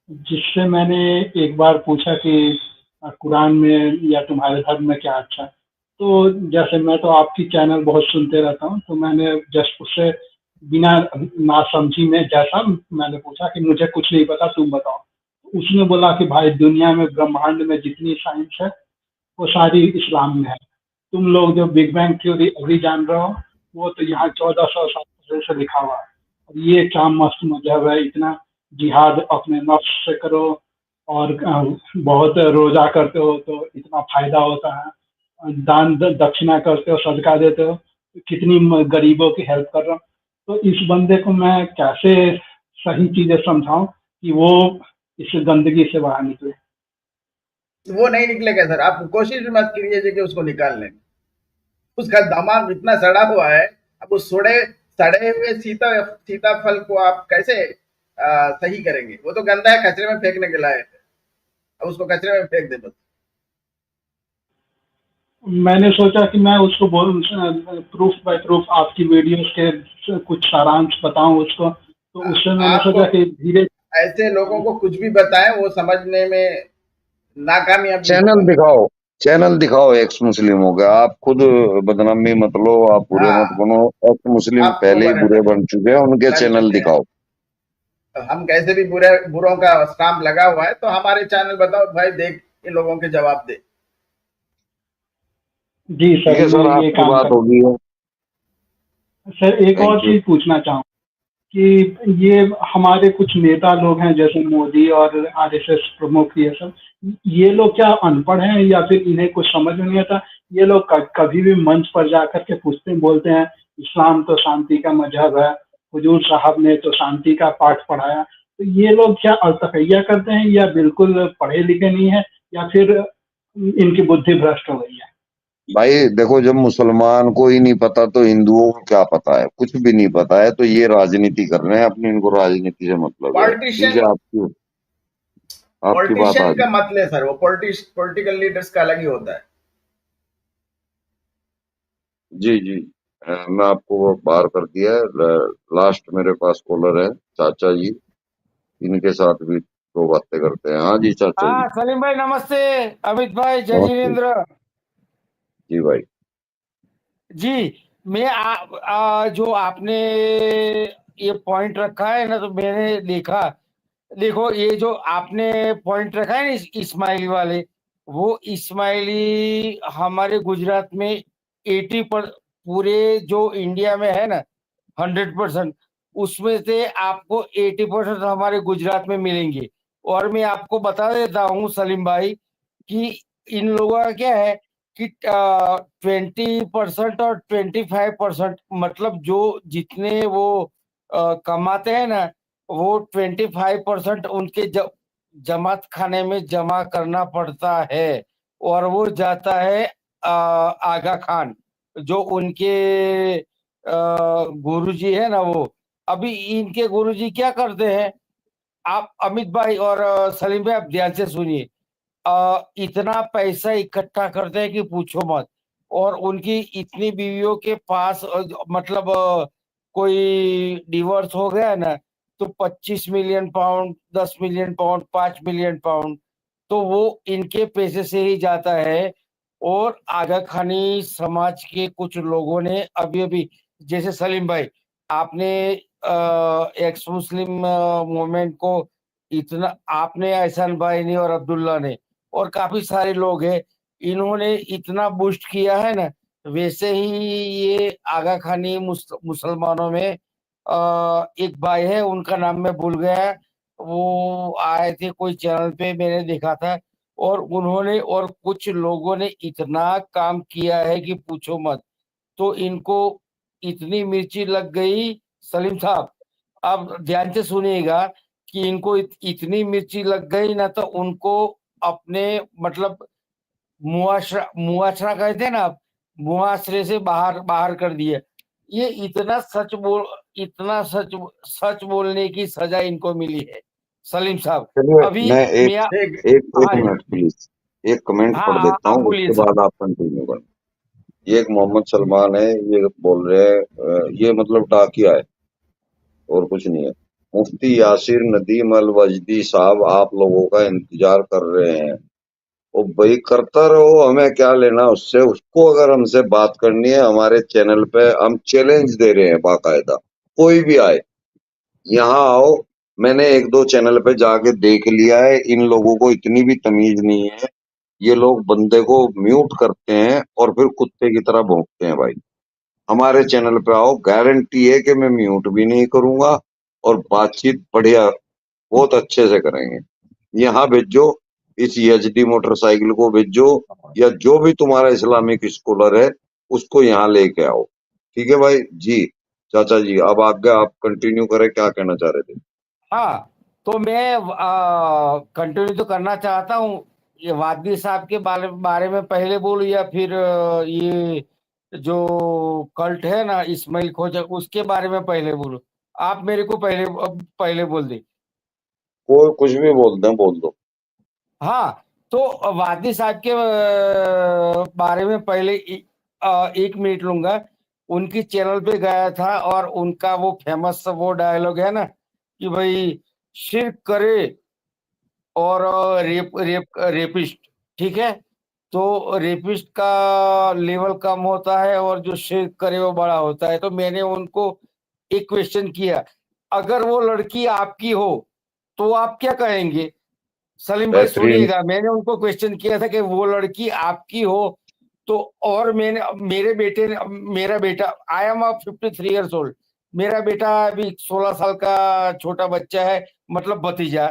Speaker 10: जिससे मैंने एक बार पूछा कि कुरान में या तुम्हारे धर्म में क्या अच्छा है। तो जैसे मैं तो आपकी चैनल बहुत सुनते रहता हूँ, तो मैंने जस्ट उससे बिना नासमझी में जैसा मैंने पूछा कि मुझे कुछ नहीं पता, तुम बताओ। उसने बोला कि भाई दुनिया में ब्रह्मांड में जितनी साइंस है वो सारी इस्लाम में है। तुम लोग जो बिग बैंग थ्योरी अभी जान रहे हो, वो तो यहाँ 1400 साल पहले से लिखा हुआ है। और ये क्या मस्त मजहब है, इतना जिहाद अपने नफ्स से करो, और बहुत रोजा करते हो तो इतना फायदा होता है, दान दक्षिणा करते हो, सदका देते हो, कितनी गरीबों की हेल्प कर रहा हूँ। तो इस बंदे को मैं कैसे सही चीजें समझाऊं कि वो इस गंदगी से बाहर निकले?
Speaker 6: वो नहीं निकलेगा सर, आप कोशिश भी मत कीजिए कि उसको निकालने की। उसका दिमाग इतना सड़ा हुआ है। अब उस सड़े हुए सीताफल को आप कैसे सही करेंगे? वो तो गंदा है, कचरे में फेंकने के लायक है। अब उसको कचरे में फेंक दे बस।
Speaker 10: मैंने सोचा कि मैं उसको प्रूफ बाय प्रूफ आपकी वीडियोस के कुछ सारांश बताऊं उसको, तो उससे मैंने
Speaker 6: आपको
Speaker 10: सोचा कि धीरे।
Speaker 6: ऐसे लोगों को कुछ भी बताएं, वो समझने में नाकामयाबी
Speaker 2: चैनल
Speaker 6: होगा।
Speaker 2: दिखाओ, चैनल दिखाओ एक्स मुस्लिम हो गया। आप खुद बदनामी मत लो, आप बुरे मत
Speaker 6: हाँ,
Speaker 2: बनो। एक्स मुस्लिम
Speaker 6: आप क्यों
Speaker 2: पहले ही बुरे बन चुके हैं, उनके
Speaker 6: बन
Speaker 2: चैनल
Speaker 6: चुके हैं?
Speaker 2: दिखाओ।
Speaker 6: तो हम कैसे भी बुरों का स्टाम्प लगा हुआ है, तो हमारे चैनल बताओ भाई, देख इन लोगों के जवाब दे।
Speaker 10: जी
Speaker 2: ठीक
Speaker 10: सर,
Speaker 2: है
Speaker 10: मैं
Speaker 2: सर,
Speaker 10: ये
Speaker 2: आपकी
Speaker 10: काम
Speaker 2: बात
Speaker 10: कर।
Speaker 2: होगी है।
Speaker 10: सर एक और
Speaker 2: थैंक यू।
Speaker 10: चीज पूछना चाहूँ कि ये हमारे कुछ नेता लोग हैं जैसे मोदी और आरएसएस प्रमुख, ये सब, ये लोग क्या अनपढ़ हैं या फिर इन्हें कुछ समझ में नहीं आता? ये लोग कभी भी मंच पर जाकर के पूछते बोलते हैं इस्लाम तो शांति का मजहब है, हुजूर साहब ने तो शांति का पाठ पढ़ाया। तो ये लोग क्या अल्तफैया करते हैं या बिल्कुल पढ़े लिखे नहीं है या फिर इनकी बुद्धि भ्रष्ट हो गई है?
Speaker 2: भाई देखो, जब मुसलमान को ही नहीं पता तो हिंदुओं को क्या पता है? कुछ भी नहीं पता है तो ये राजनीति कर रहे हैं अपनी, इनको राजनीति से मतलब है। ठीक है, आपकी आपकी बात
Speaker 6: पॉलिटिशियन
Speaker 2: आ
Speaker 6: का
Speaker 2: गई।
Speaker 6: मतलब है सर, वो पॉलिटिकल लीडर्स का अलग ही होता है।
Speaker 2: जी जी, मैं आपको वो बाहर कर दिया है। लास्ट मेरे पास कॉलर है चाचा जी, इनके साथ भी दो बातें करते हैं। हाँ जी चाचा जी।
Speaker 11: हाँ सलीम भाई नमस्ते। अमित भाई, जय
Speaker 2: नमस्ते
Speaker 11: जिनेन्द्र
Speaker 2: जी भाई।
Speaker 11: जी। मैं जो आपने ये पॉइंट रखा है ना, तो मैंने देखा, देखो ये जो आपने पॉइंट रखा है ना इस्माइली वाले, वो इस्माइली हमारे गुजरात में 80 पर पूरे जो इंडिया में है ना 100%, उसमें से आपको 80% हमारे गुजरात में मिलेंगे। और मैं आपको बता देता हूँ सलीम भाई कि इन लोगों का क्या है कि 20% और 25%, मतलब जो जितने वो कमाते हैं ना, वो 25% उनके जमात खाने में जमा करना पड़ता है। और वो जाता है आगा खान, जो उनके गुरुजी है ना वो। अभी इनके गुरुजी क्या करते हैं, आप अमित भाई और सलीम भाई आप ध्यान से सुनिए। इतना पैसा इकट्ठा करते हैं कि पूछो मत। और उनकी इतनी बीवियों के पास मतलब कोई डिवोर्स हो गया ना, तो 25 million pound, 10 million pound, 5 million pound, तो वो इनके पैसे से ही जाता है। और आगा खानी समाज के कुछ लोगों ने अभी अभी, जैसे सलीम भाई, आपने एक्स मुस्लिम मूवमेंट को इतना, आपने एहसान भाई ने और अब्दुल्ला ने और काफी सारे लोग हैं, इन्होंने इतना बूस्ट किया है ना। वैसे ही ये आगा खानी मुसलमानों में एक भाई है, उनका नाम मैं भूल गया, वो आए थे कोई चैनल पे, मैंने देखा था। और उन्होंने और कुछ लोगों ने इतना काम किया है कि पूछो मत। तो इनको इतनी मिर्ची लग गई सलीम साहब, आप ध्यान से सुनिएगा, कि इनको इतनी मिर्ची लग गई ना, तो उनको अपने मतलब मुआशरा मुआशरा कहते हैं ना आप, मुआशरे से बाहर बाहर कर दिया। ये इतना सच बोलने की सजा इनको मिली है सलीम साहब।
Speaker 2: चलिए,
Speaker 11: अभी
Speaker 2: मैं एक
Speaker 11: मैं,
Speaker 6: एक
Speaker 2: एक एक
Speaker 11: हाँ
Speaker 2: मिनट प्लीज, एक कमेंट
Speaker 11: हाँ
Speaker 2: पढ़
Speaker 11: हाँ,
Speaker 2: देता
Speaker 11: आप
Speaker 2: हूँ,
Speaker 11: बोलिए
Speaker 2: उसके
Speaker 11: सर।
Speaker 2: बाद आप कंटिन्यू करें। ये एक मोहम्मद सलमान है, ये बोल रहे हैं ये मतलब डाकिया है और कुछ नहीं है। मुफ्ती यासिर नदीम अल वजदी साहब आप लोगों का इंतजार कर रहे हैं। वो भाई करता रहो, हमें क्या लेना उससे। उसको अगर हमसे बात करनी है हमारे चैनल पे, हम चैलेंज दे रहे हैं बाकायदा, कोई भी आए यहाँ आओ। मैंने एक दो चैनल पे जाके देख लिया है, इन लोगों को इतनी भी तमीज नहीं है। ये लोग बंदे को म्यूट करते हैं और फिर कुत्ते की तरह भौंकते हैं। भाई हमारे चैनल पे आओ, गारंटी है कि मैं म्यूट भी नहीं करूंगा और बातचीत बढ़िया बहुत अच्छे से करेंगे। यहाँ भेजो, इस एचडी मोटरसाइकिल को भेजो, या जो भी तुम्हारा इस्लामिक स्कॉलर है उसको यहाँ लेके आओ। ठीक है भाई जी। चाचा जी अब आगे आप कंटिन्यू करें, क्या कहना चाह रहे थे?
Speaker 11: हाँ, तो मैं कंटिन्यू तो करना चाहता हूँ। ये वादी साहब के बारे में पहले बोलूं या फिर ये जो कल्ट है ना इस्माइल खोजा, उसके बारे में पहले बोलूं? आप मेरे को पहले बोल दे।
Speaker 2: कोई कुछ भी बोल दें, बोल दो।
Speaker 11: हाँ, तो वादी साहब के बारे में पहले 1 मिनट लूंगा। उनकी चैनल पे गया था और उनका वो फेमस वो डायलॉग है ना कि भाई शिर्क करे और रेपिस्ट, ठीक है, तो रेपिस्ट का लेवल कम होता है और जो शिर्क करे वो बड़ा होता है। तो मैंने उनको एक क्वेश्चन किया, अगर वो लड़की आपकी हो तो आप क्या कहेंगे? सलीम भाई
Speaker 2: बेहतरीन।
Speaker 11: सुनिएगा, मैंने उनको क्वेश्चन किया था कि वो लड़की आपकी हो तो और मेरा बेटा आई एम 53 ईयर्स ओल्ड, मेरा बेटा अभी 16 साल का छोटा बच्चा है, मतलब भतीजा।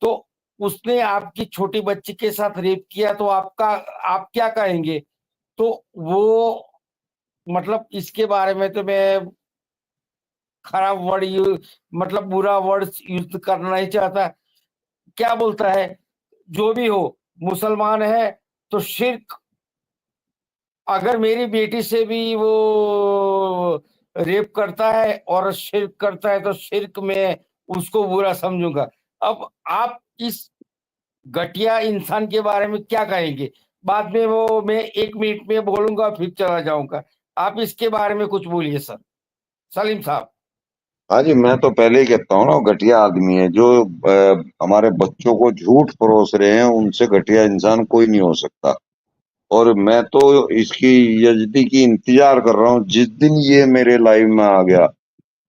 Speaker 11: तो उसने आपकी छोटी बच्ची के साथ रेप किया, तो आप क्या कहेंगे? तो वो मतलब इसके बारे में तो मैं खराब वर्ड मतलब बुरा वर्ड यूज करना नहीं चाहता। क्या बोलता है, जो भी हो, मुसलमान है तो शिर्क, अगर मेरी बेटी से भी वो रेप करता है और शिर्क करता है तो शिर्क में उसको बुरा समझूंगा। अब आप इस घटिया इंसान के बारे में क्या कहेंगे? बाद में वो मैं 1 मिनट में बोलूंगा, फिर चला जाऊंगा। आप इसके बारे में कुछ बोलिए सर, सलीम साहब।
Speaker 2: हाँ जी, मैं तो पहले ही कहता हूँ ना, वो घटिया आदमी है जो हमारे बच्चों को झूठ परोस रहे हैं, उनसे घटिया इंसान कोई नहीं हो सकता। और मैं तो इसकी यजदी की इंतजार कर रहा हूँ, जिस दिन ये मेरे लाइव में आ गया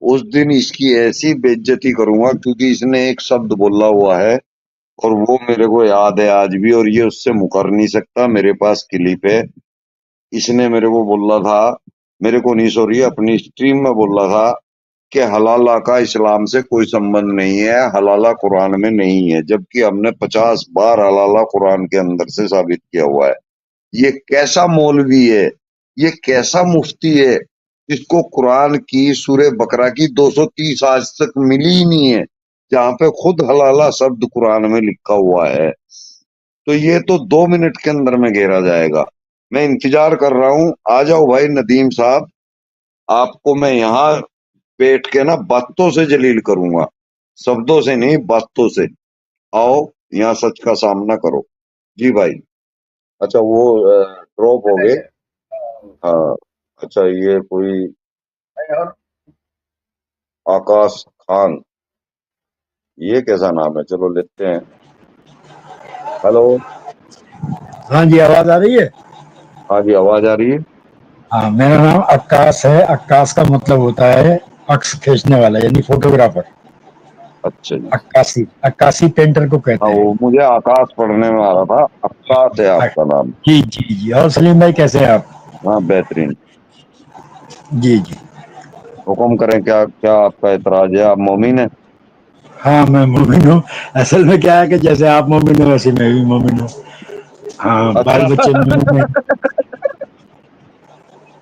Speaker 2: उस दिन इसकी ऐसी बेइज्जती करूंगा, क्योंकि इसने एक शब्द बोला हुआ है और वो मेरे को याद है आज भी, और ये उससे मुकर नहीं सकता। मेरे पास क्लिप है। इसने मेरे को बोला था, मेरे को नहीं, सॉरी, अपनी स्ट्रीम में बोला था कि हलाला का इस्लाम से कोई संबंध नहीं है, हलाला कुरान में नहीं है, जबकि हमने 50 बार हलाला कुरान के अंदर से साबित किया हुआ है। ये कैसा मौलवी है, ये कैसा मुफ्ती है जिसको कुरान की सूरे बकरा की 230 आज तक मिली ही नहीं है, जहां पे खुद हलाला शब्द कुरान में लिखा हुआ है। तो ये तो 2 मिनट के अंदर में घेरा जाएगा। मैं इंतजार कर रहा हूं, आ जाओ भाई नदीम साहब, आपको मैं यहाँ बैठ के ना बातों से जलील करूंगा, शब्दों से नहीं, बातों से। आओ यहाँ सच का सामना करो। जी भाई। अच्छा, वो ड्रॉप हो गए। हाँ, अच्छा, ये कोई
Speaker 6: और
Speaker 2: आकाश खान, ये कैसा नाम है? चलो लेते हैं। हेलो।
Speaker 12: हाँ जी, आवाज आ रही है?
Speaker 2: हाँ जी, आवाज आ रही है।
Speaker 12: हाँ, मेरा नाम अक्कास है। अक्कास का मतलब होता है अक्स खींचने वाला, यानी फोटोग्राफर।
Speaker 2: अच्छा जी।
Speaker 12: अक्कासी, अक्कासी पेंटर को कहते
Speaker 2: हाँ,
Speaker 12: हैं।
Speaker 2: वो मुझे आकाश पढ़ने में आ रहा था, आकाश है आपका नाम।
Speaker 12: जी जी जी। और सलीम भाई कैसे हैं आप?
Speaker 2: हाँ, बेहतरीन।
Speaker 12: जी जी।
Speaker 2: हुक्म करें, क्या क्या आपका एतराज है? आप मोमिन है?
Speaker 12: हाँ, मैं मोमिन हूँ। असल में क्या है कि जैसे आप मोमिन हो वैसे मैं भी मोमिन हूँ। हाँ, बाल
Speaker 2: अच्छा।
Speaker 12: बच्चे मोमिन हैं।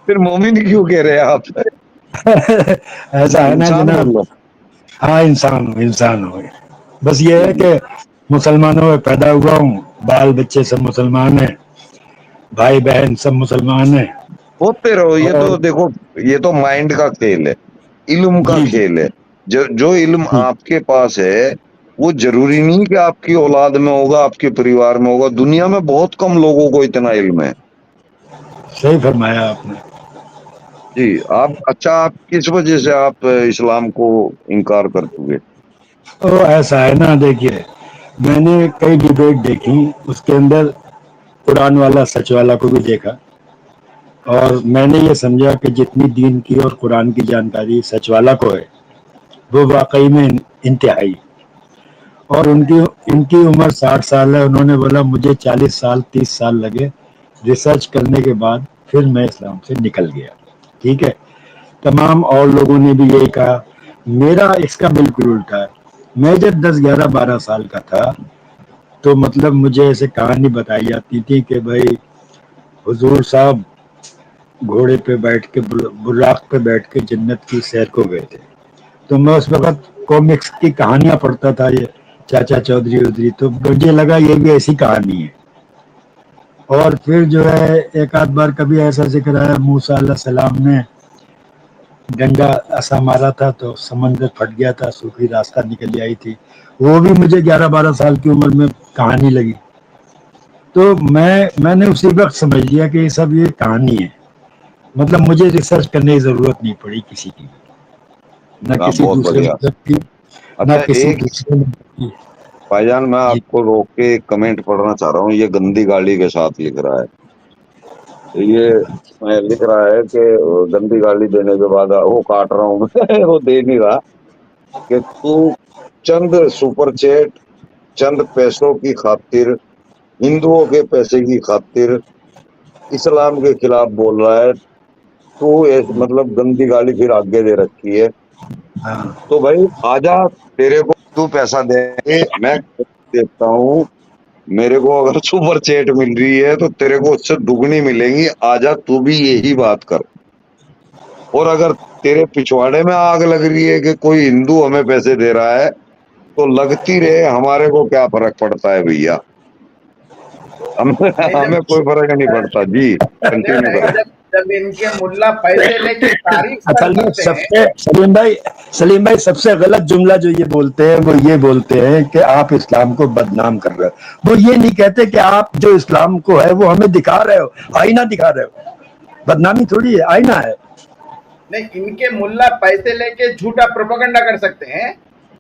Speaker 2: फिर मोमिन क्यों कह रहे हैं आप?
Speaker 12: ऐसा है ना
Speaker 2: इंसान
Speaker 12: जनाब।
Speaker 2: मतलब।
Speaker 12: हाँ, इंसान हो। बस ये है कि मुसलमानों में पैदा हुआ हूँ, बाल बच्चे सब मुसलमान हैं, भाई बहन सब मुसलमान हैं।
Speaker 2: होते रहो, ये तो
Speaker 12: और
Speaker 2: देखो, ये तो माइंड का खेल है, इल्म का
Speaker 12: जी जी
Speaker 2: खेल है। जो इल्म
Speaker 12: जी,
Speaker 2: आपके पास है वो जरूरी नहीं कि आपकी औलाद में होगा, आपके परिवार में होगा। दुनिया में बहुत कम लोगों को इतना इल्म है।
Speaker 12: सही फरमाया आपने।
Speaker 2: जी। अच्छा, आप किस वजह से आप इस्लाम को इनकार कर चुके?
Speaker 12: तो ऐसा है ना, देखिए, मैंने कई डिबेट देखी, उसके अंदर कुरान वाला सच वाला को भी देखा, और मैंने ये समझा कि जितनी दीन की और कुरान की जानकारी सच वाला को है वो वाकई में इंतहाई। और उनकी इनकी उम्र 60 साल है। उन्होंने बोला मुझे 40 साल 30 साल लगे रिसर्च करने के बाद, फिर मैं इस्लाम से निकल गया। ठीक है। तमाम और लोगों ने भी यही कहा। मेरा इसका बिल्कुल उल्टा है। मैं जब 10 11 12 साल का था तो मतलब मुझे ऐसे कहानी बताई जाती थी कि भाई हुजूर साहब घोड़े पे बैठ के बुर्राक पे बैठ के जन्नत की सैर को गए थे। तो मैं उस वक्त कॉमिक्स की कहानियां पढ़ता था, ये चाचा चौधरी उधरी, तो मुझे लगा ये भी ऐसी कहानी है। और फिर जो है एक आध बार कभी ऐसा जिक्र आया, मूसा अलैहिस्सलाम ने डंडा ऐसा मारा था तो समंदर फट गया था, सूखी रास्ता निकल आई थी। वो भी मुझे 11 12 साल की उम्र में कहानी लगी। तो मैंने उसी वक्त समझ लिया कि ये सब ये कहानी है। मतलब मुझे रिसर्च करने की जरूरत नहीं पड़ी किसी की, न
Speaker 2: हाँ,
Speaker 12: किसी
Speaker 2: बहुत
Speaker 12: दूसरे
Speaker 2: बढ़िया।
Speaker 12: मजहब की, न
Speaker 2: अच्छा,
Speaker 12: किसी
Speaker 2: एक
Speaker 12: दूसरे मजहब की।
Speaker 2: भाईजान, मैं
Speaker 12: जी
Speaker 2: आपको रोक के कमेंट पढ़ना चाह रहा हूँ। ये गंदी गाली के साथ लिख रहा है। ये लिख रहा है कि गंदी गाली देने के बाद वो काट रहा हूँ मैं वो दे नहीं रहा, कि तू चंद सुपर चैट, चंद पैसों की खातिर, हिंदुओं के पैसे की खातिर इस्लाम के खिलाफ बोल रहा है, तो मतलब गंदी गाली फिर आगे दे रखी है।
Speaker 12: हाँ
Speaker 2: तो भाई आजा, तेरे को तू पैसा दे, मैं देता हूँ। मेरे को अगर सुपर चैट मिल रही है तो तेरे को उससे दुगनी मिलेंगी। आजा तू भी यही बात कर। और अगर तेरे पिछवाड़े में आग लग रही है कि कोई हिंदू हमें पैसे दे रहा है, तो लगती रहे, हमारे को क्या फर्क पड़ता है भैया। हमें
Speaker 6: नहीं,
Speaker 2: हमें कोई फर्क नहीं पड़ता जी। कंटिन्यू
Speaker 6: नहीं,
Speaker 2: करो।
Speaker 6: जब इनके मुल्ला पैसे लेके तारीफ कर
Speaker 12: असल में
Speaker 6: सकते हैं,
Speaker 12: सबसे सलीम भाई सबसे गलत जुमला जो ये बोलते हैं वो ये बोलते हैं कि आप इस्लाम को बदनाम कर रहे हो। वो ये नहीं कहते कि आप जो इस्लाम को है वो हमें दिखा रहे हो, आईना दिखा रहे हो। बदनामी थोड़ी है, आईना है।
Speaker 6: नहीं, इनके मुल्ला पैसे लेके झूठा प्रोपेगेंडा कर सकते हैं,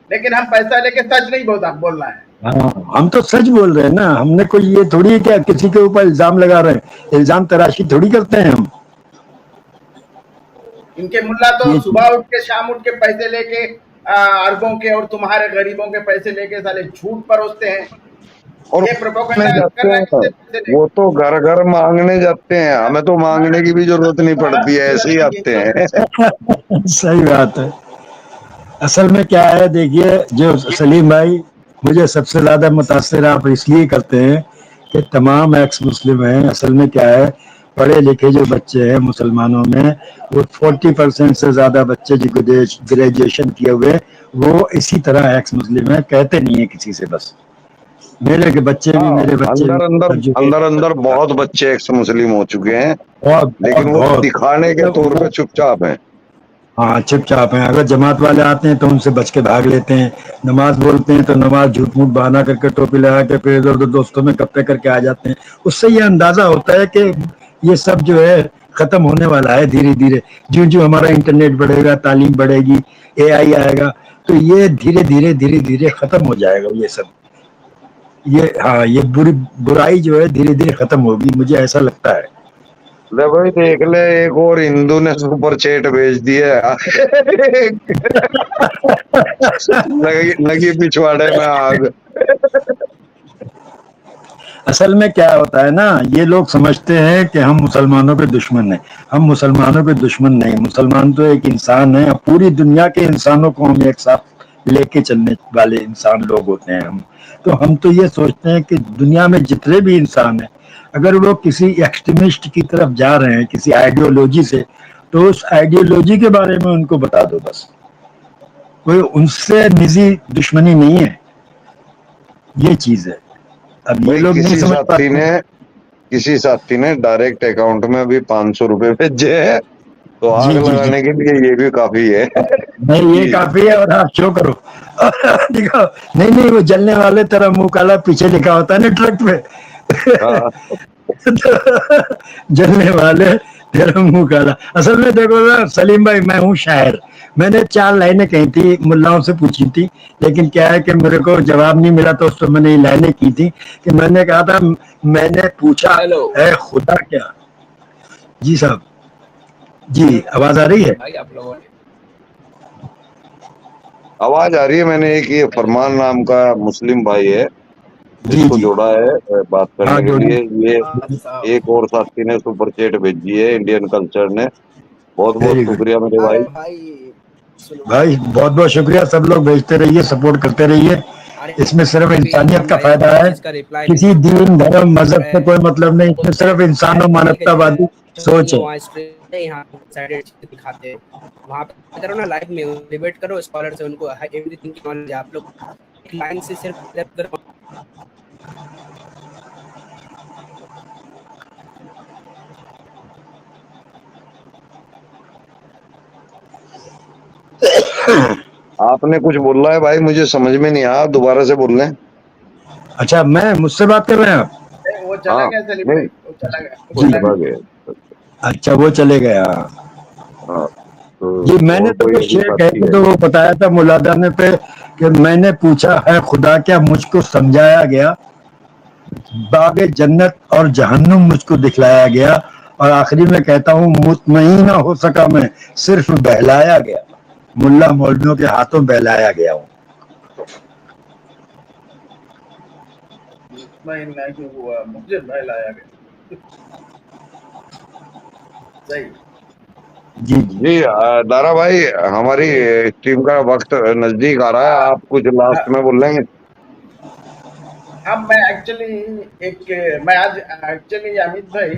Speaker 6: लेकिन हम पैसा लेके सच नहीं बोलना है।
Speaker 12: हाँ, हम तो सच बोल रहे हैं ना। हमने कोई ये थोड़ी है क्या किसी के ऊपर इल्जाम लगा रहे हैं। इल्जाम तराशी थोड़ी करते हैं हम।
Speaker 6: इनके मुल्ला तो सुबह उठ के शाम उठ के पैसे लेके अरबों के और तुम्हारे गरीबों के पैसे लेके साले झूठ परोसते हैं।
Speaker 2: और
Speaker 6: ये प्रोपेगेंडा
Speaker 2: जाते
Speaker 6: कर रहे हैं
Speaker 2: हैं,
Speaker 6: किससे पैसे लेके?
Speaker 2: वो तो घर घर मांगने जाते हैं, हमें तो मांगने की भी जरूरत नहीं पड़ती है, ऐसे ही आते हैं।
Speaker 12: सही बात है। असल में क्या है, देखिए जो सलीम भाई, मुझे सबसे ज्यादा मुतासिर आप इसलिए करते हैं कि तमाम एक्स मुस्लिम हैं। असल में क्या है, पढ़े लिखे जो बच्चे हैं मुसलमानों में, वो 40% से ज्यादा बच्चे जो ग्रेजुएशन किए हुए, वो इसी तरह एक्स मुस्लिम है, कहते नहीं है किसी से। बस मेरे के बच्चे भी, मेरे बच्चे
Speaker 2: अंदर अंदर
Speaker 12: भी
Speaker 2: अंदर अंदर बहुत बच्चे एक्स मुस्लिम हो चुके हैं,
Speaker 12: बहुत
Speaker 2: लेकिन वो
Speaker 12: बहुत
Speaker 2: दिखाने के तौर पे चुपचाप हैं।
Speaker 12: हाँ चुपचाप हैं। अगर जमात वाले आते हैं तो उनसे बच के भाग लेते हैं। नमाज बोलते हैं तो नमाज झूठ मूठ बहाना करके टोपी लगा के फिर इधर उधर दोस्तों में गप्पे करके आ जाते हैं। उससे ये अंदाजा होता है कि ये सब जो है खत्म होने वाला है धीरे धीरे। जो जो हमारा इंटरनेट बढ़ेगा, तालीम बढ़ेगी, AI आएगा, तो ये धीरे धीरे धीरे धीरे खत्म हो जाएगा ये सब। ये हाँ, ये बुराई जो है धीरे धीरे खत्म होगी, मुझे ऐसा लगता है।
Speaker 2: ले भाई देख ले, एक और हिंदू ने सुपर चैट भेज दिया। लगी पिछवाड़े में आग।
Speaker 12: असल में क्या होता है ना, ये लोग समझते हैं कि हम मुसलमानों के दुश्मन हैं। हम मुसलमानों के दुश्मन नहीं, मुसलमान तो एक इंसान है। पूरी दुनिया के इंसानों को हम एक साथ लेके चलने वाले इंसान लोग होते हैं हम। तो हम तो ये सोचते हैं कि दुनिया में जितने भी इंसान हैं, अगर वो किसी एक्सट्रीमिस्ट की तरफ जा रहे हैं किसी आइडियोलॉजी से, तो उस आइडियोलॉजी के बारे में उनको बता दो बस। कोई उनसे निजी दुश्मनी नहीं है, ये चीज है। अब ये लोग नहीं समझ पाते।
Speaker 2: किसी साथी ने डायरेक्ट अकाउंट में अभी 500 रुपए भेजे हैं, तो आग लगाने के लिए ये भी काफी है।
Speaker 12: नहीं, ये काफी है। और आप शो करो दिखाओ। नहीं नहीं, वो जलने वाले तेरा मुंह काला पीछे लिखा होता है ना ट्रक पे। जलने वाले तेरा मुंह काला। असल में देखो ना सलीम भाई, मैं हूँ शायर। मैंने 4 लाइनें कही थी, मुल्लाओं से पूछी थी, लेकिन क्या है कि मेरे को जवाब नहीं मिला, तो उसको मैंने ये लाइनें की थी कि मैंने कहा था, मैंने पूछा है खुदा क्या। जी साहब, जी आवाज आ रही है?
Speaker 2: आवाज आ रही है। मैंने एक ये फरमान नाम का मुस्लिम भाई है जिसको जोड़ा है बात करने के लिए। ये एक और साथी ने सुपर चैट भेजी है इंडियन कल्चर ने। बहुत बहुत शुक्रिया मेरे भाई।
Speaker 12: भाई बहुत बहुत शुक्रिया। सब लोग भेजते रहिए, सपोर्ट करते रहिए। इसमें सिर्फ इंसानियत का फायदा है, किसी दीन धर्म मजहब से कोई मतलब नहीं। इसमें सिर्फ इंसान और मानवतावादी सोच है।
Speaker 13: दिखाते हैं वहाँ पे करो ना, लाइव में डिबेट करो स्कॉलर से, उनको एवरीथिंग की नॉलेज है। आप लोग एक लाइन से सिर्फ करो।
Speaker 2: आपने कुछ बोला है भाई, मुझे समझ में नहीं आया, दोबारा से बोल लें।
Speaker 12: अच्छा, मैं मुझसे बात कर रहे हैं आप?
Speaker 6: वो चला गया सलीम भाई, वो चला गया।
Speaker 12: अच्छा, वो चले गया। जी, मैंने तो कुछ शेयर कहे तो वो बताया था मुलादाने पे कि मैंने पूछा है खुदा क्या, मुझको समझाया गया, बागे जन्नत और जहन्नुम मुझको दिखलाया गया, और आखिरी में कहता हूँ मुतमईन ना हो सका मैं, सिर्फ बहलाया गया। मुल्ला मौलवियों के हाथों बहलाया गया हूँ।
Speaker 6: नहीं हुआ, मुझे बहलाया गया। सही।
Speaker 12: जी जी
Speaker 2: जी दारा भाई, हमारी टीम का वक्त नजदीक आ रहा है, आप कुछ लास्ट में बोल लेंगे?
Speaker 6: अब मैं एक्चुअली मैं आज एक्चुअली अमित भाई,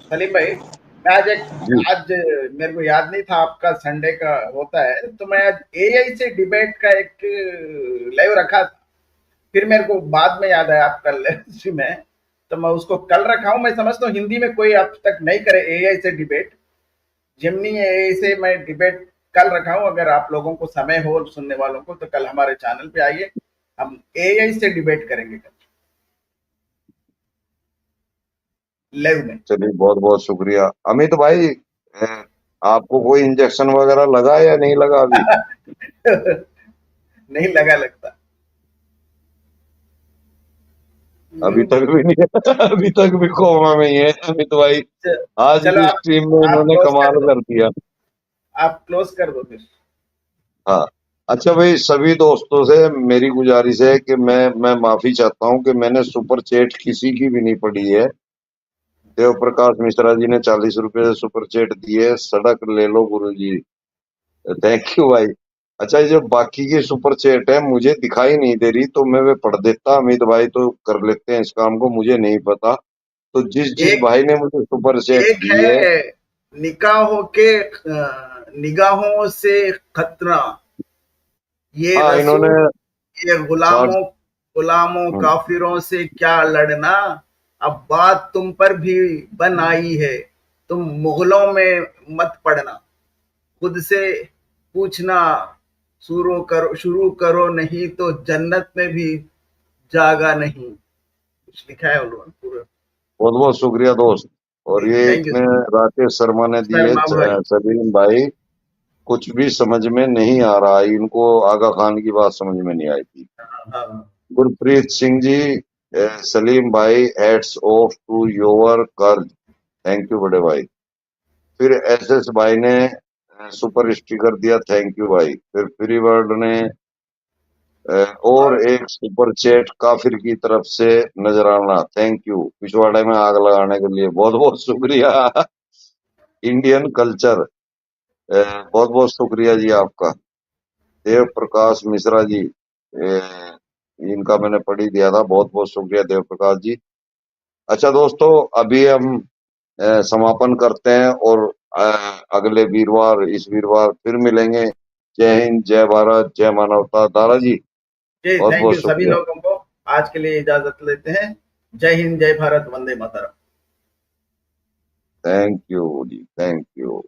Speaker 6: सलीम भाई, मैं
Speaker 2: जी
Speaker 6: आज मेरे को याद नहीं था आपका संडे का होता है, तो मैं आज एआई से डिबेट का एक लाइव रखा था। फिर मेरे को बाद में याद आया आप कल में, तो मैं उसको कल रखा हूं। मैं समझता हूँ हिंदी में कोई अब तक नहीं करे एआई से डिबेट। जेमिनी एआई से मैं डिबेट कल रखा हूं। अगर आप लोगों को समय हो, सुनने वालों को, तो कल हमारे चैनल पे आइए, हम एआई से डिबेट करेंगे कल लाइव में।
Speaker 2: चलिए, बहुत बहुत शुक्रिया अमित भाई। आपको कोई इंजेक्शन वगैरह लगा या नहीं लगा अभी?
Speaker 6: नहीं लगा लगता।
Speaker 2: अभी तक भी नहीं अभी तक भी कोमा में ही है अमित भाई। आज
Speaker 6: चलो
Speaker 2: की स्ट्रीम में
Speaker 6: आप
Speaker 2: इन्होंने
Speaker 6: क्लोज कर
Speaker 2: कमाल
Speaker 6: दो,
Speaker 2: कर दिया।
Speaker 6: आप क्लोज कर दो फिर।
Speaker 2: हाँ, अच्छा भाई, सभी दोस्तों से मेरी गुजारिश है कि मैं माफी चाहता हूँ कि मैंने सुपर चैट किसी की भी नहीं पढ़ी है। देव प्रकाश मिश्रा जी ने 40 रुपए से सुपर चैट दिए, सड़क ले लो गुरुजी। थैंक यू भाई। अच्छा, ये जो बाकी की सुपर चैट है मुझे दिखाई नहीं दे रही, तो मैं वे पढ़ देता। अमित भाई तो कर लेते हैं इस काम को, मुझे नहीं पता। तो जिस जिस
Speaker 6: एक
Speaker 2: भाई ने मुझे सुपर चैट
Speaker 6: एक
Speaker 2: दी है,
Speaker 6: है निगाहों से खतरा, ये
Speaker 2: हाँ इन्होंने
Speaker 6: रसूल, ये
Speaker 2: साठ
Speaker 6: गुलामों काफिरों से क्या लड़ना, अब बात तुम पर भी बन आई है, तुम मुगलों में मत पड़ना, खुद से पूछना शुरू करो नहीं तो जन्नत में भी जागा नहीं। कुछ लिखा है उन्होंने पूरा।
Speaker 2: बहुत बहुत शुक्रिया दोस्त। और ये
Speaker 6: थैंक यू
Speaker 2: इतने राकेश शर्मा ने दिए।
Speaker 6: शर्मा भाई।
Speaker 2: सलीम भाई, कुछ भी समझ में नहीं आ रहा, इनको आगा खान की बात समझ में नहीं आई थी।
Speaker 6: हाँ,
Speaker 2: गुरप्रीत सिंह जी, सलीम भाई, हेड्स ऑफ टू योर कर्ज। थैंक यू बड़े भाई। फिर एसएस भाई ने सुपर स्टिकर दिया, थैंक यू भाई। फिर फ्री वर्ल्ड ने और एक सुपर चैट काफिर की तरफ से नजराना, थैंक यू। पिछवाड़े में आग लगाने के लिए बहुत बहुत शुक्रिया। इंडियन कल्चर, बहुत बहुत शुक्रिया जी आपका। देव प्रकाश मिश्रा जी, इनका मैंने पढ़ ही दिया था, बहुत बहुत शुक्रिया देव प्रकाश जी। अच्छा दोस्तों, अभी हम समापन करते हैं और अगले वीरवार, इस वीरवार फिर मिलेंगे। जय हिंद, जय भारत, जय मानवता। दारा जी,
Speaker 6: जी
Speaker 2: बहुत
Speaker 6: थैंक
Speaker 2: बहुत
Speaker 6: यू सभी
Speaker 2: शुक्रिया।
Speaker 6: लोगों को। आज के लिए इजाजत लेते हैं। जय हिंद, जय भारत, वंदे मातरम।
Speaker 2: थैंक यू जी, थैंक यू।